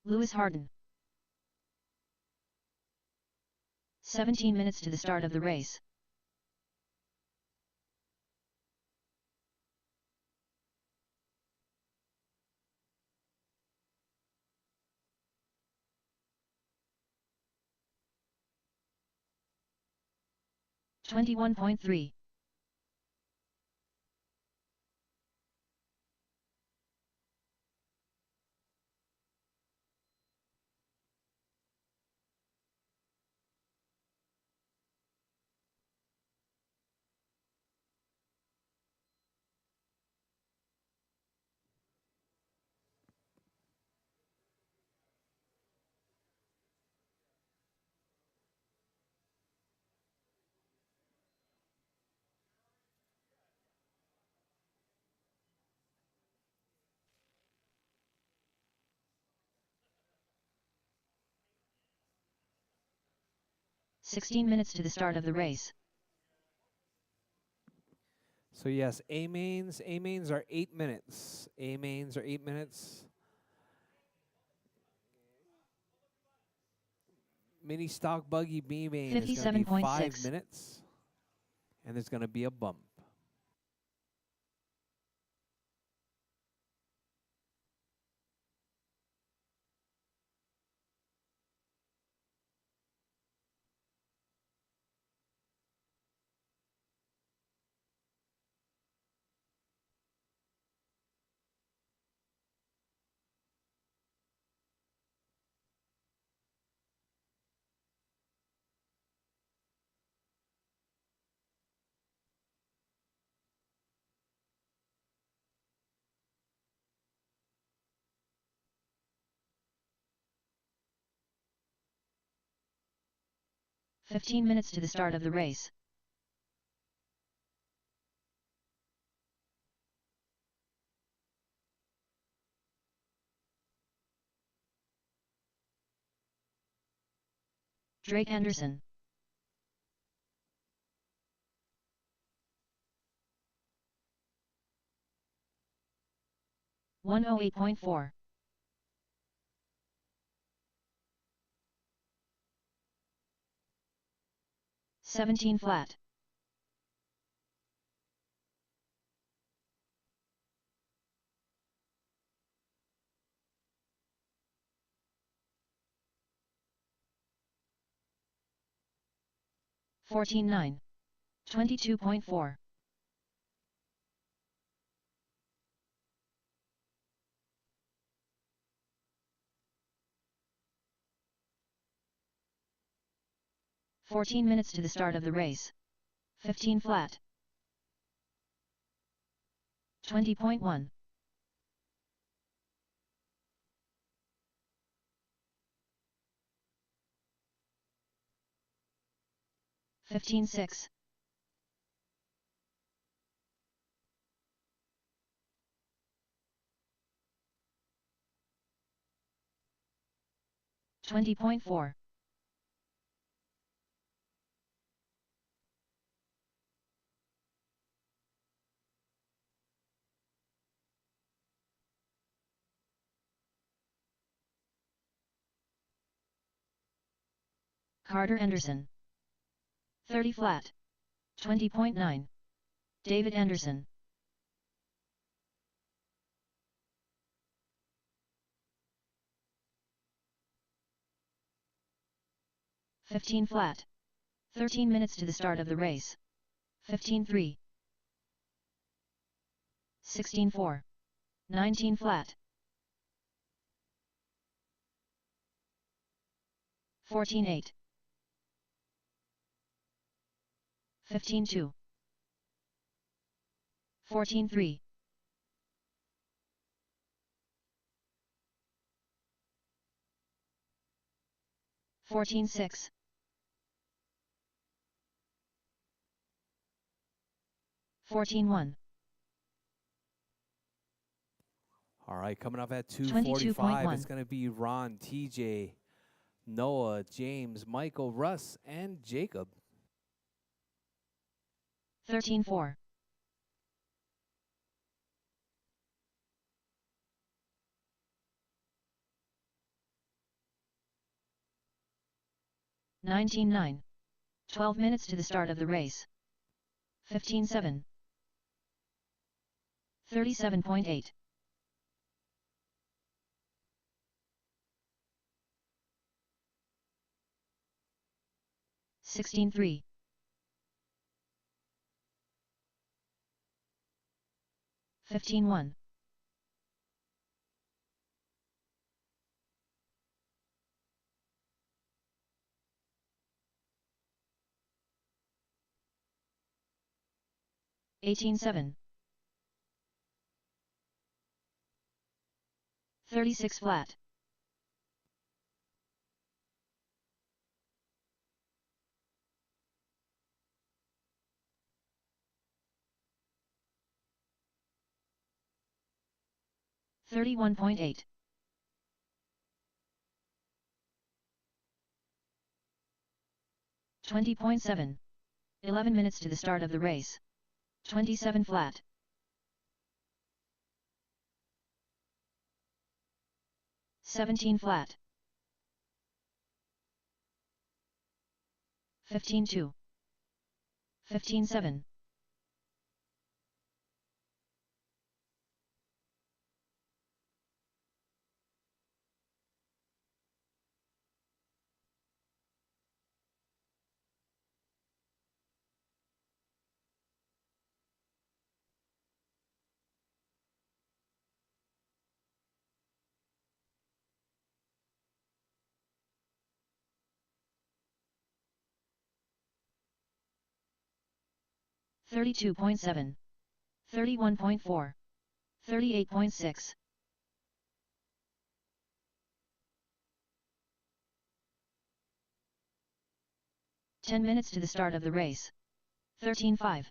Lewis Harden. 17 minutes to the start of the race. 21.3. (16 minutes to the start of the race). So yes, A mains are 8 minutes. A mains are 8 minutes. Mini stock buggy B main is going to be 5 minutes. And there's going to be a bump. (15 minutes to the start of the race). Drake Anderson. (108.4). 17 flat. (14.9). 22.4. 14 minutes to the start of the race. 15 flat. 20.1. 15.6. 20.4. Carter Anderson. 30 flat. 20.9. David Anderson. 15 flat. 13 minutes to the start of the race. 15.3. 16.4. 19 flat. 14.8. 15.2. 14.3. 14.6. 14.1. All right, coming up at 2:45, 22.1. it's going to be Ron, TJ, Noah, James, Michael, Russ, and Jacob. 13.4. 19.9. 12 minutes to the start of the race. 15.7. 37.8. 16.3. 15-1. 18-7. 36 flat. 31.8. 20.7. 11 minutes to the start of the race. 27 flat. 17 flat. 15-2. 15-7. 32.7. 31.4. 38.6. 10 minutes to the start of the race. 13-5.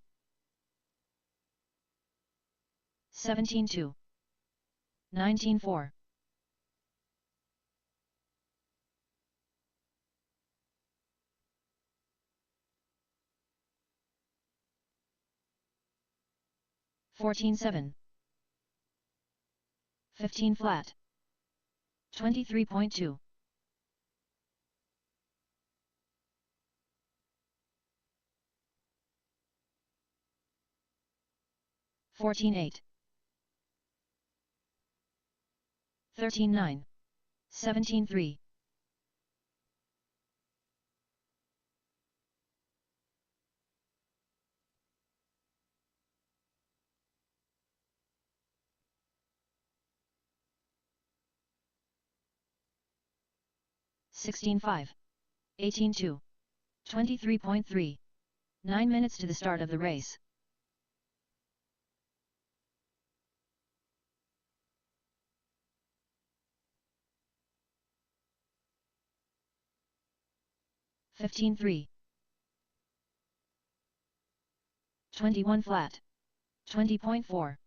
17-2. 19-4. 14-7. 15 flat. 23.2. 14-8. 13-9. 17-3. 16-5. 18-2. 23.3. 9 minutes to the start of the race. (15-3). 21 flat. 20.4.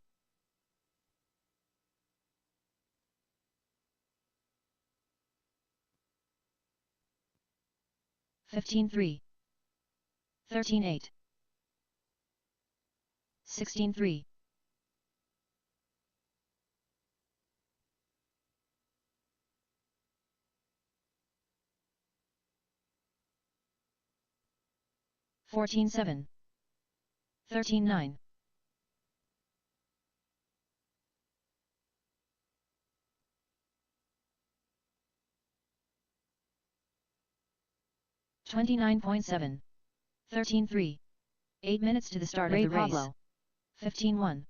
15-3. 13-8. 16-3. 14-7. 13-9. 29.7. 13-3. 8 minutes to the start of the race. 15-1.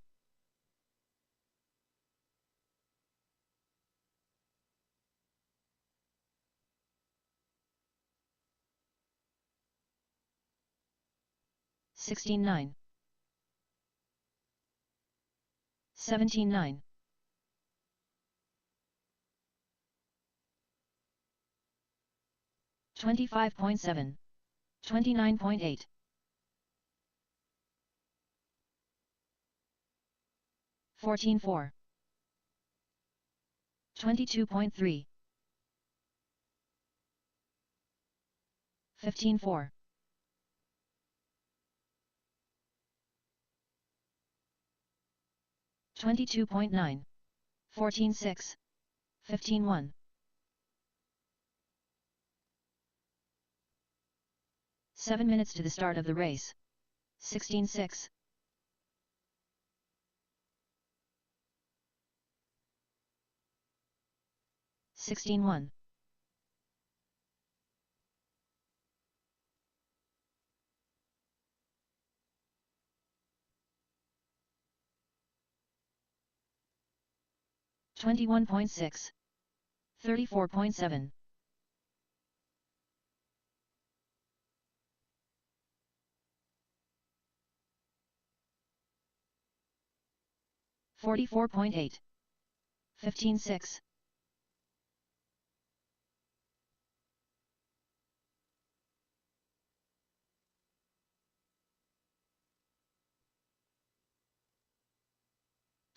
16-9. 17-9. 25.7. 29.8. 14-4. 22.3. 15-4. 22.9. 14-6. 15-1. 7 minutes to the start of the race. 16-6. 16-1. 21.6. 34.7. 44.8. 15.6.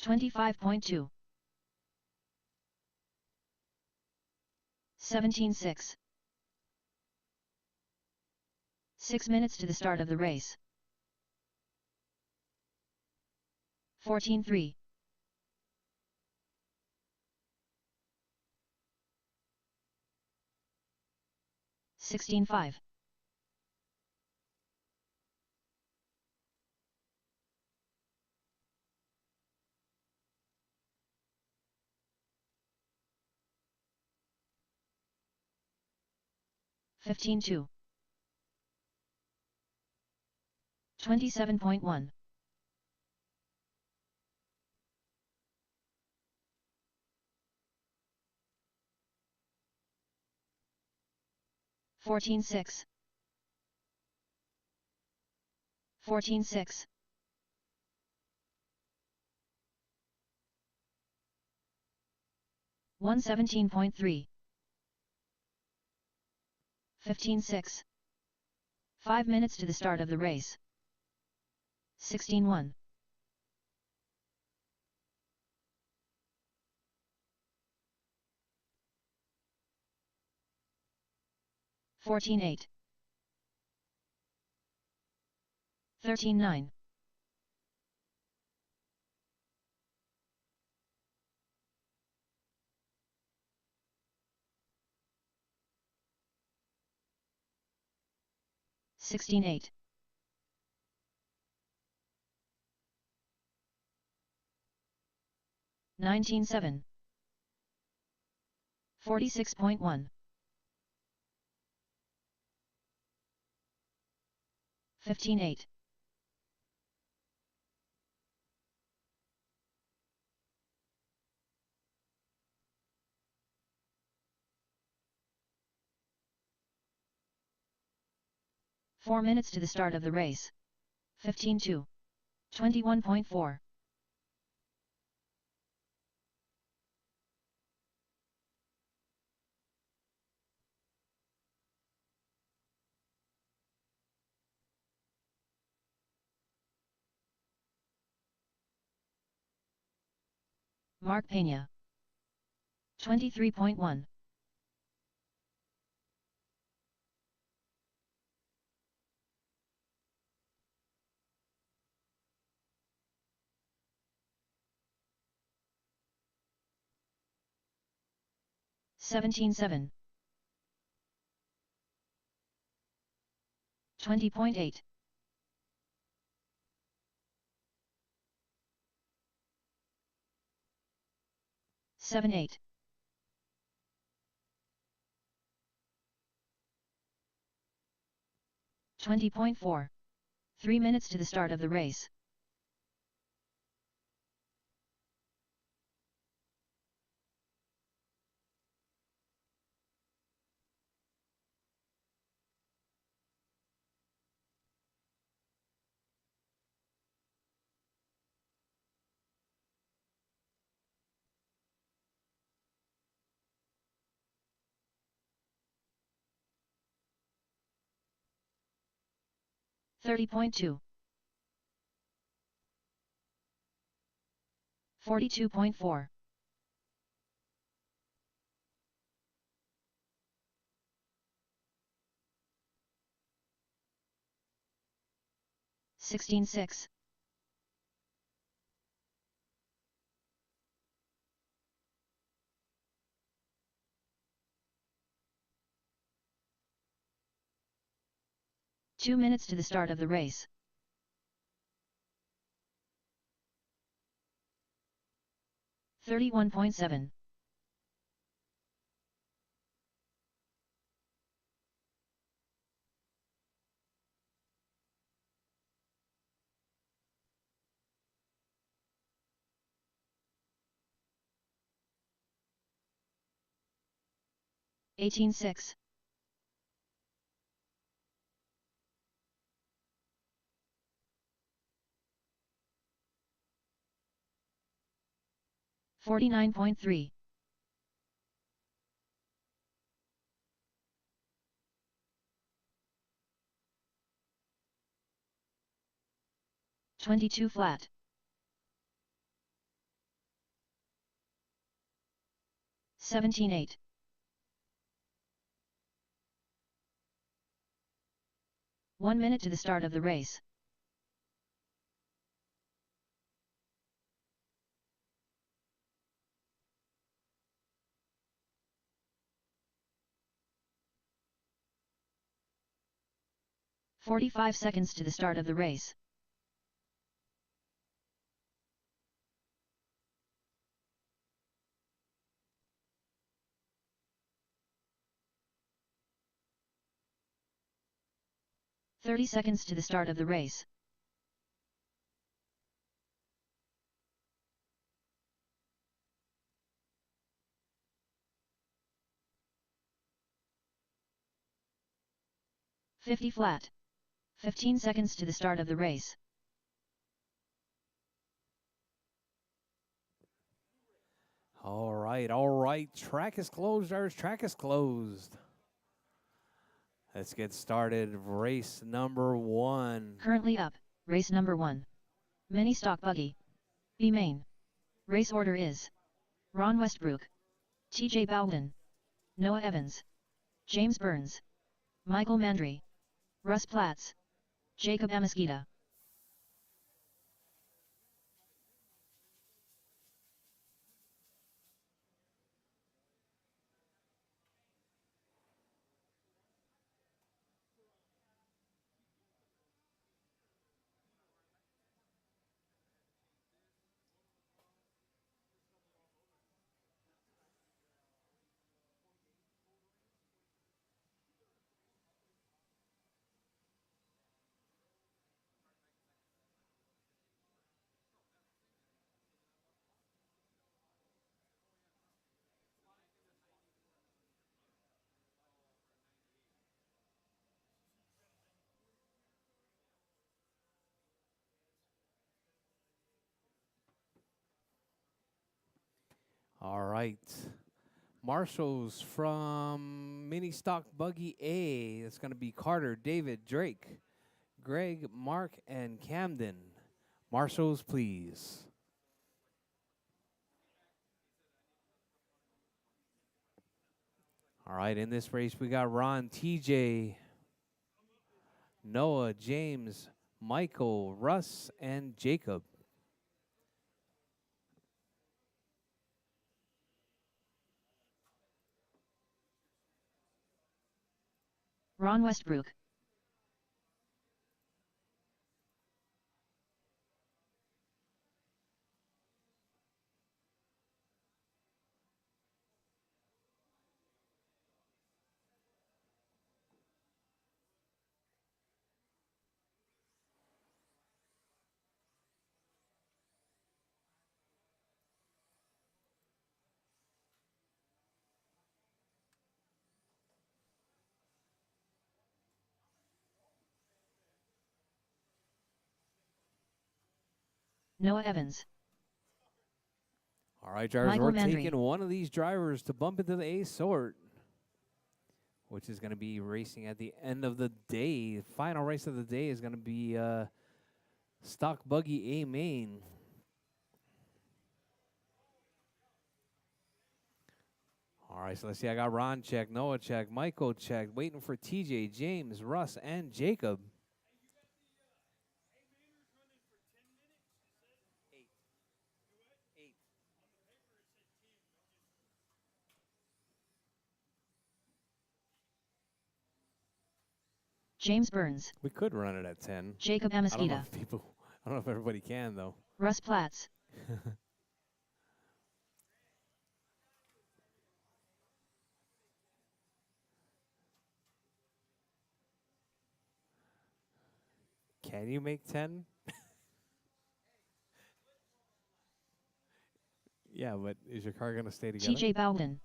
25.2. 17.6. 6 minutes to the start of the race. 14.3. 16.5. 15.2. 27.1. 14.6. 14.6. 117.3. 15.6. 5 minutes to the start of the race. 16.1. 14.8. 13.9. 16.8. 19.7. 46.1. 15.8. 4 minutes to the start of the race. 15.2. 21.4. Mark Peña. 23.1. 17.7. 20.8. 7.8. 20.4. 3 minutes to the start of the race. Thirty point two. 42.4. 16.6. 2 minutes to the start of the race. 31.7. 18-6. $49.3. 22 flat. 17-8. 1 minute to the start of the race. "45 seconds to the start of the race. "30 seconds to the start of the race. "50 flat. 15 seconds to the start of the race. All right. Track is closed, drivers. Track is closed. Let's get started. Race number 1. Currently up, race number 1. Mini Stock Buggy. B main. Race order is Ron Westbrook, TJ Bowden, Noah Evans, James Burns, Michael Mandry, Russ Platts, Jacob Amasquita. All right. Marshals from Mini Stock Buggy A. It's going to be Carter, David, Drake, Greg, Mark, and Camden. Marshals, please. All right, in this race, we got Ron, TJ, Noah, James, Michael, Russ, and Jacob. Ron Westbrook. Noah Evans. All right, drivers, Michael we're Mandry. taking one of these drivers to bump into the A sort, which is going to be racing at the end of the day. Final race of the day is going to be Stock Buggy A main. All right, so let's see. I got Ron check, Noah check, Michael check, waiting for TJ, James, Russ, and Jacob. James Burns. We could run it at 10. Jacob I don't know Amasquita. if people, I don't know if everybody can, though. Russ Platts. Can you make 10? Yeah, but is your car going to stay together? TJ Bowden.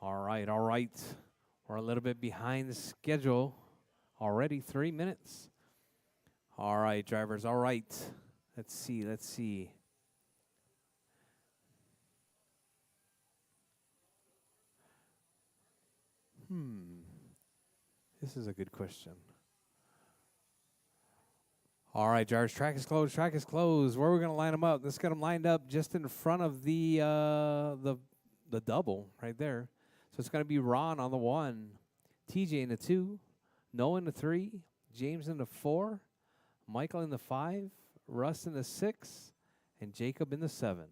All right, all right. We're a little bit behind the schedule already, 3 minutes. All right, drivers, all right. Let's see, let's see. This is a good question. All right, drivers, track is closed, track is closed. Where are we going to line them up? Let's get them lined up just in front of the double right there. So it's going to be Ron on the 1, TJ in the 2, Noah in the 3, James in the 4, Michael in the 5, Russ in the 6, and Jacob in the 7.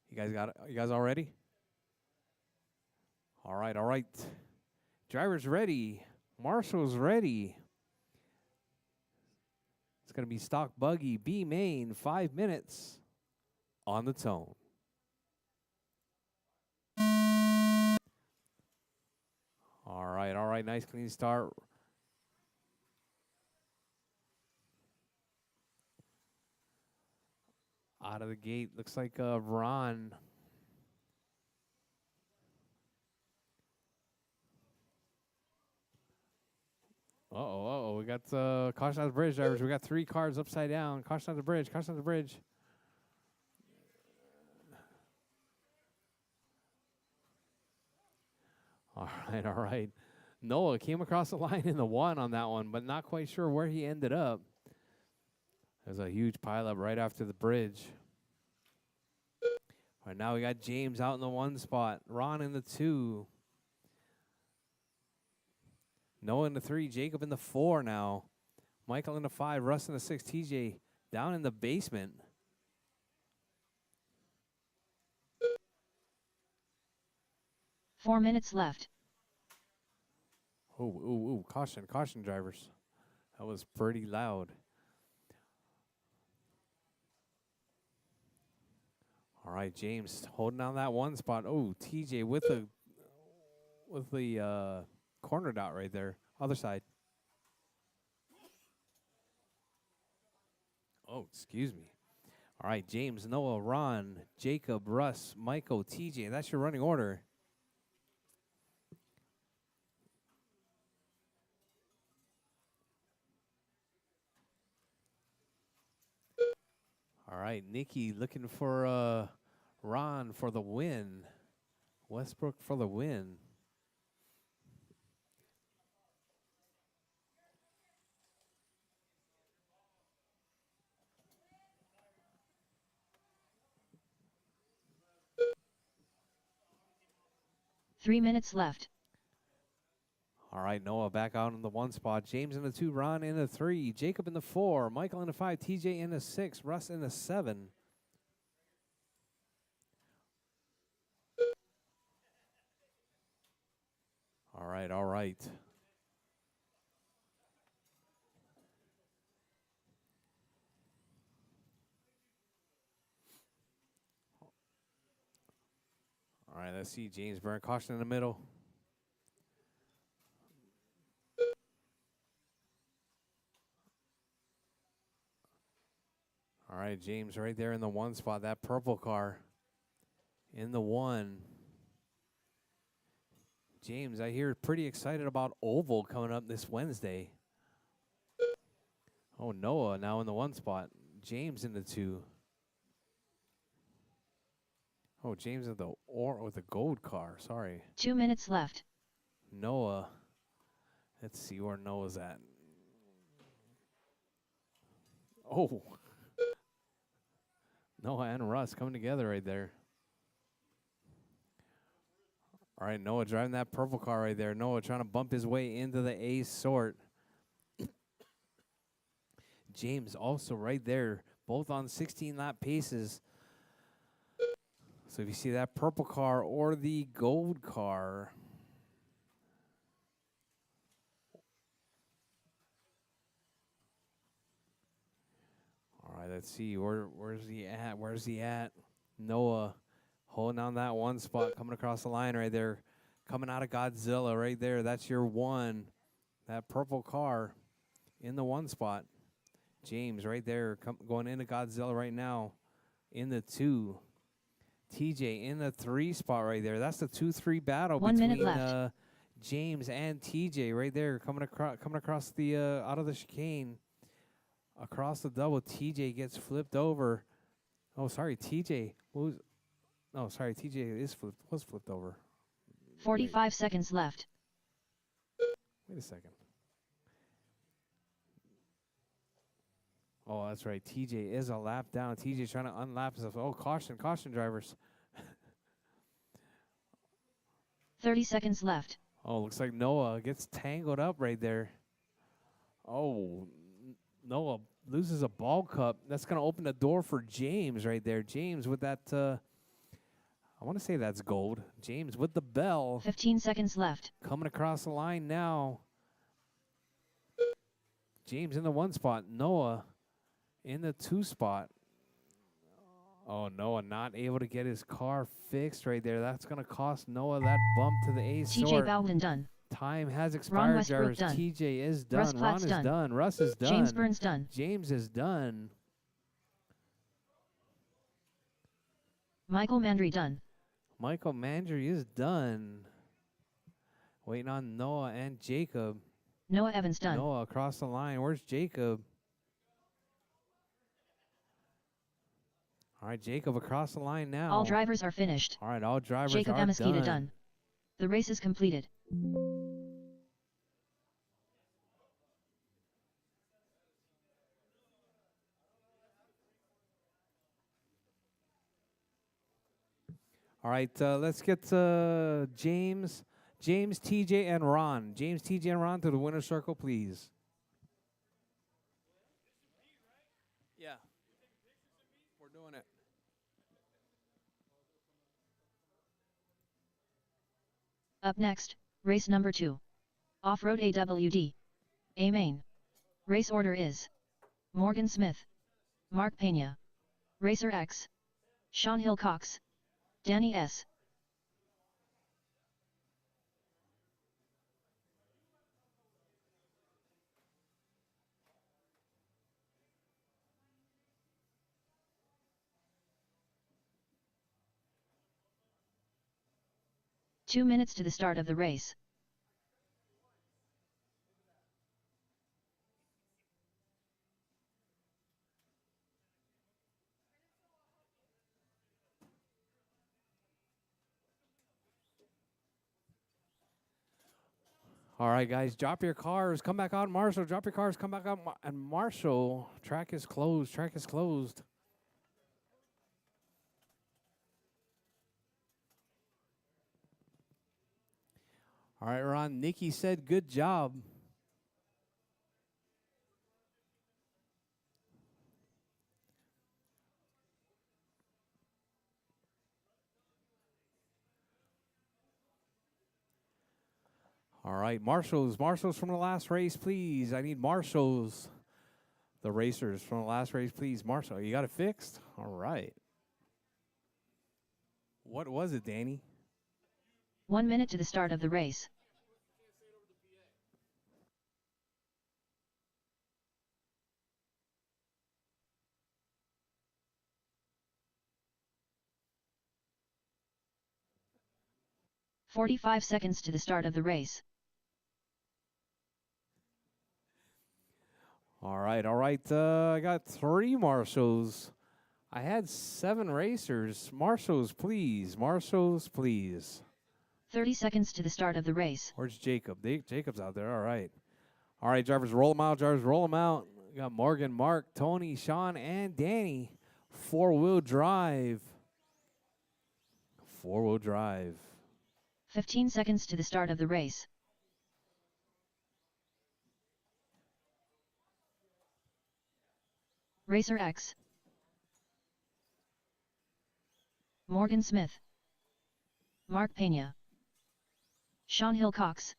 You guys got it? You guys all ready? All right, all right. Drivers ready. Marshall's ready. It's going to be stock buggy, B main, 5 minutes on the tone. All right, nice clean start. Out of the gate, looks like Ron. Uh-oh, we got caution on the bridge, drivers. We got 3 cars upside down. Caution on the bridge, caution on the bridge. All right. Noah came across the line in the 1 on that one, but not quite sure where he ended up. There's a huge pileup right after the bridge. All right, now we got James out in the 1 spot. Ron in the 2. Noah in the 3. Jacob in the 4 now. Michael in the 5. Russ in the 6. TJ down in the basement. Four minutes left. Ooh, caution, drivers. That was pretty loud. All right, James holding down that 1 spot. Oh, TJ with the corner dot right there. Other side. Oh, excuse me. All right, James, Noah, Ron, Jacob, Russ, Michael, TJ. That's your running order. All right, Nikki looking for Ron for the win. Westbrook for the win. Three minutes left. All right, Noah back out in the 1 spot. James in the 2, Ron in the 3, Jacob in the 4, Michael in the 5, TJ in the 6, Russ in the 7. All right. All right, let's see. James Byrne, caution in the middle. All right, James right there in the 1 spot. That purple car in the 1. James, I hear pretty excited about Oval coming up this Wednesday. Oh, Noah now in the 1 spot. James in the 2. Oh, James with the gold car. Sorry. 2 minutes left. Noah. Let's see where Noah's at. Oh. Noah and Russ coming together right there. All right, Noah driving that purple car right there. Noah trying to bump his way into the A sort. James also right there, both on 16-lap paces. So if you see that purple car or the gold car. All right, let's see. Where's he at? Where's he at? Noah holding on that 1 spot, coming across the line right there. Coming out of Godzilla right there. That's your 1. That purple car in the 1 spot. James right there going into Godzilla right now in the 2. TJ in the 3 spot right there. That's the 2-3 battle 1 minute between left. James and TJ right there coming across the out of the chicane across the double. TJ gets flipped over. Oh, sorry, TJ was. Oh, sorry, TJ was flipped over. 45 seconds left. Wait a second. Oh, that's right. TJ is a lap down. TJ's trying to unlap himself. Oh, caution, drivers. 30 seconds left. Oh, looks like Noah gets tangled up right there. Oh, Noah loses a ball cup. That's going to open the door for James right there. James with that, I want to say that's gold. James with the bell. 15 seconds left. Coming across the line now. James in the 1 spot. Noah in the 2 spot. Oh, Noah not able to get his car fixed right there. That's going to cost Noah that bump to the A TJ sort. Bowden done. Time has Ron expired, Westbrook drivers. done. TJ is done. Russ Ron Platt's is done. done. Russ is done. James Burns done. James is done. Michael Mandry done. Michael Mandry is done. Waiting on Noah and Jacob. Noah Evans done. Noah across the line. Where's Jacob? All right, Jacob across the line now. All drivers are finished. All right, all drivers Jacob are Amesquita done. The race is completed. All right, let's get James, TJ, and Ron. James, TJ, and Ron to the winner's circle, please. Yeah. We're doing it. Up next, race number 2. Off-road AWD. A main. Race order is Morgan Smith, Mark Pena, Racer X, Sean Hill Cox, Danny S. Two minutes to the start of the race. All right, guys, drop your cars. Come back out, Marshall. Drop your cars. Come back out, and Marshall. Track is closed. Track is closed. All right, Ron. Nikki said, good job. All right, marshals from the last race, please. I need marshals. The racers from the last race, please. Marshall, you got it fixed? All right. What was it, Danny? 1 minute to the start of the race. "45 seconds to the start of the race. All right, all right. I got 3 marshals. I had 7 racers. Marshals, please. Marshals, please. 30 seconds to the start of the race. Where's Jacob? Jacob's out there. All right. All right, drivers, roll them out. Drivers, roll them out. We got Morgan, Mark, Tony, Sean, and Danny. 4-wheel drive. 4-wheel drive. 15 seconds to the start of the race. Racer X. Morgan Smith. Mark Pena. Sean Hill Cox.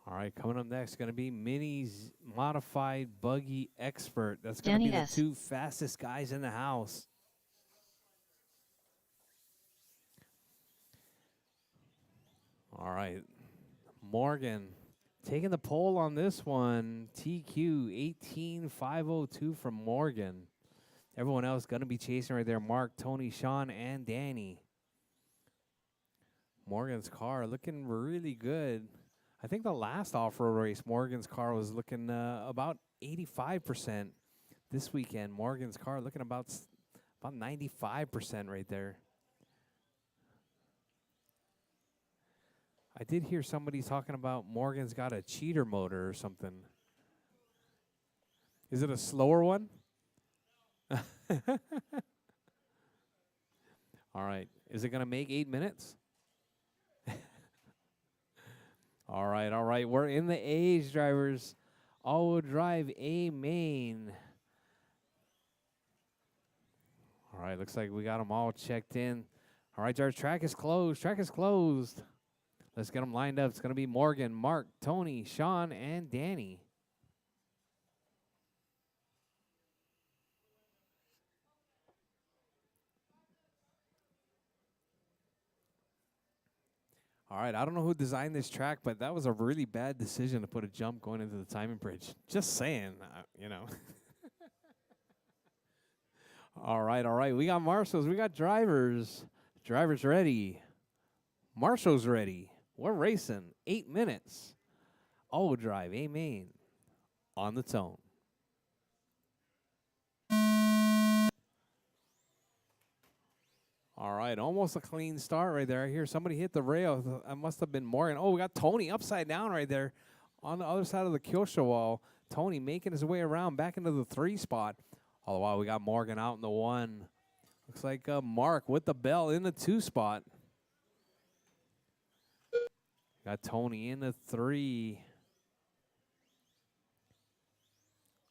All right, coming up next, going to be Mini's Modified Buggy Expert. That's going to be Danny the S. 2 fastest guys in the house. All right. Morgan taking the pole on this one. TQ 18502 from Morgan. Everyone else going to be chasing right there. Mark, Tony, Sean, and Danny. Morgan's car looking really good. I think the last off-road race, Morgan's car was looking about 85%. This weekend, Morgan's car looking about 95% right there. I did hear somebody talking about Morgan's got a cheater motor or something. Is it a slower one? All right. Is it going to make 8 minutes? All right, all right. We're in the A's, drivers. All-wheel drive A main. All right, looks like we got them all checked in. All right, drivers, track is closed. Track is closed. Let's get them lined up. It's going to be Morgan, Mark, Tony, Sean, and Danny. All right, I don't know who designed this track, but that was a really bad decision to put a jump going into the timing bridge. Just saying, you know. All right. We got marshals. We got drivers. Drivers ready. Marshals ready. We're racing. 8 minutes. All drive, A main. On the tone. All right, almost a clean start right there. I hear somebody hit the rail. That must have been Morgan. Oh, we got Tony upside down right there on the other side of the kill show wall. Tony making his way around back into the 3 spot. All the while, we got Morgan out in the 1. Looks like Mark with the bell in the 2 spot. Got Tony in the 3.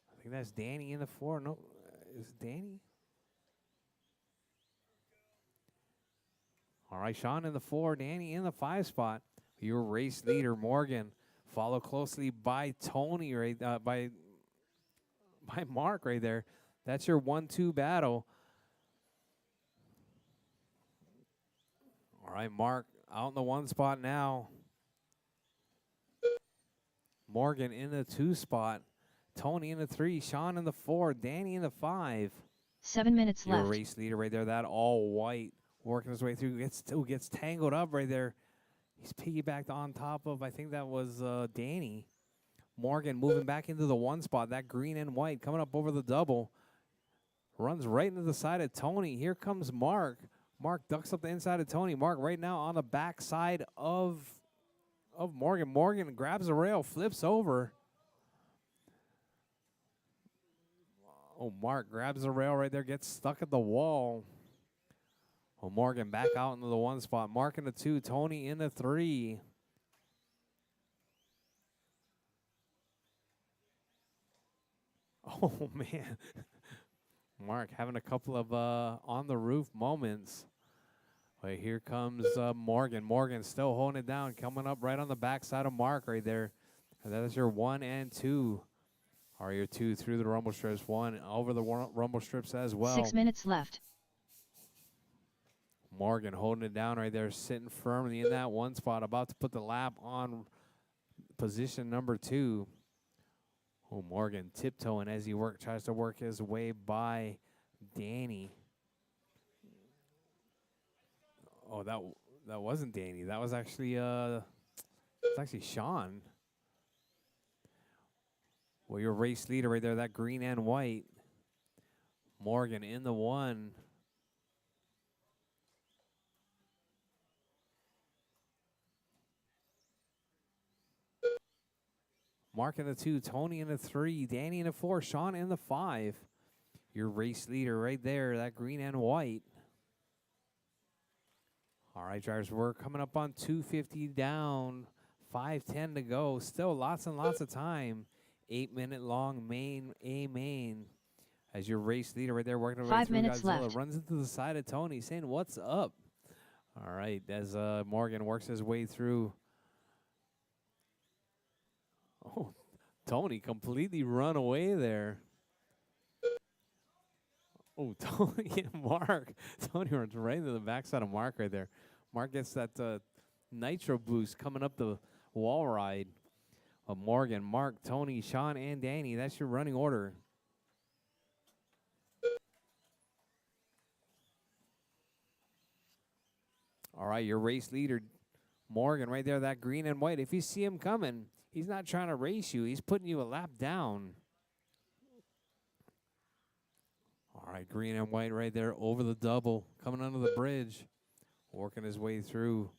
I think that's Danny in the 4. No, is it Danny? All right, Sean in the 4, Danny in the 5 spot. Your race leader, Morgan, followed closely by Tony, right, by Mark right there. That's your 1-2 battle. All right, Mark out in the 1 spot now. Morgan in the 2 spot. Tony in the 3, Sean in the 4, Danny in the 5. 7 minutes Your left. race leader right there, that all white. Working his way through, gets tangled up right there. He's piggybacked on top of, I think that was Danny. Morgan moving back into the 1 spot. That green and white coming up over the double. Runs right into the side of Tony. Here comes Mark. Mark ducks up the inside of Tony. Mark right now on the back side of Morgan. Morgan grabs the rail, flips over. Oh, Mark grabs the rail right there, gets stuck at the wall. Well, Morgan back out into the 1 spot. Mark in the 2, Tony in the 3. Oh, man. Mark having a couple of on-the-roof moments. Wait, here comes Morgan. Morgan still holding it down, coming up right on the backside of Mark right there. And that is your 1 and 2. Or your 2 through the rumble strips. 1 over the rumble strips as well. 6 minutes left. Morgan holding it down right there, sitting firmly in that 1 spot, about to put the lap on position number 2. Oh, Morgan tiptoeing as he tries to work his way by Danny. Oh, that wasn't Danny. That was actually it's actually Sean. Well, your race leader right there, that green and white. Morgan in the 1. Mark in the 2, Tony in the 3, Danny in the 4, Sean in the 5. Your race leader right there, that green and white. All right, drivers, we're coming up on 250 down, 5:10 to go. Still lots and lots of time. 8-minute long main. As your race leader right there working over 5 minutes Godzilla left. runs into the side of Tony, saying, "What's up?" All right, as Morgan works his way through. Oh, Tony completely run away there. Oh, Tony and Mark. Tony runs right into the backside of Mark right there. Mark gets that Nitro Boost coming up the wall ride. Morgan, Mark, Tony, Sean, and Danny. That's your running order. All right, your race leader, Morgan, right there, that green and white. If you see him coming, he's not trying to race you. He's putting you a lap down. All right, green and white right there over the double, coming under the bridge, working his way through.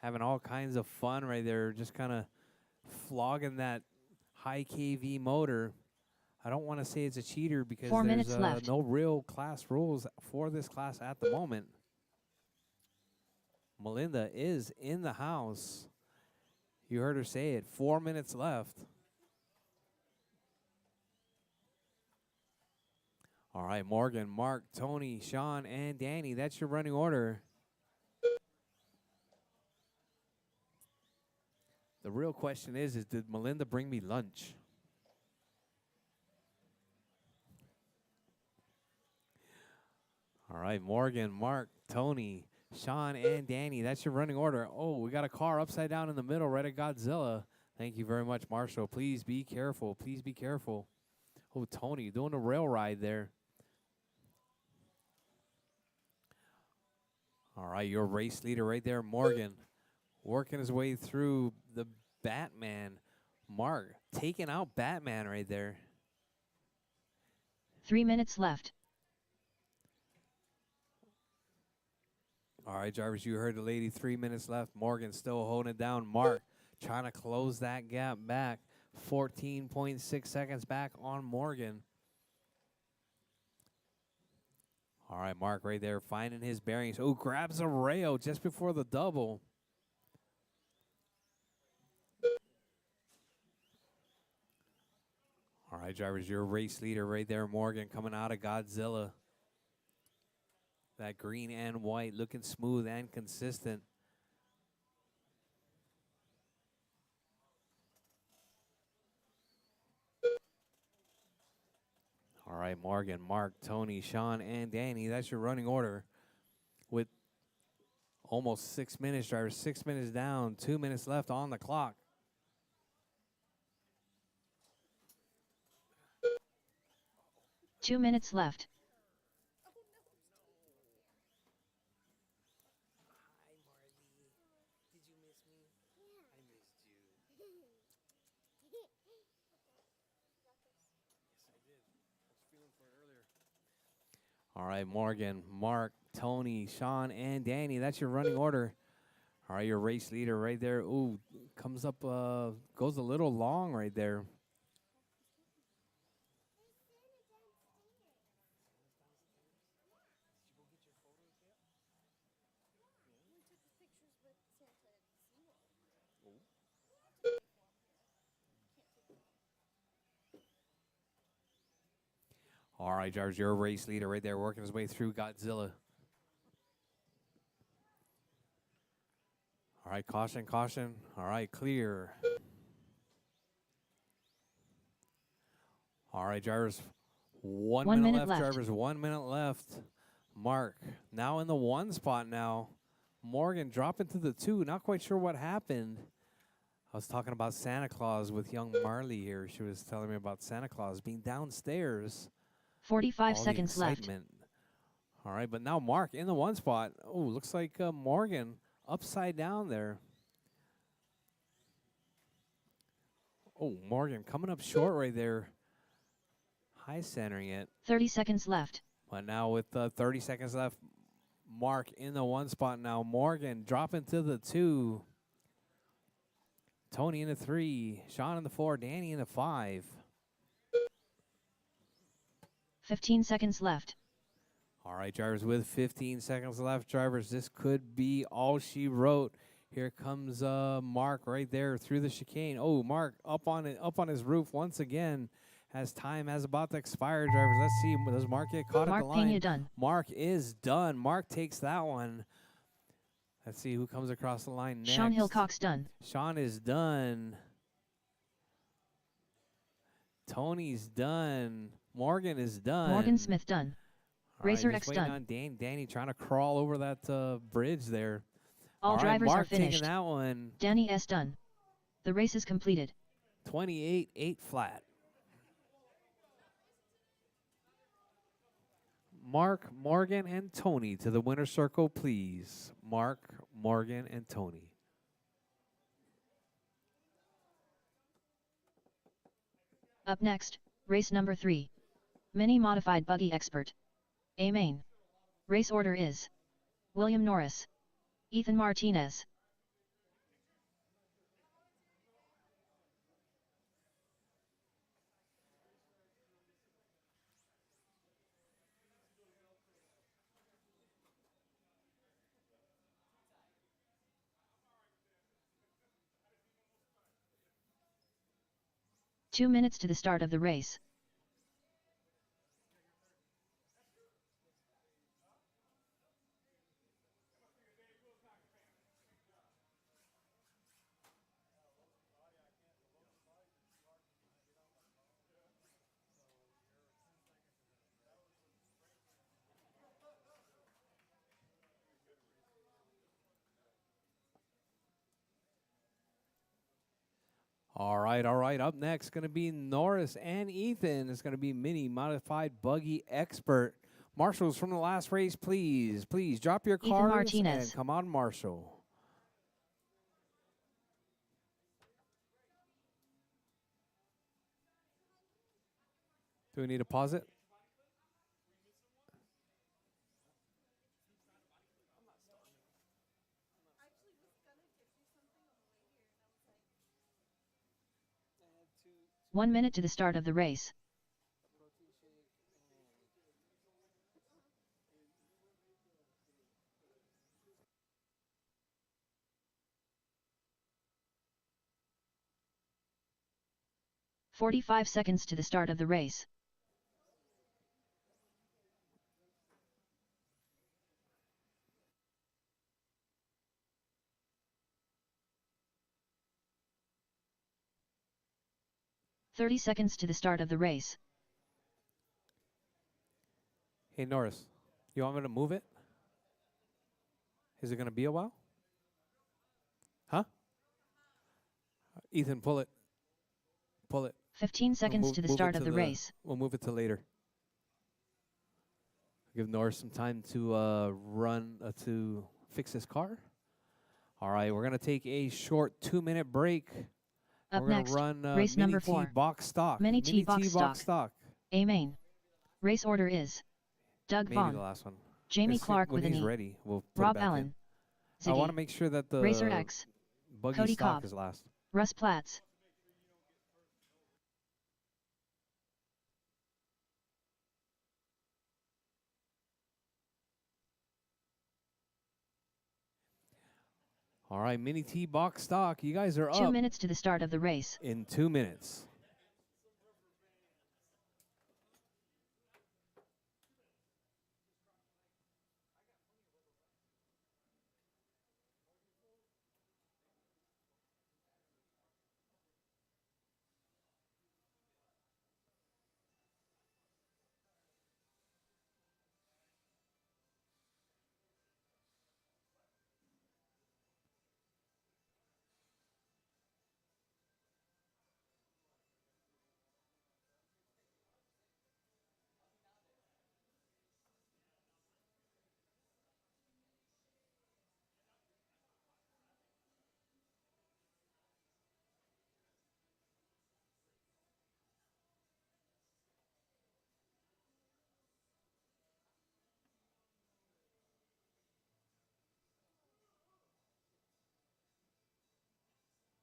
Having all kinds of fun right there, just kind of flogging that high KV motor. I don't want to say it's a cheater because 4 minutes there's left. no real class rules for this class at the moment. Melinda is in the house. You heard her say it. 4 minutes left. All right, Morgan, Mark, Tony, Sean, and Danny. That's your running order. The real question is did Melinda bring me lunch? All right, Morgan, Mark, Tony, Sean, and Danny. That's your running order. Oh, we got a car upside down in the middle right at Godzilla. Thank you very much, Marshall. Please be careful. Please be careful. Oh, Tony, doing a rail ride there. All right, your race leader right there, Morgan, working his way through the Batman. Mark, taking out Batman right there. 3 minutes left. All right, drivers, you heard the lady. 3 minutes left. Morgan still holding it down. Mark trying to close that gap back. 14.6 seconds back on Morgan. All right, Mark right there finding his bearings. Oh, grabs a rail just before the double. All right, drivers, your race leader right there, Morgan, coming out of Godzilla. That green and white looking smooth and consistent. All right, Morgan, Mark, Tony, Sean, and Danny. That's your running order with almost 6 minutes, drivers. 6 minutes down, 2 minutes left on the clock. Two minutes left. All right, Morgan, Mark, Tony, Sean, and Danny. That's your running order. All right, your race leader right there. Ooh, comes up, goes a little long right there. All right, drivers, your race leader right there working his way through Godzilla. All right, caution, caution. All right, clear. All right, drivers, 1 1 minute minute left, left. drivers, 1 minute left. Mark, now in the one spot now. Morgan dropping to the two. Not quite sure what happened. I was talking about Santa Claus with young Marley here. She was telling me about Santa Claus being downstairs. 45 All the seconds left. excitement. All right, but now Mark in the one spot. Oh, looks like Morgan upside down there. Oh, Morgan coming up short right there. High centering it. 30 seconds left. But now with 30 seconds left, Mark in the one spot now. Morgan dropping to the two. Tony in the three. Sean in the four. Danny in the five. 15 seconds left. All right, drivers, with 15 seconds left, drivers, this could be all she wrote. Here comes Mark right there through the chicane. Oh, Mark up on his roof once again as time has about to expire, drivers. Let's see, does Mark get caught at the Mark line? Pena done. Mark is done. Mark takes that one. Let's see who comes across the line next. Sean Hillcock's done. Sean is done. Tony's done. Morgan is done. Morgan Smith done. All right, Racer just X waiting done. on Danny trying to crawl over that bridge there. All right, drivers Mark are finished. taking that one. Danny S. done. The race is completed. 28-8 flat. Mark, Morgan, and Tony to the winner's circle, please. Mark, Morgan, and Tony. Up next, race number 3. Mini Modified Buggy Expert. A main. Race order is William Norris, Ethan Martinez. Two minutes to the start of the race. All right, all right. Up next, going to be Norris and Ethan. It's going to be Mini Modified Buggy Expert. Marshals from the last race, please. Please drop your Ethan cars Martinez. and come on, Marshall. Do we need to pause it? One minute to the start of the race. "45 seconds to the start of the race. "30 seconds to the start of the race. Hey, Norris, you want me to move it? Is it going to be a while? Huh? Ethan, pull it. Pull it. 15 seconds to the start of the race. We'll move it to later. Give Norris some time to to fix his car. All right, we're going to take a short 2-minute break. Up we're going next, to run race Mini number T 4. box stock. Mini T box stock. A main. Race order is Doug Maybe the Vaughn, last one. Jamie It's Clark when with an he's E, ready, we'll put it Rob back in. Allen, I want Ziggy, to make sure that the Racer X, buggy Cody stock Cobb, is last. Russ Platts. All right, Mini T box stock. You guys are 2 up minutes to the start of the race. in 2 minutes.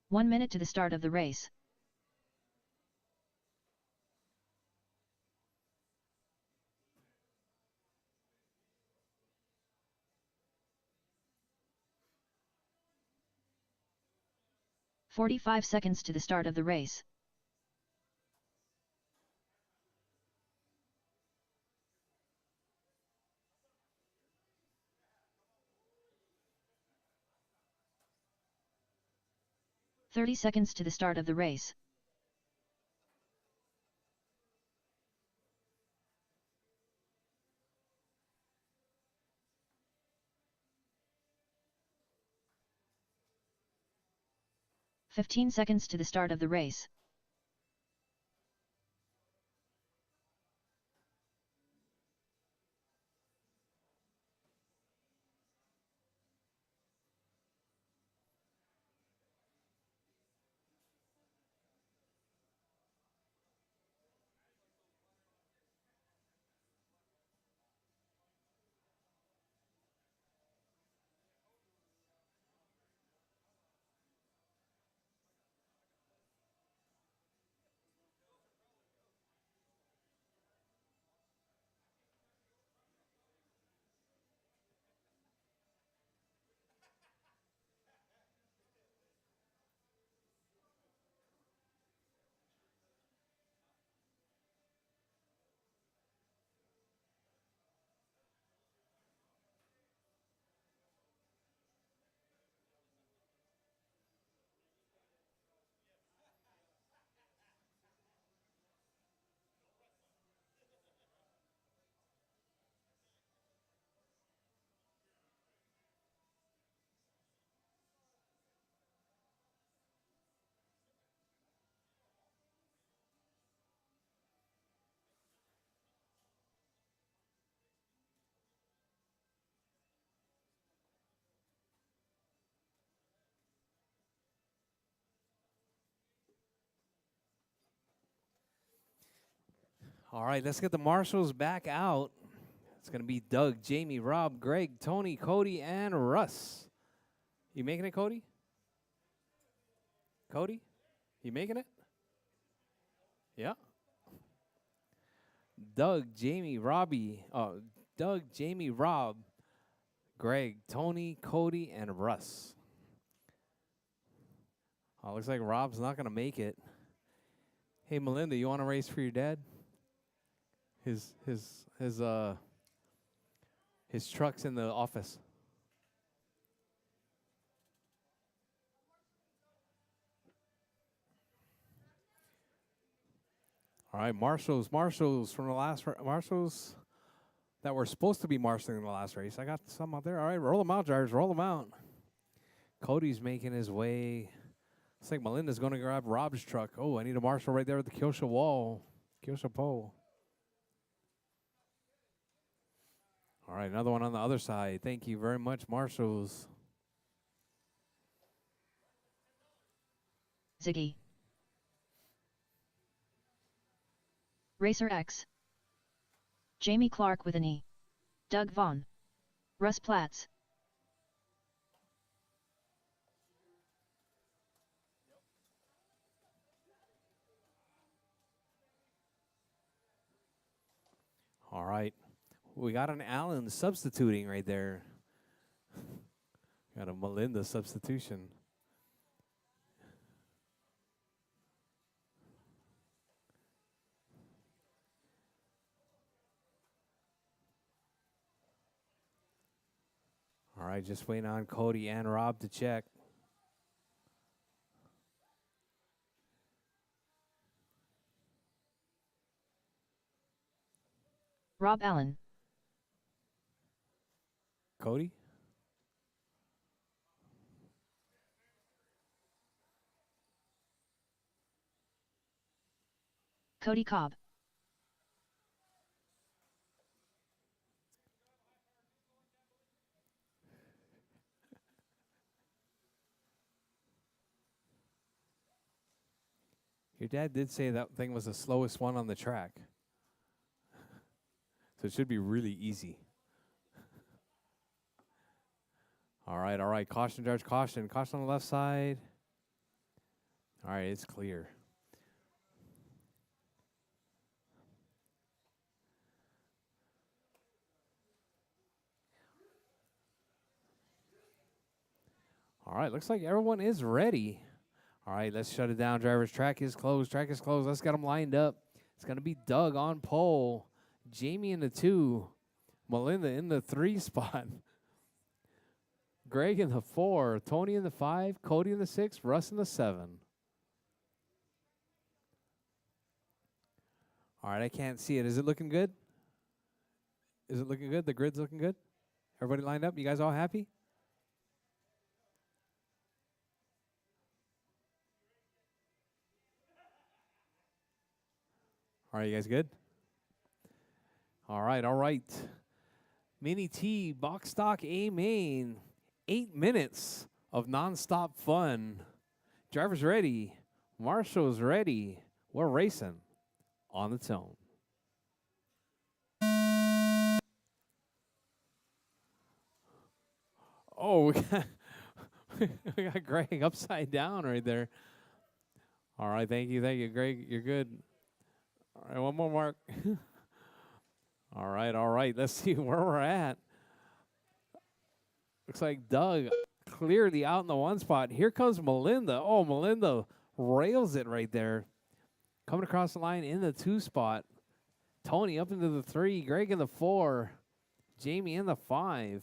One minute to the start of the race. "45 seconds to the start of the race. "30 seconds to the start of the race. 15 seconds to the start of the race. All right, let's get the marshals back out. It's going to be Doug, Jamie, Rob, Greg, Tony, Cody, and Russ. You making it, Cody? Cody? You making it? Yeah. Doug, Jamie, Robbie. Doug, Jamie, Rob, Greg, Tony, Cody, and Russ. Oh, looks like Rob's not going to make it. Hey, Melinda, you want to race for your dad? His truck's in the office. All right, marshals from the last marshals that were supposed to be marshaling in the last race. I got some out there. All right, roll them out, drivers, roll them out. Cody's making his way. Looks like Melinda's going to grab Rob's truck. Oh, I need a marshal right there at the Kyosha wall, Kyosha pole. All right, another one on the other side. Thank you very much, marshals. Ziggy. Rchq. Jamie Clark with an E. Doug Vaughn. Russ Platts. All right. We got an Allen substituting right there. Got a Melinda substitution. All right, just waiting on Cody and Rob to check. Rob Allen. Cody? Cody Cobb. Your dad did say that thing was the slowest one on the track. So it should be really easy. All right. Caution, Judge, caution. Caution on the left side. All right, it's clear. All right, looks like everyone is ready. All right, let's shut it down, drivers. Track is closed. Let's get them lined up. It's going to be Doug on pole. Jamie in the 2. Melinda in the 3 spot. Greg in the 4. Tony in the 5. Cody in the 6. Russ in the 7. All right, I can't see it. Is it looking good? Is it looking good? The grid's looking good? Everybody lined up? You guys all happy? All right, you guys good? All right, all right. Mini T, box stock A main. 8 minutes of nonstop fun. Drivers ready. Marshall's ready. We're racing on the tone. Oh, we got Greg upside down right there. All right, thank you, Greg. You're good. All right, one more mark. All right. Let's see where we're at. Looks like Doug clearly out in the one spot. Here comes Melinda. Oh, Melinda rails it right there. Coming across the line in the 2 spot. Tony up into the 3. Greg in the 4. Jamie in the 5.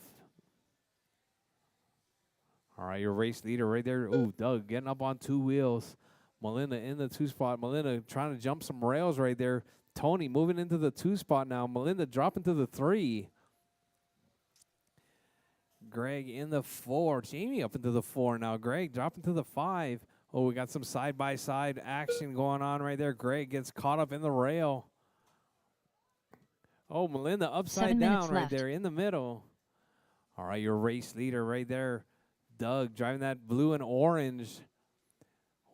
All right, your race leader right there. Ooh, Doug getting up on 2 wheels. Melinda in the 2 spot. Melinda trying to jump some rails right there. Tony moving into the 2 spot now. Melinda dropping to the 3. Greg in the 4. Jamie up into the 4 now. Greg dropping to the 5. Oh, we got some side-by-side action going on right there. Greg gets caught up in the rail. Oh, Melinda upside down right there in the middle. All right, your race leader right there. Doug driving that blue and orange.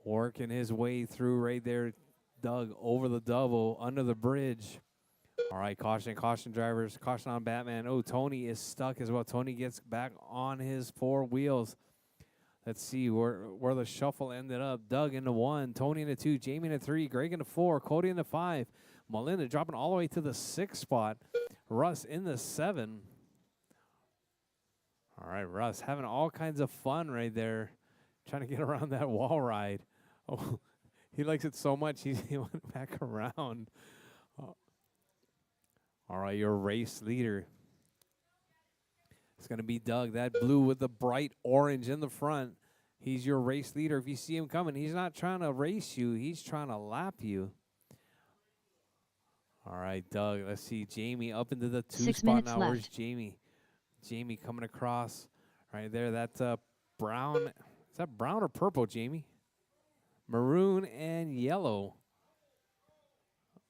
Working his way through right there. Doug over the double, under the bridge. All right, caution drivers. Caution on Batman. Oh, Tony is stuck as well. Tony gets back on his 4 wheels. Let's see where the shuffle ended up. Doug into 1, Tony into 2, Jamie into 3, Greg into 4, Cody into 5. Melinda dropping all the way to the 6th spot. Russ in the 7. All right, Russ having all kinds of fun right there. Trying to get around that wall ride. Oh, he likes it so much, he went back around. All right, your race leader. It's going to be Doug, that blue with the bright orange in the front. He's your race leader. If you see him coming, he's not trying to race you. He's trying to lap you. All right, Doug. Let's see. Jamie up into the 2 spot now. Where's Jamie? Jamie coming across right there. That's brown. Is that brown or purple, Jamie? Maroon and yellow.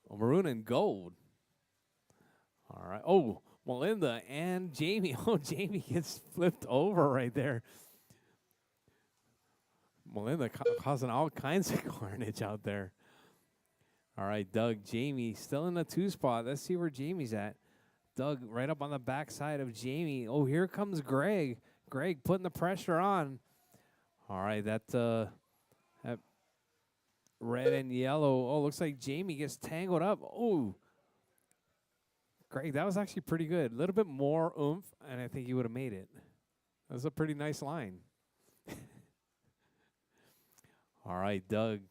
Oh, maroon and gold. All right. Oh, Melinda and Jamie. Oh, Jamie gets flipped over right there. Melinda causing all kinds of carnage out there. All right, Doug, Jamie still in the 2 spot. Let's see where Jamie's at. Doug right up on the backside of Jamie. Oh, here comes Greg. Greg putting the pressure on. All right, that red and yellow. Oh, looks like Jamie gets tangled up. Oh, Greg, that was actually pretty good. A little bit more oomph, and I think you would have made it. That was a pretty nice line. All right, Doug,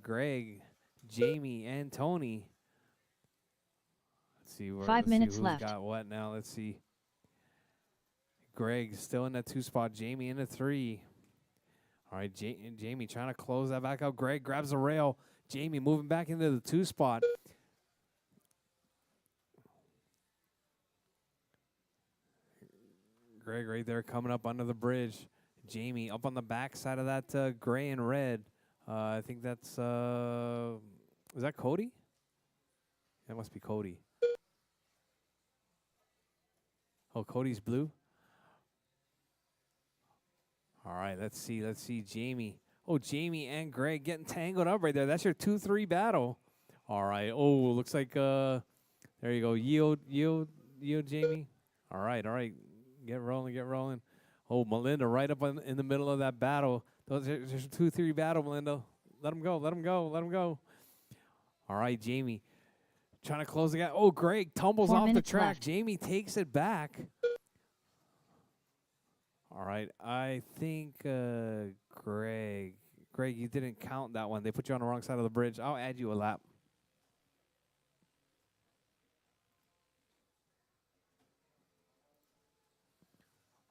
Greg, Jamie, and Tony. Let's see. 5 minutes left. Got what now? Let's see. Greg still in that 2 spot. Jamie in the 3. All right, Jamie trying to close that back out. Greg grabs the rail. Jamie moving back into the 2 spot. Greg right there coming up under the bridge. Jamie up on the back side of that gray and red. I think that's, is that Cody? That must be Cody. Oh, Cody's blue? All right, let's see Jamie. Oh, Jamie and Greg getting tangled up right there. That's your 2-3 battle. All right. Oh, looks like, there you go. Yield, Jamie. All right. Get rolling. Oh, Melinda right up in the middle of that battle. There's a 2-3 battle, Melinda. Let him go. All right, Jamie. Trying to close the gap. Oh, Greg tumbles off the track. Left. Jamie takes it back. All right, I think Greg, you didn't count that one. They put you on the wrong side of the bridge. I'll add you a lap.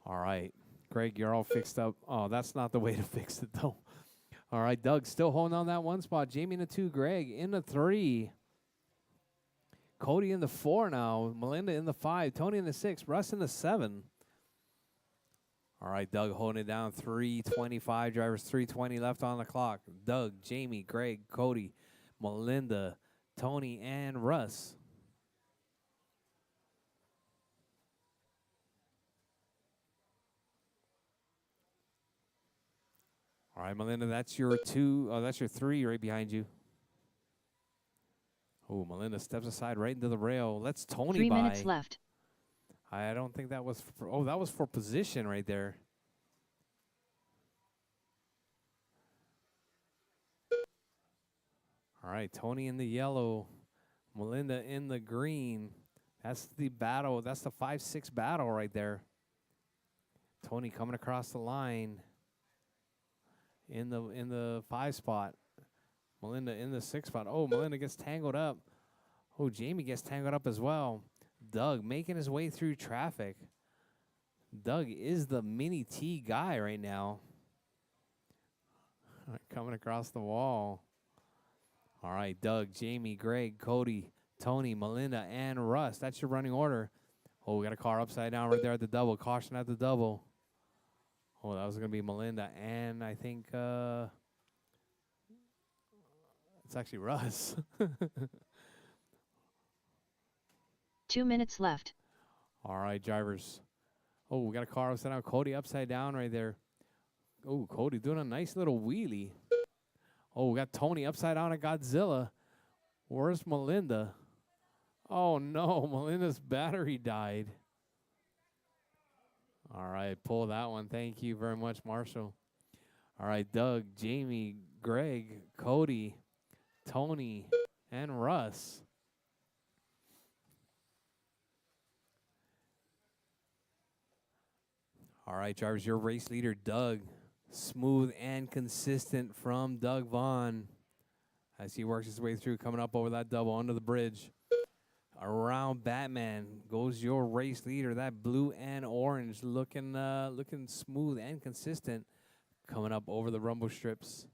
All right, Greg, you're all fixed up. Oh, that's not the way to fix it, though. All right, Doug still holding on that 1 spot. Jamie in the 2, Greg in the 3. Cody in the 4 now. Melinda in the 5. Tony in the 6. Russ in the 7. All right, Doug holding it down. 3:25 drivers, 3:20 left on the clock. Doug, Jamie, Greg, Cody, Melinda, Tony, and Russ. All right, Melinda, that's your 2. Oh, that's your 3 right behind you. Oh, Melinda steps aside right into the rail. Let's Tony 3 by. minutes left. I don't think that was for, oh, that was for position right there. All right, Tony in the yellow, Melinda in the green. That's the battle. That's the 5-6 battle right there. Tony coming across the line in the 5 spot. Melinda in the 6 spot. Oh, Melinda gets tangled up. Oh, Jamie gets tangled up as well. Doug making his way through traffic. Doug is the mini T guy right now. Coming across the wall. All right, Doug, Jamie, Greg, Cody, Tony, Melinda, and Russ. That's your running order. Oh, we got a car upside down right there at the double. Caution at the double. Oh, that was going to be Melinda, and I think it's actually Russ. 2 minutes left. All right, drivers. Oh, we got a car upside down. Cody upside down right there. Oh, Cody doing a nice little wheelie. Oh, we got Tony upside down at Godzilla. Where's Melinda? Oh, no. Melinda's battery died. All right, pull that one. Thank you very much, Marshall. All right, Doug, Jamie, Greg, Cody, Tony, and Russ. All right, drivers, your race leader, Doug. Smooth and consistent from Doug Vaughn as he works his way through, coming up over that double under the bridge. Around Batman goes your race leader, that blue and orange, looking smooth and consistent, coming up over the rumble strips.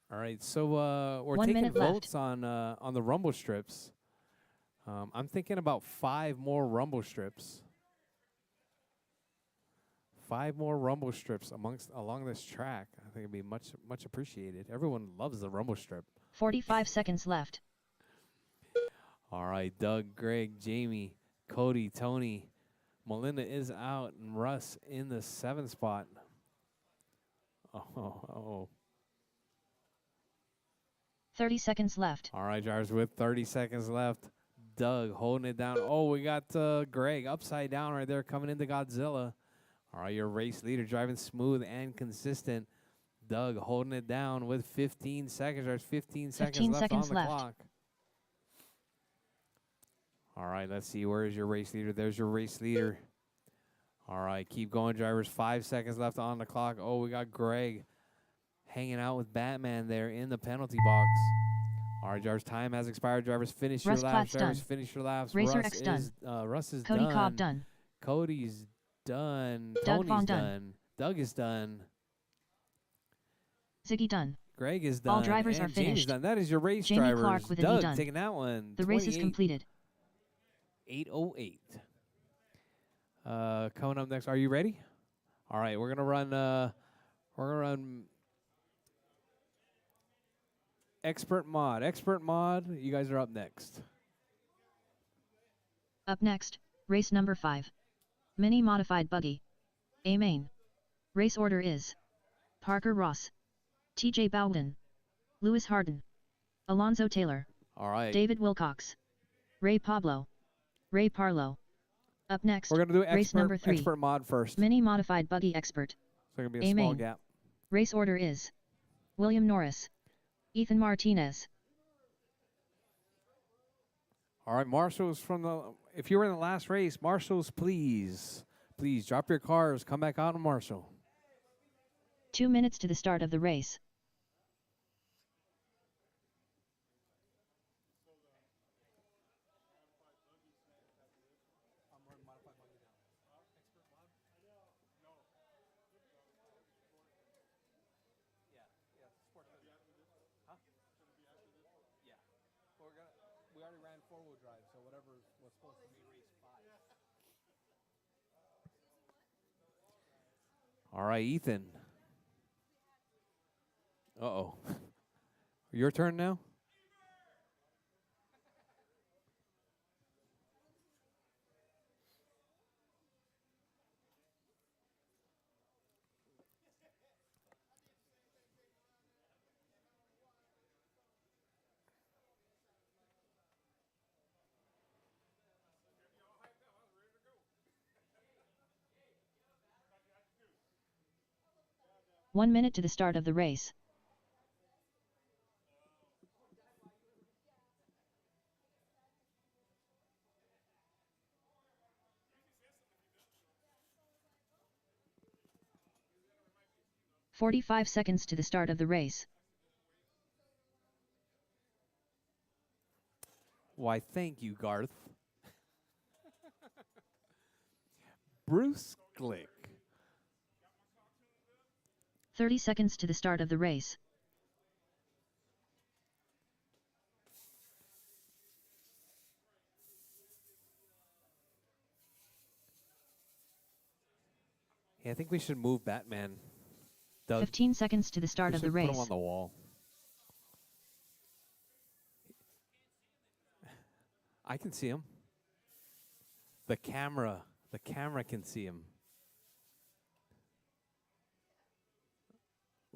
All right, so we're 1 taking minute left. votes on the rumble strips. I'm thinking about 5 more rumble strips. 5 more rumble strips along this track. I think it'd be much appreciated. Everyone loves the rumble strip. 45 seconds left. All right, Doug, Greg, Jamie, Cody, Tony, Melinda is out, and Russ in the 7th spot. Oh. 30 seconds left. All right, drivers, with 30 seconds left. Doug holding it down. Oh, we got Greg upside down right there coming into Godzilla. All right, your race leader driving smooth and consistent. Doug holding it down with 15 seconds. There's 15 seconds left on the clock. All right, let's see. Where is your race leader? There's your race leader. All right, keep going, drivers. 5 seconds left on the clock. Oh, we got Greg hanging out with Batman there in the penalty box. All right, drivers, time has expired. Drivers, finish your laps. Drivers, finish your laps. Racer X done. Russ is Cody done. Cobb done. Cody's done. Doug Tony's Vaughn done. Doug is done. Ziggy done. Greg is done. All drivers and are Jamie's finished. done. That is your race, Jamie drivers. Clark with a Doug knee done. taking that one. The race is completed. 8:08. Coming up next. Are you ready? All right, we're gonna run. Expert mod. Expert mod. You guys are up next. Up next, race number 5. Mini modified buggy. A main. Race order is Parker Ross, TJ Bowden, Lewis Harden, Alonzo Taylor, All right. David Wilcox, Ray Pablo, Ray Parlow. Up next, We're gonna do race number 3. expert mod first. Mini modified buggy expert. So gonna be a small main. gap. Race order is William Norris, Ethan Martinez. All right, marshals if you were in the last race, marshals, please drop your cars, come back out and marshal. 2 minutes to the start of the race. We already ran 4-wheel drive, so whatever was supposed to be race 5. All right, Ethan. Uh-oh. Your turn now? One minute to the start of the race. "45 seconds to the start of the race. Why, thank you, Garth. Bruce Glick. 30 seconds to the start of the race. Yeah, I think we should move Batman. Doug, 15 seconds to the we start of should the put him race. on the wall. I can see him. The camera can see him.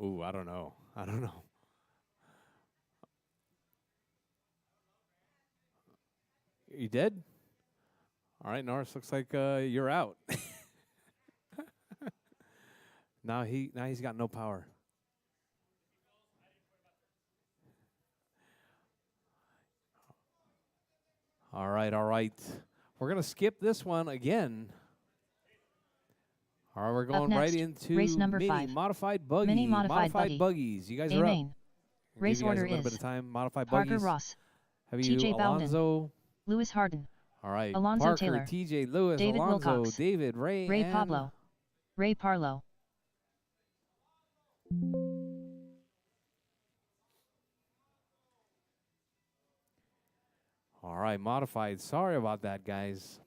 Ooh, I don't know. You dead? All right, Norris, looks like you're out. Now he's got no power. All right. We're gonna skip this one again. All right, we're going right next, into race number mini 5. modified buggy. Mini modified buggy. Buggies. You guys A are up. main. I'll Race give you guys order a little bit is of time. Modified Parker buggies. Ross, Have you TJ Bowden, Alonso? Lewis Harden, All right. Alonso Parker, Taylor, TJ Lewis, David Alonso, Wilcox, David, Ray, Ray and Pablo, Ray Parlow. All right, modified. Sorry about that, guys.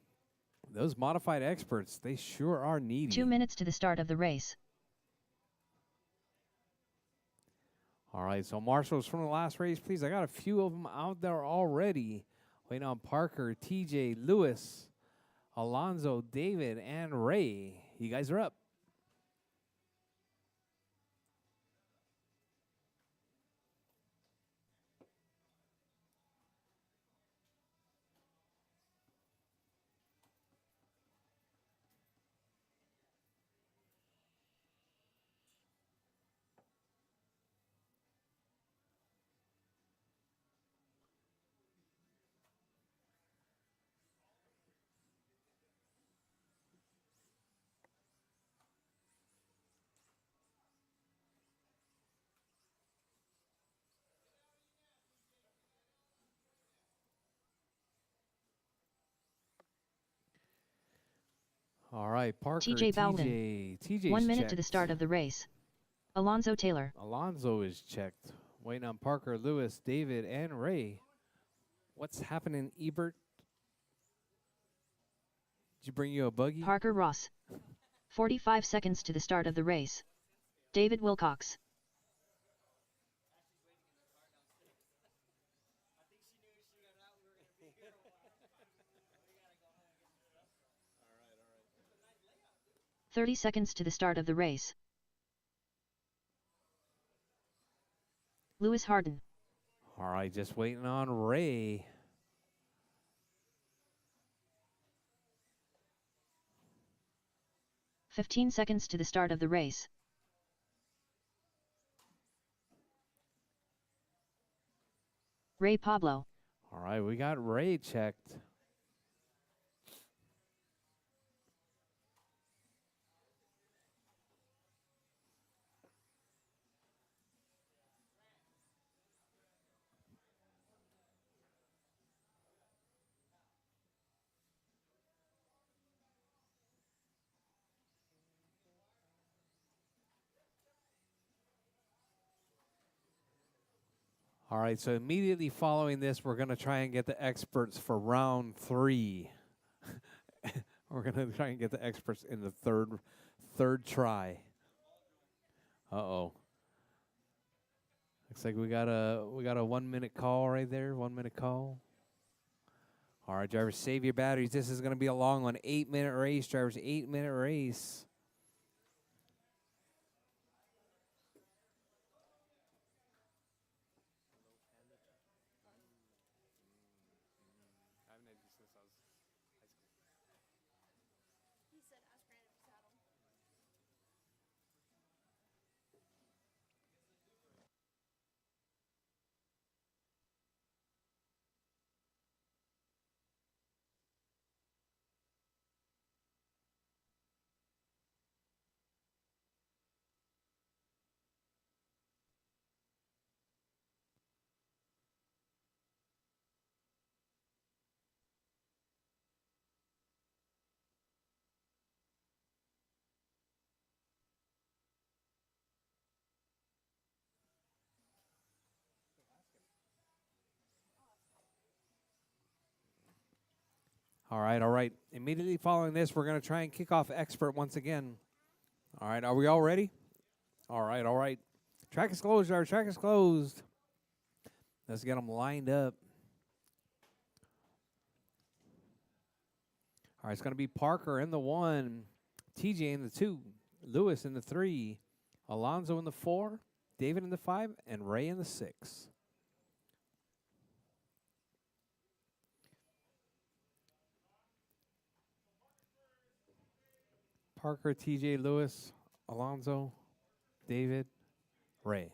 Those modified experts, they sure are needy. 2 minutes to the start of the race. All right, so marshals from the last race, please. I got a few of them out there already. Waiting on Parker, TJ, Lewis, Alonzo, David, and Ray. You guys are up. All right, Parker, TJ Bowden. TJ's 1 minute checked. to the start of the race. Alonzo Taylor, Alonzo is checked. Waiting on Parker, Lewis, David, and Ray. What's happening, Ebert? Did you bring you a buggy? Parker Ross. 45 seconds to the start of the race. David Wilcox, "30 seconds to the start of the race. Lewis Harden, All right, just waiting on Ray. "15 seconds to the start of the race. Ray Pablo, All right, we got Ray checked. All right, so immediately following this, we're going to try and get the experts for round 3. We're going to try and get the experts in the third try. Uh-oh. Looks like we got a 1 minute call right there. 1 minute call. All right, drivers, save your batteries. This is going to be a long one. 8-minute race, drivers. 8-minute race. All right, all right. Immediately following this, we're going to try and kick off expert once again. All right, are we all ready? All right, all right. Track is closed, our track is closed. Let's get them lined up. All right, it's going to be Parker in the 1, TJ in the 2, Lewis in the 3, Alonso in the 4, David in the 5, and Ray in the 6. Parker, TJ, Lewis, Alonso, David, Ray.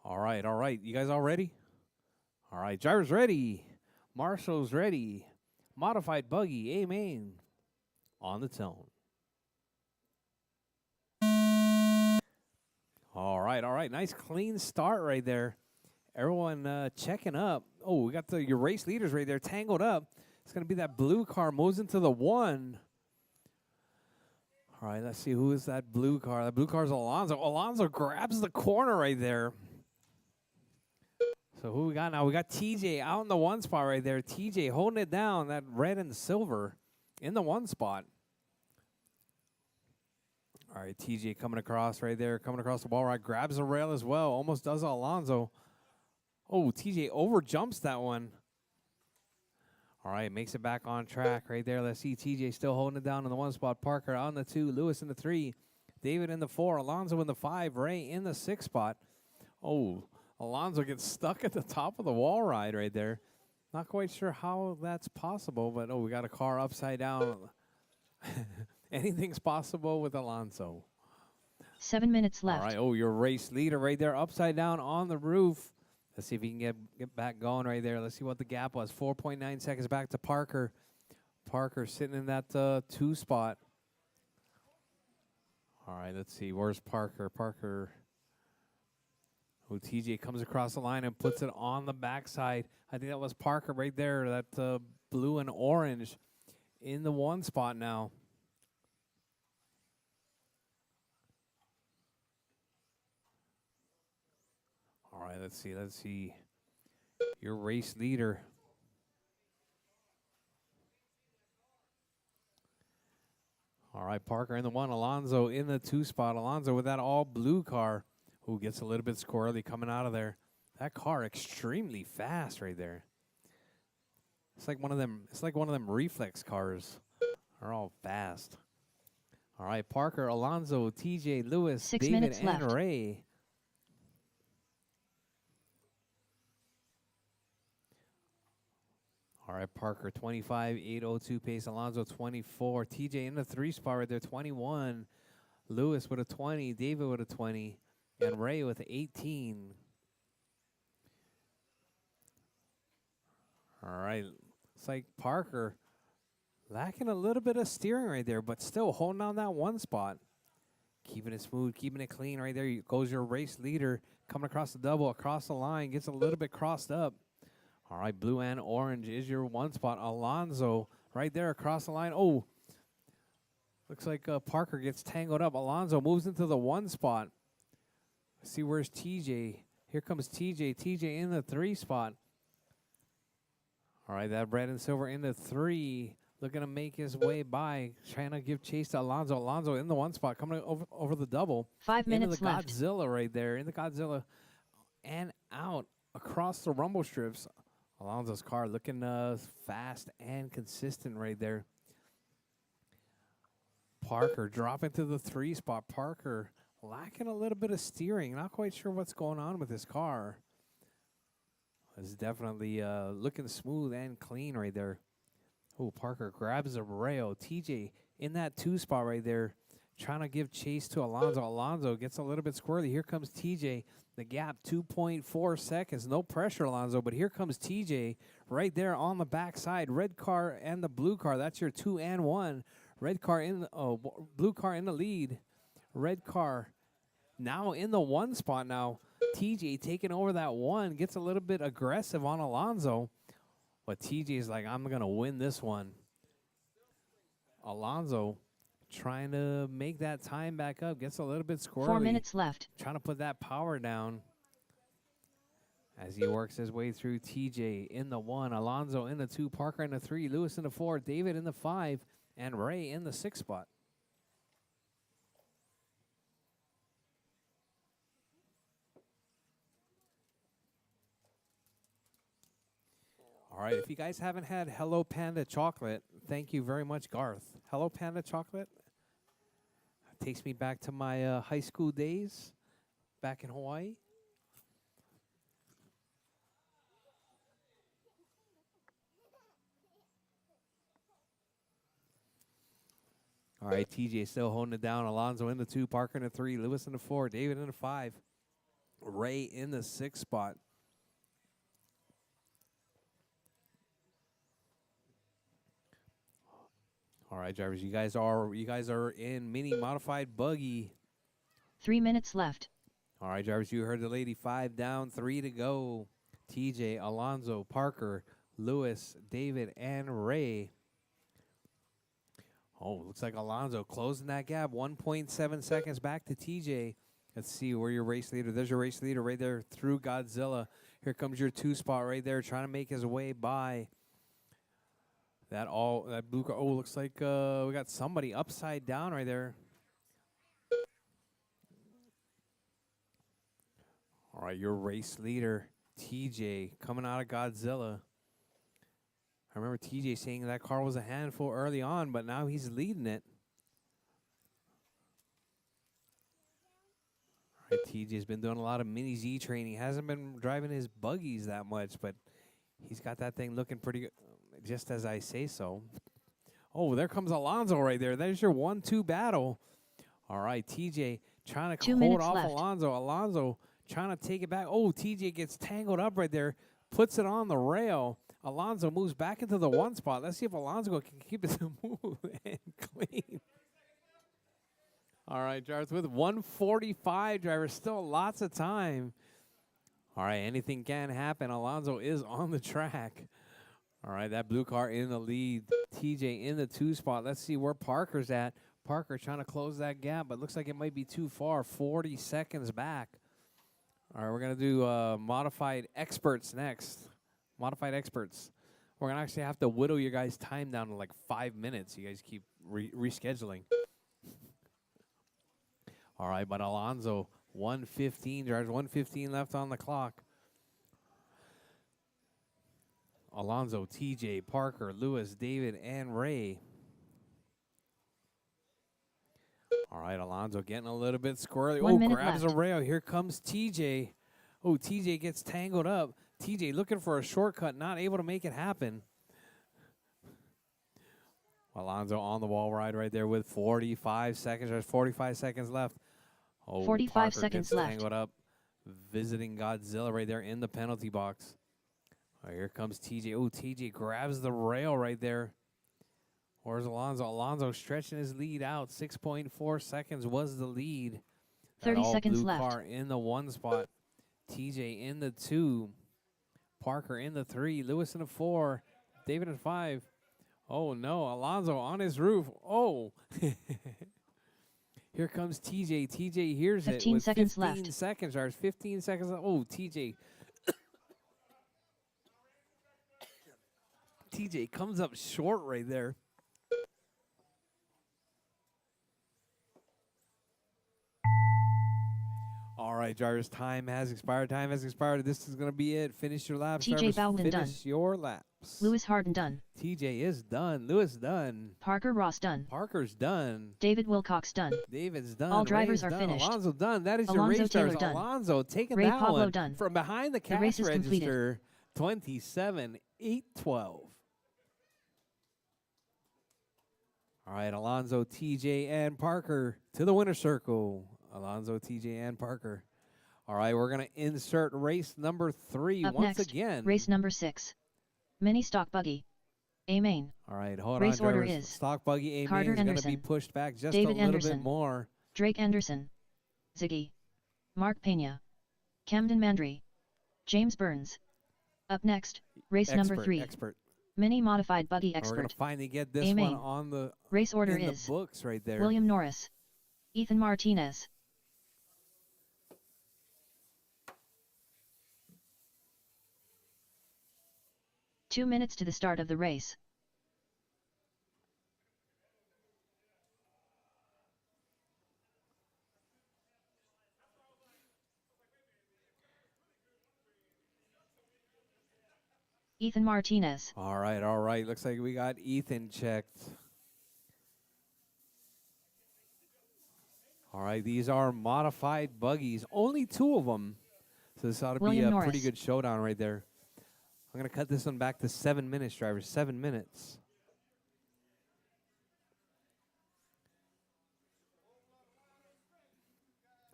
All right, all right. You guys all ready? All right, drivers ready. Marshall's ready. Modified buggy, amen. On the tone. All right. Nice clean start right there. Everyone checking up. Oh, we got your race leaders right there tangled up. It's going to be that blue car. Moves into the 1. All right, let's see. Who is that blue car? That blue car is Alonso. Alonso grabs the corner right there. So who we got now? We got TJ out in the 1 spot right there. TJ holding it down, that red and silver in the 1 spot. All right, TJ coming across right there, coming across the wall right, grabs the rail as well, almost does Alonso. Oh, TJ over jumps that one. All right, makes it back on track right there. Let's see TJ still holding it down in the 1 spot. Parker on the 2, Lewis in the 3, David in the 4, Alonso in the 5, Ray in the 6 spot. Oh, Alonso gets stuck at the top of the wall ride right there. Not quite sure how that's possible, but we got a car upside down. Anything's possible with Alonso. 7 minutes left. All right, your race leader right there, upside down on the roof. Let's see if he can get back going right there. Let's see what the gap was. 4.9 seconds back to Parker. Parker sitting in that 2 spot. All right, let's see. Where's Parker? Parker. Oh, TJ comes across the line and puts it on the backside. I think that was Parker right there, that blue and orange in the 1 spot now. All right, let's see. Your race leader. All right, Parker in the 1, Alonso in the 2 spot. Alonso with that all blue car. Who gets a little bit squirrely coming out of there. That car extremely fast right there. It's like one of them reflex cars. They're all fast. All right, Parker, Alonso, TJ, Lewis, 6 David, minutes and left. Ray. All right, Parker, 25, 802 pace. Alonso, 24. TJ in the 3 spot right there, 21. Lewis with a 20. David with a 20. And Ray with 18. All right. It's like Parker lacking a little bit of steering right there, but still holding on that 1 spot. Keeping it smooth, keeping it clean right there. Goes your race leader coming across the double, across the line, gets a little bit crossed up. All right, blue and orange is your 1 spot. Alonso right there across the line. Oh, looks like Parker gets tangled up. Alonso moves into the 1 spot. Let's see, where's TJ? Here comes TJ. TJ in the 3 spot. All right, that red and silver in the 3. looking to make his way by, trying to give chase to Alonso. Alonso in the one spot, coming over the double. 5 Into minutes the left. Godzilla right there. In the Godzilla and out across the rumble strips. Alonso's car looking fast and consistent right there. Parker dropping to the 3 spot. Parker lacking a little bit of steering. Not quite sure what's going on with his car. It's definitely looking smooth and clean right there. Oh, Parker grabs a rail. TJ in that 2 spot right there, trying to give chase to Alonso. Alonso gets a little bit squirrely. Here comes TJ. The gap, 2.4 seconds. No pressure, Alonso, but here comes TJ right there on the backside. Red car and the blue car. That's your 2 and 1. Red car in, blue car in the lead. Red car now in the 1 spot now. TJ taking over that 1, gets a little bit aggressive on Alonso. But TJ's like, I'm going to win this one. Alonso trying to make that time back up. Gets a little bit squirrely. 4 minutes left. Trying to put that power down as he works his way through. TJ in the 1. Alonso in the 2. Parker in the 3. Lewis in the 4. David in the 5. And Ray in the 6 spot. All right, if you guys haven't had Hello Panda chocolate, thank you very much, Garth. Hello Panda chocolate takes me back to my high school days back in Hawaii. All right, TJ still holding it down. Alonso in the 2, Parker in the 3, Lewis in the 4, David in the 5, Ray in the 6 spot. All right, drivers, you guys are in mini modified buggy. 3 minutes left. All right, drivers, you heard the lady. 5 down, 3 to go. TJ, Alonso, Parker, Lewis, David, and Ray. Oh, looks like Alonso closing that gap. 1.7 seconds back to TJ. Let's see where your race leader. There's your race leader right there through Godzilla. Here comes your 2 spot right there, trying to make his way by. That blue car. Oh, looks like we got somebody upside down right there. All right, your race leader, TJ, coming out of Godzilla. I remember TJ saying that car was a handful early on, but now he's leading it. All right, TJ's been doing a lot of mini Z training. Hasn't been driving his buggies that much, but he's got that thing looking pretty good. Just as I say so. Oh, there comes Alonso right there. There's your 1-2 battle. All right, TJ trying to hold off left. Alonso. Alonso trying to take it back. Oh, TJ gets tangled up right there. Puts it on the rail. Alonso moves back into the 1 spot. Let's see if Alonso can keep it smooth and clean. All right, drivers, with 1:45, drivers, still lots of time. All right, anything can happen. Alonso is on the track. All right, that blue car in the lead. TJ in the 2 spot. Let's see where Parker's at. Parker trying to close that gap, but looks like it might be too far. 40 seconds back. All right, we're going to do modified experts next. Modified experts. We're going to actually have to whittle your guys' time down to like 5 minutes. You guys keep rescheduling. All right, but Alonso, 1:15. Drives 1:15 left on the clock. Alonso, TJ, Parker, Lewis, David, and Ray. All right, Alonso getting a little bit squirrely. 1 minute grabs left. a rail. Here comes TJ. Oh, TJ gets tangled up. TJ looking for a shortcut, not able to make it happen. Alonso on the wall ride right there with 45 seconds. There's 45 seconds left. Oh, 45 Parker seconds gets left. tangled up, visiting Godzilla right there in the penalty box. All right, here comes TJ. Oh, TJ grabs the rail right there. Where's Alonso? Alonso stretching his lead out. 6.4 seconds was the lead. 30 seconds blue left. Car in the 1 spot. TJ in the 2. Parker in the 3. Lewis in the 4. David in 5. Oh, no. Alonso on his roof. Oh. Here comes TJ. TJ hears 15 it with seconds 15 left. seconds. There's 15 seconds left. Oh, TJ. TJ comes up short right there. right, drivers, time has expired. Time has expired. This is going to be it. Finish your laps. TJ Drivers, Bowden done. finish your laps. Lewis Harden done. TJ is done. Lewis done. Parker Ross done. Parker's done. David Wilcox done. David's done. All drivers Ray's are done. finished. Alonso done. That is Alonso your race Taylor drivers. done. Alonso taking Ray that Pablo one done. from behind the The race cash is completed. register. 27-8-12. All right, Alonso, TJ, and Parker to the winner's circle. Alonso, TJ, and Parker. All right, we're going to insert race number 3 Up once next, again. race number 6. Mini stock buggy. A main. All right, hold Race on, order drivers. is Stock buggy A Carter main is going to be Anderson, pushed back just David a little Anderson, bit more. Drake Anderson. Ziggy. Mark Pena. Camden Mandry. James Burns. Up next, race number 3. Expert. Mini modified buggy And we're going expert. to finally get this A one main. on the Race order in is the books right there. William Norris. Ethan Martinez. Two minutes to the start of the race. Ethan Martinez. All right, all right. Looks like we got Ethan checked. All right, these are modified buggies. Only 2 of them. So this ought to William be a Norris. pretty good showdown right there. I'm going to cut this one back to 7 minutes, drivers. 7 minutes.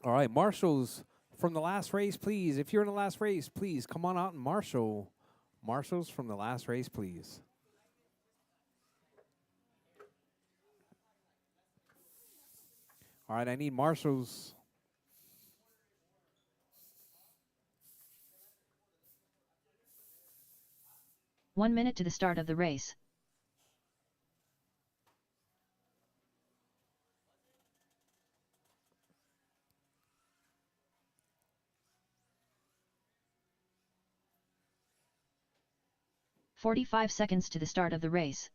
All right, marshals from the last race, please. If you're in the last race, please come on out and marshal. Marshals from the last race, please. All right, I need marshals. One minute to the start of the race. "45 seconds to the start of the race.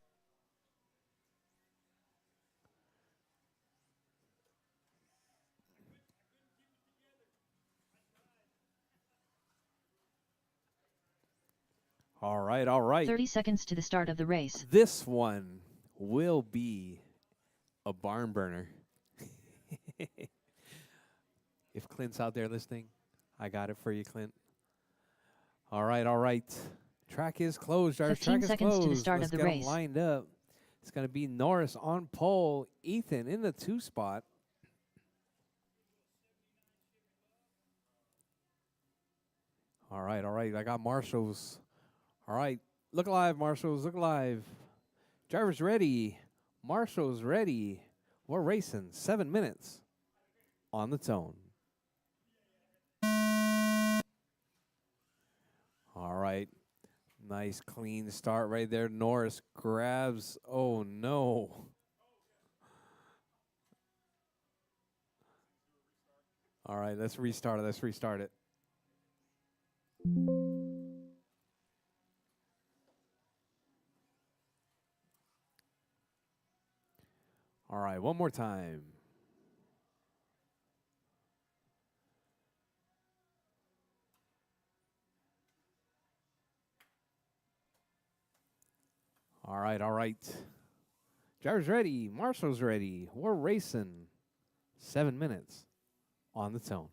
All right, all right. 30 seconds to the start of the race. This one will be a barn burner. If Clint's out there listening, I got it for you, Clint. All right, all right. Track is closed. Our 15 track is seconds closed. to the start Let's of the get 'em race. lined up. It's going to be Norris on pole, Ethan in the 2 spot. All right, all right. I got marshals. All right. Look alive, marshals. Look alive. Drivers ready. Marshals ready. We're racing 7 minutes on the tone. All right. Nice clean start right there. Norris grabs. Oh, no. All right, let's restart it. Let's restart it. All right, one more time. All right, all right. Drivers ready. Marshall's ready. We're racing 7 minutes on the tone.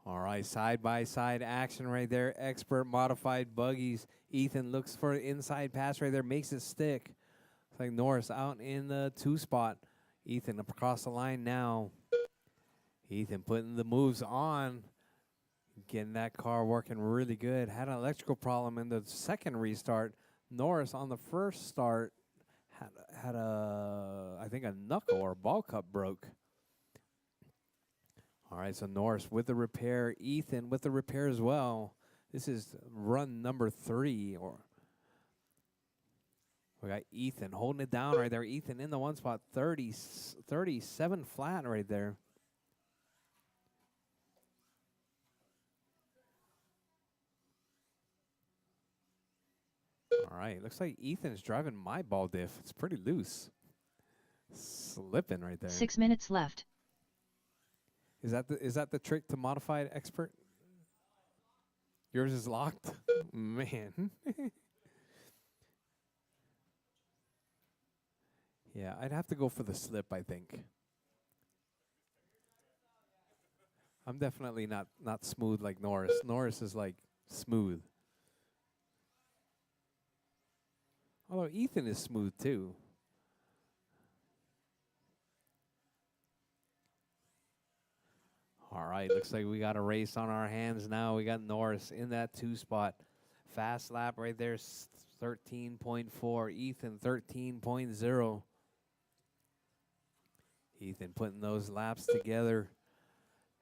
All right, side-by-side action right there. Expert modified buggies. Ethan looks for an inside pass right there, makes it stick. It's like Norris out in the 2 spot. Ethan up across the line now. Ethan putting the moves on. Getting that car working really good. Had an electrical problem in the second restart. Norris on the first start had I think a knuckle or a ball cup broke. All right, so Norris with the repair. Ethan with the repair as well. This is run number 3. We got Ethan holding it down right there. Ethan in the 1 spot, 37 flat right there. All right, looks like Ethan's driving my ball diff. It's pretty loose. Slipping right there. 6 minutes left. Is that the trick to modified expert? Yours is locked? Man. Yeah, I'd have to go for the slip, I think. I'm definitely not smooth like Norris. Norris is like smooth. Although Ethan is smooth too. All right, looks like we got a race on our hands now. We got Norris in that 2 spot. Fast lap right there, 13.4. Ethan, 13.0. Ethan putting those laps together.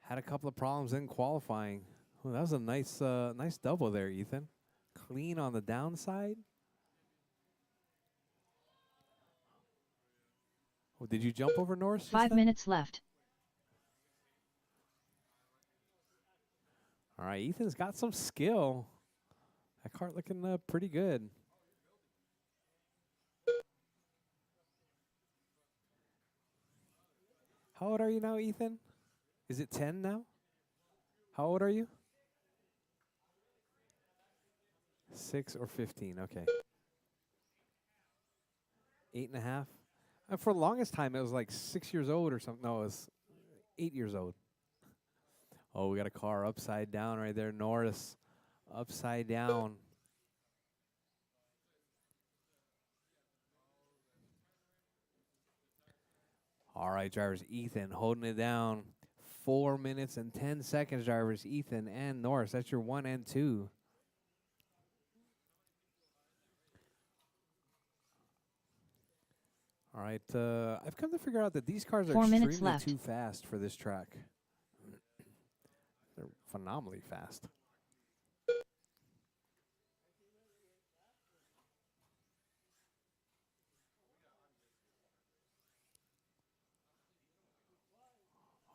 Had a couple of problems in qualifying. Oh, that was a nice double there, Ethan. Clean on the downside. Oh, did you jump over Norris? 5 minutes left. All right, Ethan's got some skill. That cart looking pretty good. How old are you now, Ethan? Is it 10 now? How old are you? 6 or 15, okay. 8.5. And for the longest time, it was like 6 years old or something. No, it was 8 years old. Oh, we got a car upside down right there. Norris upside down. All right, drivers. Ethan holding it down. 4 minutes and 10 seconds, drivers. Ethan and Norris. That's your 1 and 2. All right. I've come to figure out that these cars are 4 minutes extremely left. too fast for this track. They're phenomenally fast.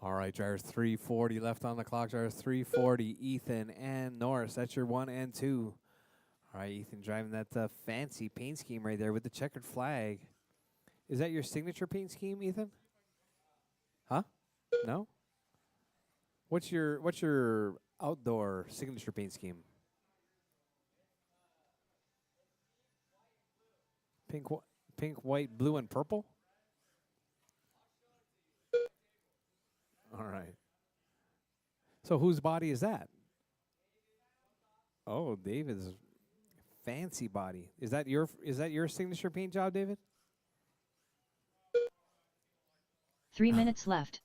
All right, drivers, 3:40 left on the clock. Drivers, 3:40. Ethan and Norris. That's your 1 and 2. All right, Ethan driving that fancy paint scheme right there with the checkered flag. Is that your signature paint scheme, Ethan? Huh? No? What's your outdoor signature paint scheme? Pink, white, blue, and purple? All right. So whose body is that? Oh, David's fancy body. Is that your signature paint job, David? 3 minutes left.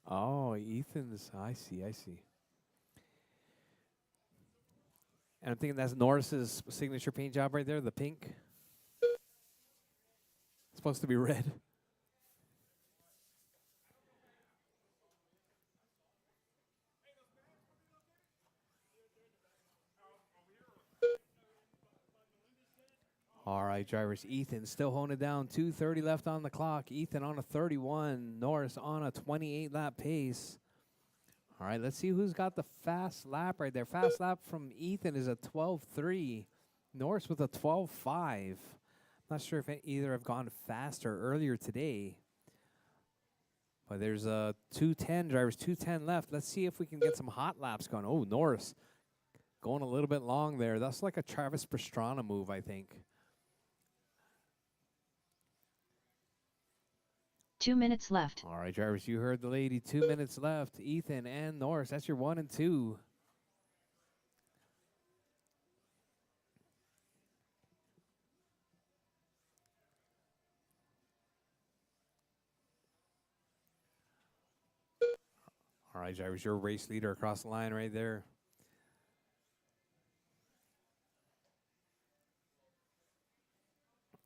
Oh, Ethan's. I see. And I'm thinking that's Norris's signature paint job right there, the pink. It's supposed to be red. All right, drivers. Ethan still holding it down. 2:30 left on the clock. Ethan on a 31. Norris on a 28-lap pace. All right, let's see who's got the fast lap right there. Fast lap from Ethan is a 12:3. Norris with a 12:5. Not sure if either have gone faster earlier today. But there's a 2:10 drivers, 2:10 left. Let's see if we can get some hot laps going. Oh, Norris going a little bit long there. That's like a Travis Pastrana move, I think. 2 minutes left. All right, drivers, you heard the lady. 2 minutes left. Ethan and Norris, that's your 1 and 2. All right, drivers, your race leader across the line right there.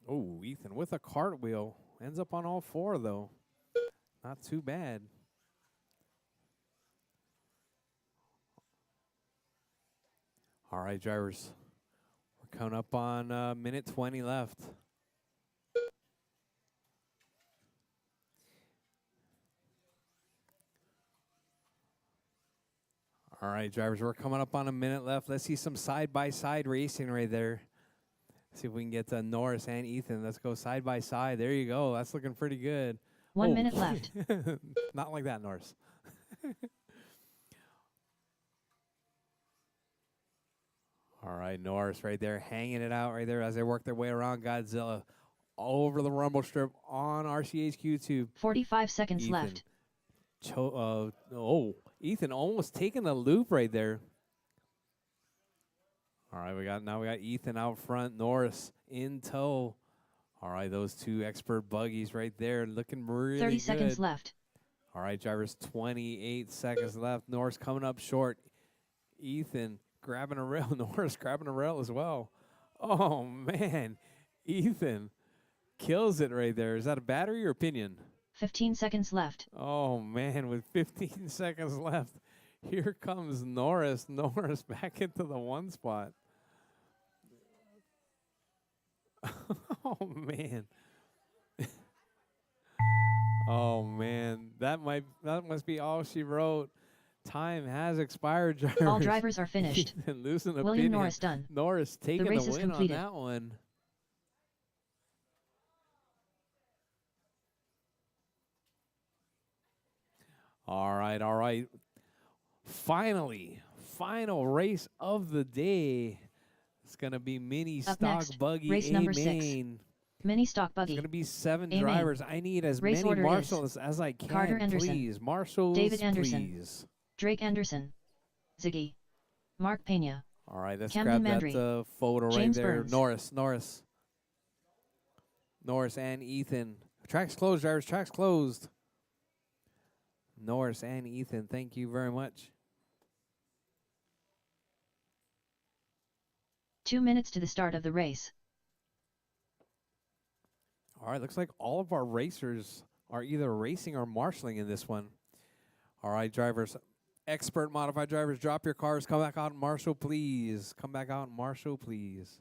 Oh, Ethan with a cartwheel. Ends up on all 4, though. Not too bad. All right, drivers. We're coming up on minute 20 left. All right, drivers, we're coming up on a minute left. Let's see some side-by-side racing right there. See if we can get Norris and Ethan. Let's go side by side. There you go. That's looking pretty good. 1 minute left. Not like that, Norris. All right, Norris right there, hanging it out right there as they work their way around Godzilla all over the rumble strip on RCHQ Tube. 45 seconds Ethan. left. Ethan almost taking the loop right there. All right, we got Ethan out front, Norris in tow. All right, those two expert buggies right there looking really 30 good. seconds left. All right, drivers, 28 seconds left. Norris coming up short. Ethan grabbing a rail. Norris grabbing a rail as well. Oh, man. Ethan kills it right there. Is that a battery or opinion? 15 seconds left. Oh, man, with 15 seconds left, here comes Norris. Norris back into the one spot. Oh, man. Oh, man. That must be all she wrote. Time has expired, drivers. All drivers are finished. Losing William opinion. Norris done. Norris taking the race is win on completed. that one. All right. Finally, final race of the day. It's going to be mini Up stock next, buggy race A number 6. main. Mini stock It's buggy. going to be 7 A main. drivers. I need as Race many order is marshals as I can, Carter Anderson, please. Marshals, David Anderson, please. Drake Anderson, Ziggy, Mark Pena. All right, let's Camden grab Mandry, that photo James right there. Burns. Norris and Ethan. Track's closed, drivers. Track's closed. Norris and Ethan, thank you very much. 2 minutes to the start of the race. All right, looks like all of our racers are either racing or marshalling in this one. All right, drivers, expert modified drivers, drop your cars. Come back out and marshal, please. Come back out and marshal, please.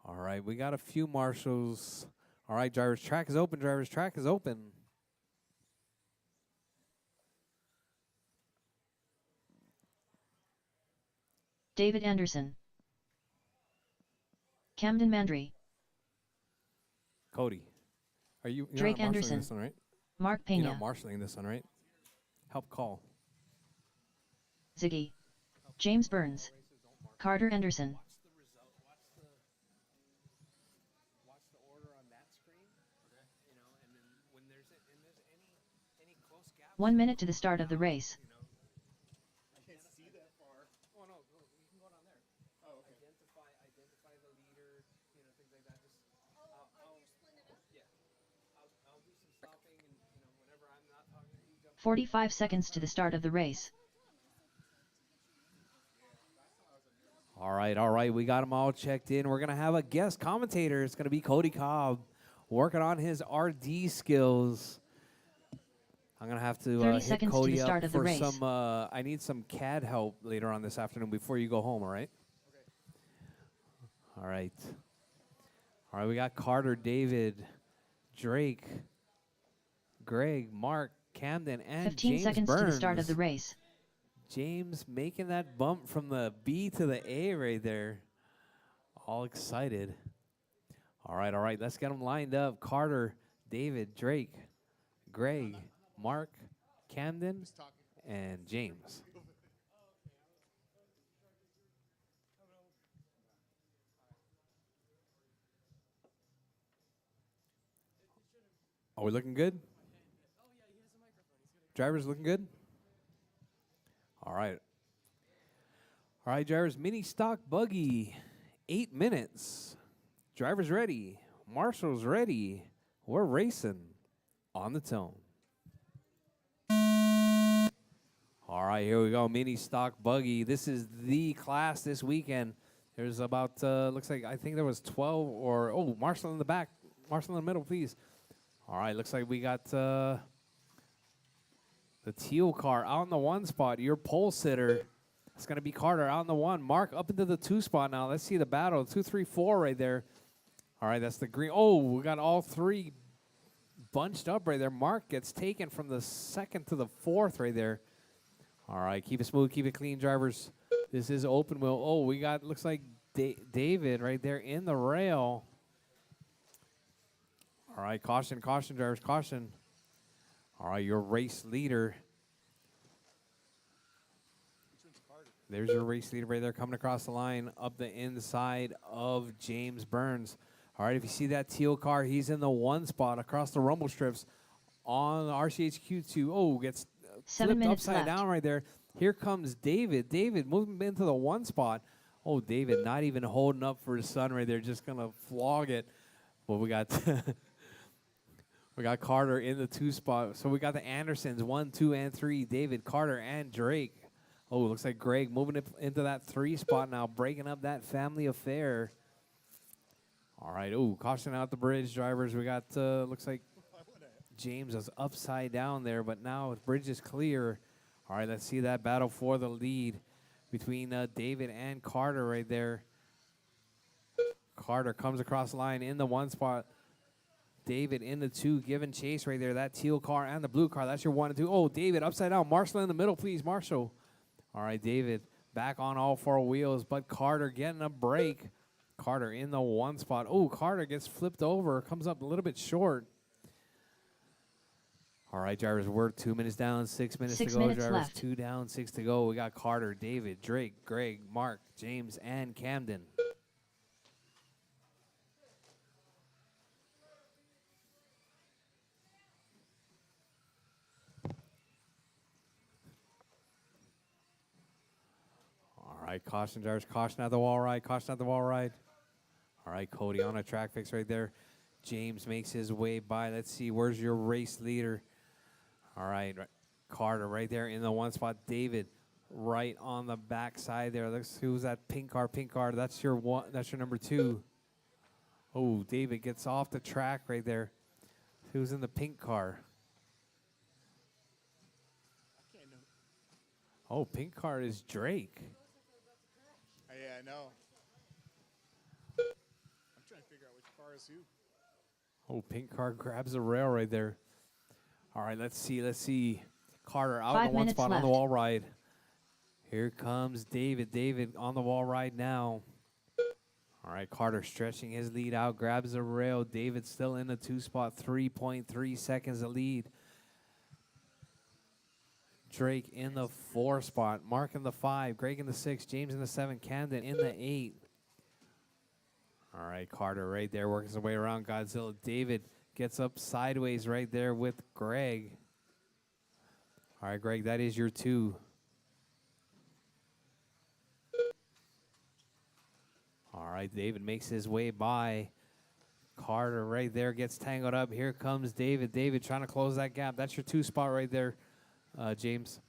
All right, we got a few marshals. All right, drivers, track is open, drivers. Track is open. David Anderson, Camden Mandry, Cody, you're Drake not marshalling Anderson, this one, right? Mark You're Pena, not marshalling this one, right? Help call. Ziggy, James Burns, Carter Anderson. Watch the order on that screen. Okay. You know, and then when there's any close gaps. 1 minute to the start of the race. I can't see that far. Oh no, you can go down there. Oh, okay. Identify the leader, you know, things like that. Just I'll do some stopping, and you know, whenever I'm not talking to you, jump. 45 seconds to the start of the race. All right. We got them all checked in. We're going to have a guest commentator. It's going to be Cody Cobb working on his RD skills. I'm going to have to 30 hit seconds Cody to the start up of the for race. some, I need some CAD help later on this afternoon before you go home, all right? Okay. All right, we got Carter, David, Drake, Greg, Mark, Camden, and 15 James seconds Burns. to the start of the race. James making that bump from the B to the A right there. All excited. All right. Let's get them lined up. Carter, David, Drake, Greg, Mark, Camden, and James. Are we looking good? Drivers looking good? All right, drivers, mini stock buggy, 8 minutes. Drivers ready, marshals ready. We're racing on the tone. All right, here we go, mini stock buggy. This is the class this weekend. There's about, looks like, I think there was 12 or, marshal in the back, marshal in the middle, please. All right, looks like we got, the teal car out in the 1 spot. Your pole sitter. It's going to be Carter out in the 1. Mark up into the 2 spot now. Let's see the battle. 2, 3, 4 right there. All right, that's the green. Oh, we got all 3 bunched up right there. Mark gets taken from the 2nd to the 4th right there. All right, keep it smooth, keep it clean, drivers. This is open wheel. Oh, we got, looks like David right there in the rail. All right, caution, caution, drivers, caution. All right, your race leader. There's your race leader right there coming across the line up the inside of James Burns. All right, if you see that teal car, he's in the 1 spot across the rumble strips on the RCHQ2. Oh, gets 7 flipped minutes upside left. down right there. Here comes David. David moving into the 1 spot. Oh, David not even holding up for his son right there, just going to flog it. Well, we got we got Carter in the 2 spot. So we got the Andersons, 1, 2, and 3. David, Carter, and Drake. Oh, looks like Greg moving it into that 3 spot now, breaking up that family affair. All right, oh, caution out the bridge, drivers. We got, looks like James is upside down there, but now the bridge is clear. All right, let's see that battle for the lead between David and Carter right there. Carter comes across the line in the 1 spot. David in the 2, giving chase right there. That teal car and the blue car, that's your 1 and 2. Oh, David upside down. Marshall in the middle, please, Marshall. All right, David back on all 4 wheels, but Carter getting a break. Carter in the 1 spot. Oh, Carter gets flipped over, comes up a little bit short. All right, drivers, we're 2 minutes down, 6 minutes 6 to go. minutes Drivers, left. 2 down, 6 to go. We got Carter, David, Drake, Greg, Mark, James, and Camden. All right, caution, drivers, caution at the wall ride, caution at the wall ride. All right, Cody on a track fix right there. James makes his way by. Let's see, where's your race leader? All right, Carter right there in the 1 spot. David right on the back side there. Let's see who's that pink car. Pink car. That's your 1. That's your number 2. Oh, David gets off the track right there. Who's in the pink car? Oh, pink car is Drake. Yeah, I know. I'm trying to figure out which car is who. Oh, pink car grabs the rail right there. All right, let's see. Let's see. Carter out 5 in the 1 minutes spot on the left. wall ride. Here comes David. David on the wall ride now. All right, Carter stretching his lead out, grabs the rail. David still in the 2 spot, 3.3 seconds to lead. Drake in the 4 spot, Mark in the 5, Greg in the 6, James in the 7, Camden in the 8. All right, Carter right there working his way around Godzilla. David gets up sideways right there with Greg. All right, Greg, that is your 2. All right, David makes his way by. Carter right there gets tangled up. Here comes David. David trying to close that gap. That's your 2 spot right there, James.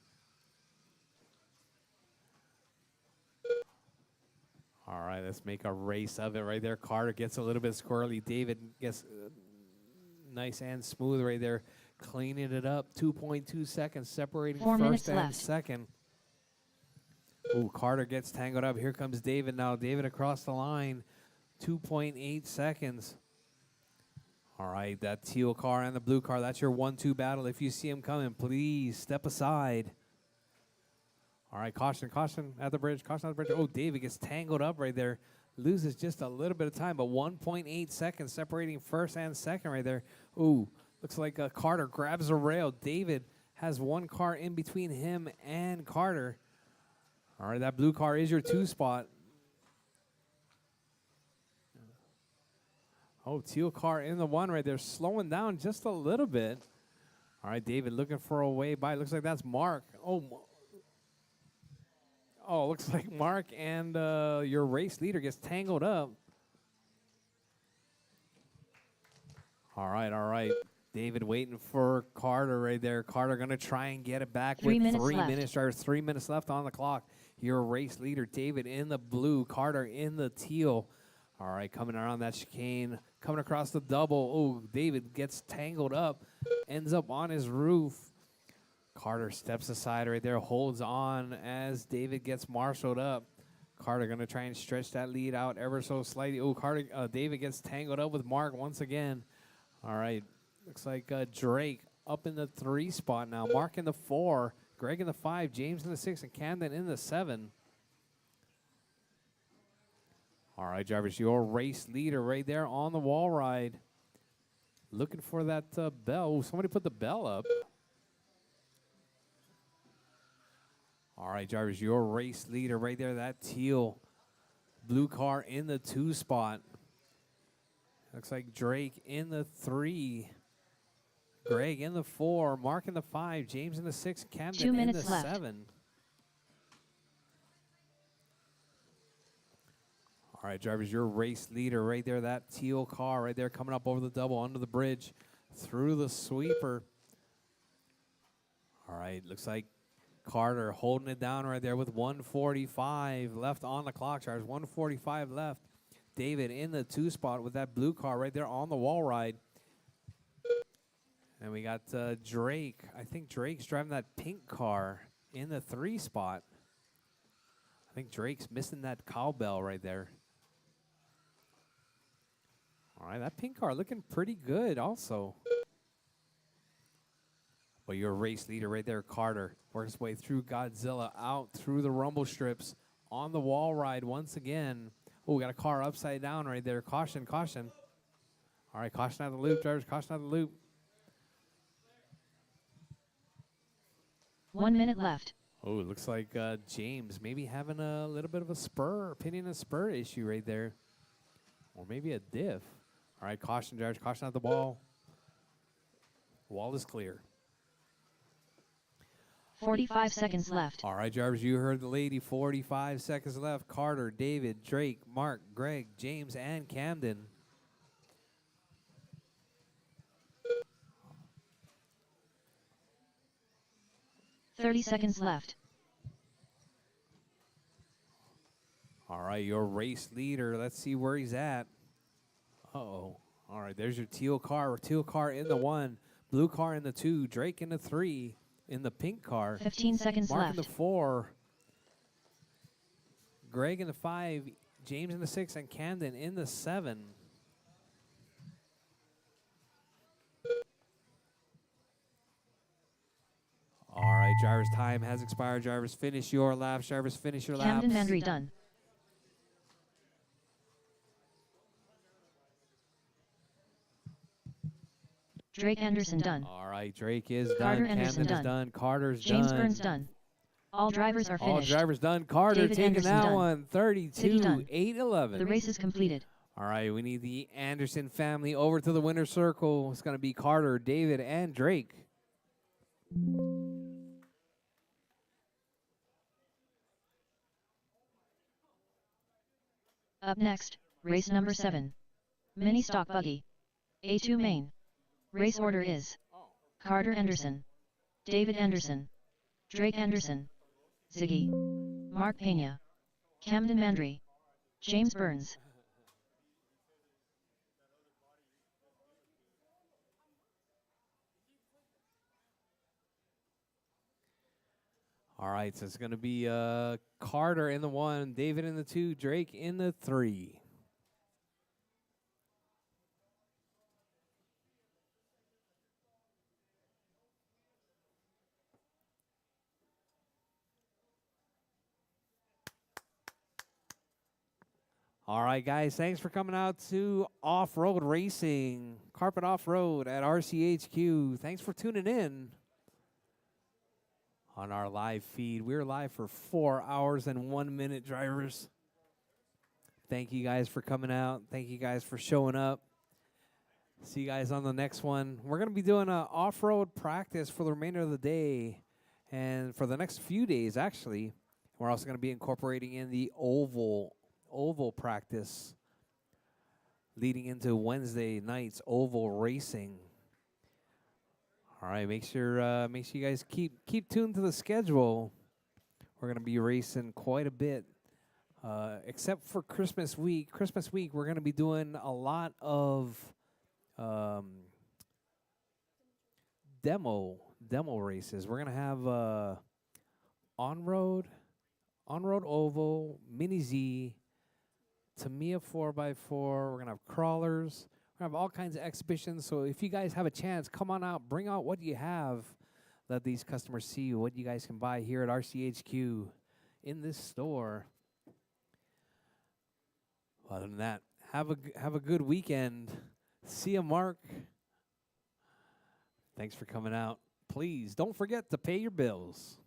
All right, let's make a race of it right there. Carter gets a little bit squirrely. David gets nice and smooth right there, cleaning it up. 2.2 seconds separating 4 minutes first and left. second. Ooh, Carter gets tangled up. Here comes David now. David across the line. 2.8 seconds. All right, that teal car and the blue car, that's your 1-2 battle. If you see him coming, please step aside. All right, caution, caution at the bridge, caution at the bridge. Oh, David gets tangled up right there. Loses just a little bit of time, but 1.8 seconds separating first and second right there. Ooh, looks like Carter grabs a rail. David has 1 car in between him and Carter. All right, that blue car is your 2 spot. Oh, teal car in the 1 right there, slowing down just a little bit. All right, David looking for a way by. Looks like that's Mark. Oh, looks like Mark and your race leader gets tangled up. All right. David waiting for Carter right there. Carter going to try and get it back 3 with minutes 3 left. minutes. There's 3 minutes left on the clock. Your race leader, David, in the blue. Carter in the teal. All right, coming around that chicane. Coming across the double. Oh, David gets tangled up. Ends up on his roof. Carter steps aside right there. Holds on as David gets marshaled up. Carter going to try and stretch that lead out ever so slightly. Oh, David gets tangled up with Mark once again. All right. Looks like Drake up in the 3 spot now. Mark in the 4. Greg in the 5, James in the 6, and Camden in the 7. All right, drivers, your race leader right there on the wall ride. Looking for that bell. Ooh, somebody put the bell up. All right, drivers, your race leader right there, that teal blue car in the 2 spot. Looks like Drake in the 3. Greg in the 4. Mark in the 5. James in the 6. Camden 2 in minutes the left. 7. All right, drivers, your race leader right there, that teal car right there coming up over the double, under the bridge, through the sweeper. All right, looks like Carter holding it down right there with 1:45 left on the clock, drivers. 1:45 left. David in the 2 spot with that blue car right there on the wall ride. And we got Drake. I think Drake's driving that pink car in the 3 spot. I think Drake's missing that cowbell right there. All right, that pink car looking pretty good also. Well, your race leader right there, Carter, works his way through Godzilla, out through the rumble strips, on the wall ride once again. Oh, we got a car upside down right there. Caution, caution. All right, caution out of the loop, drivers, caution out of the loop. 1 minute left. Oh, it looks like James maybe having a little bit of a spur, pitting a spur issue right there. Or maybe a diff. All right, caution, drivers, caution out the wall. Wall is clear. 45 seconds left. All right, drivers, you heard the lady. 45 seconds left. Carter, David, Drake, Mark, Greg, James, and Camden. Thirty seconds left. All right, your race leader. Let's see where he's at. Uh-oh. All right, there's your teal car. Teal car in the 1. Blue car in the 2. Drake in the 3. In the pink car. 15 seconds Mark left. in the 4. Greg in the 5. James in the 6. And Camden in the 7. All right, drivers, time has expired. Drivers, finish your laps. Drivers, finish your laps. Camden Mandry done. Drake Anderson done. All right, Drake is Carter done. Anderson Camden is done. done. Carter's James done. Burns done. All drivers are All finished. drivers done. Carter David taking Anderson that done. one. Siggy done. 32-8-11. The race is completed. All right, we need the Anderson family over to the winner's circle. It's going to be Carter, David, and Drake. Up next, race number 7. Mini Stock Buggy. A2 main. Race order is Carter Anderson, David Anderson, Drake Anderson, Ziggy, Mark Pena, Camden Mandry, James Burns. All right, so it's going to be Carter in the 1, David in the 2, Drake in the 3. All right, guys, thanks for coming out to Off-Road Racing, Carpet Off-Road at RCHQ. Thanks for tuning in on our live feed. We're live for 4 hours and 1 minute, drivers. Thank you guys for coming out. Thank you guys for showing up. See you guys on the next one. We're going to be doing an off-road practice for the remainder of the day and for the next few days, actually. We're also going to be incorporating in the oval practice leading into Wednesday night's oval racing. All right, make sure you guys keep tuned to the schedule. We're gonna be racing quite a bit, except for Christmas week. Christmas week, we're gonna be doing a lot of demo races. We're gonna have on-road oval, mini Z, Tamiya 4x4. We're going to have crawlers. We're going to have all kinds of exhibitions. So if you guys have a chance, come on out. Bring out what you have. let these customers see what you guys can buy here at RCHQ in this store. Other than that, have a good weekend. See ya, Mark. Thanks for coming out. Please don't forget to pay your bills.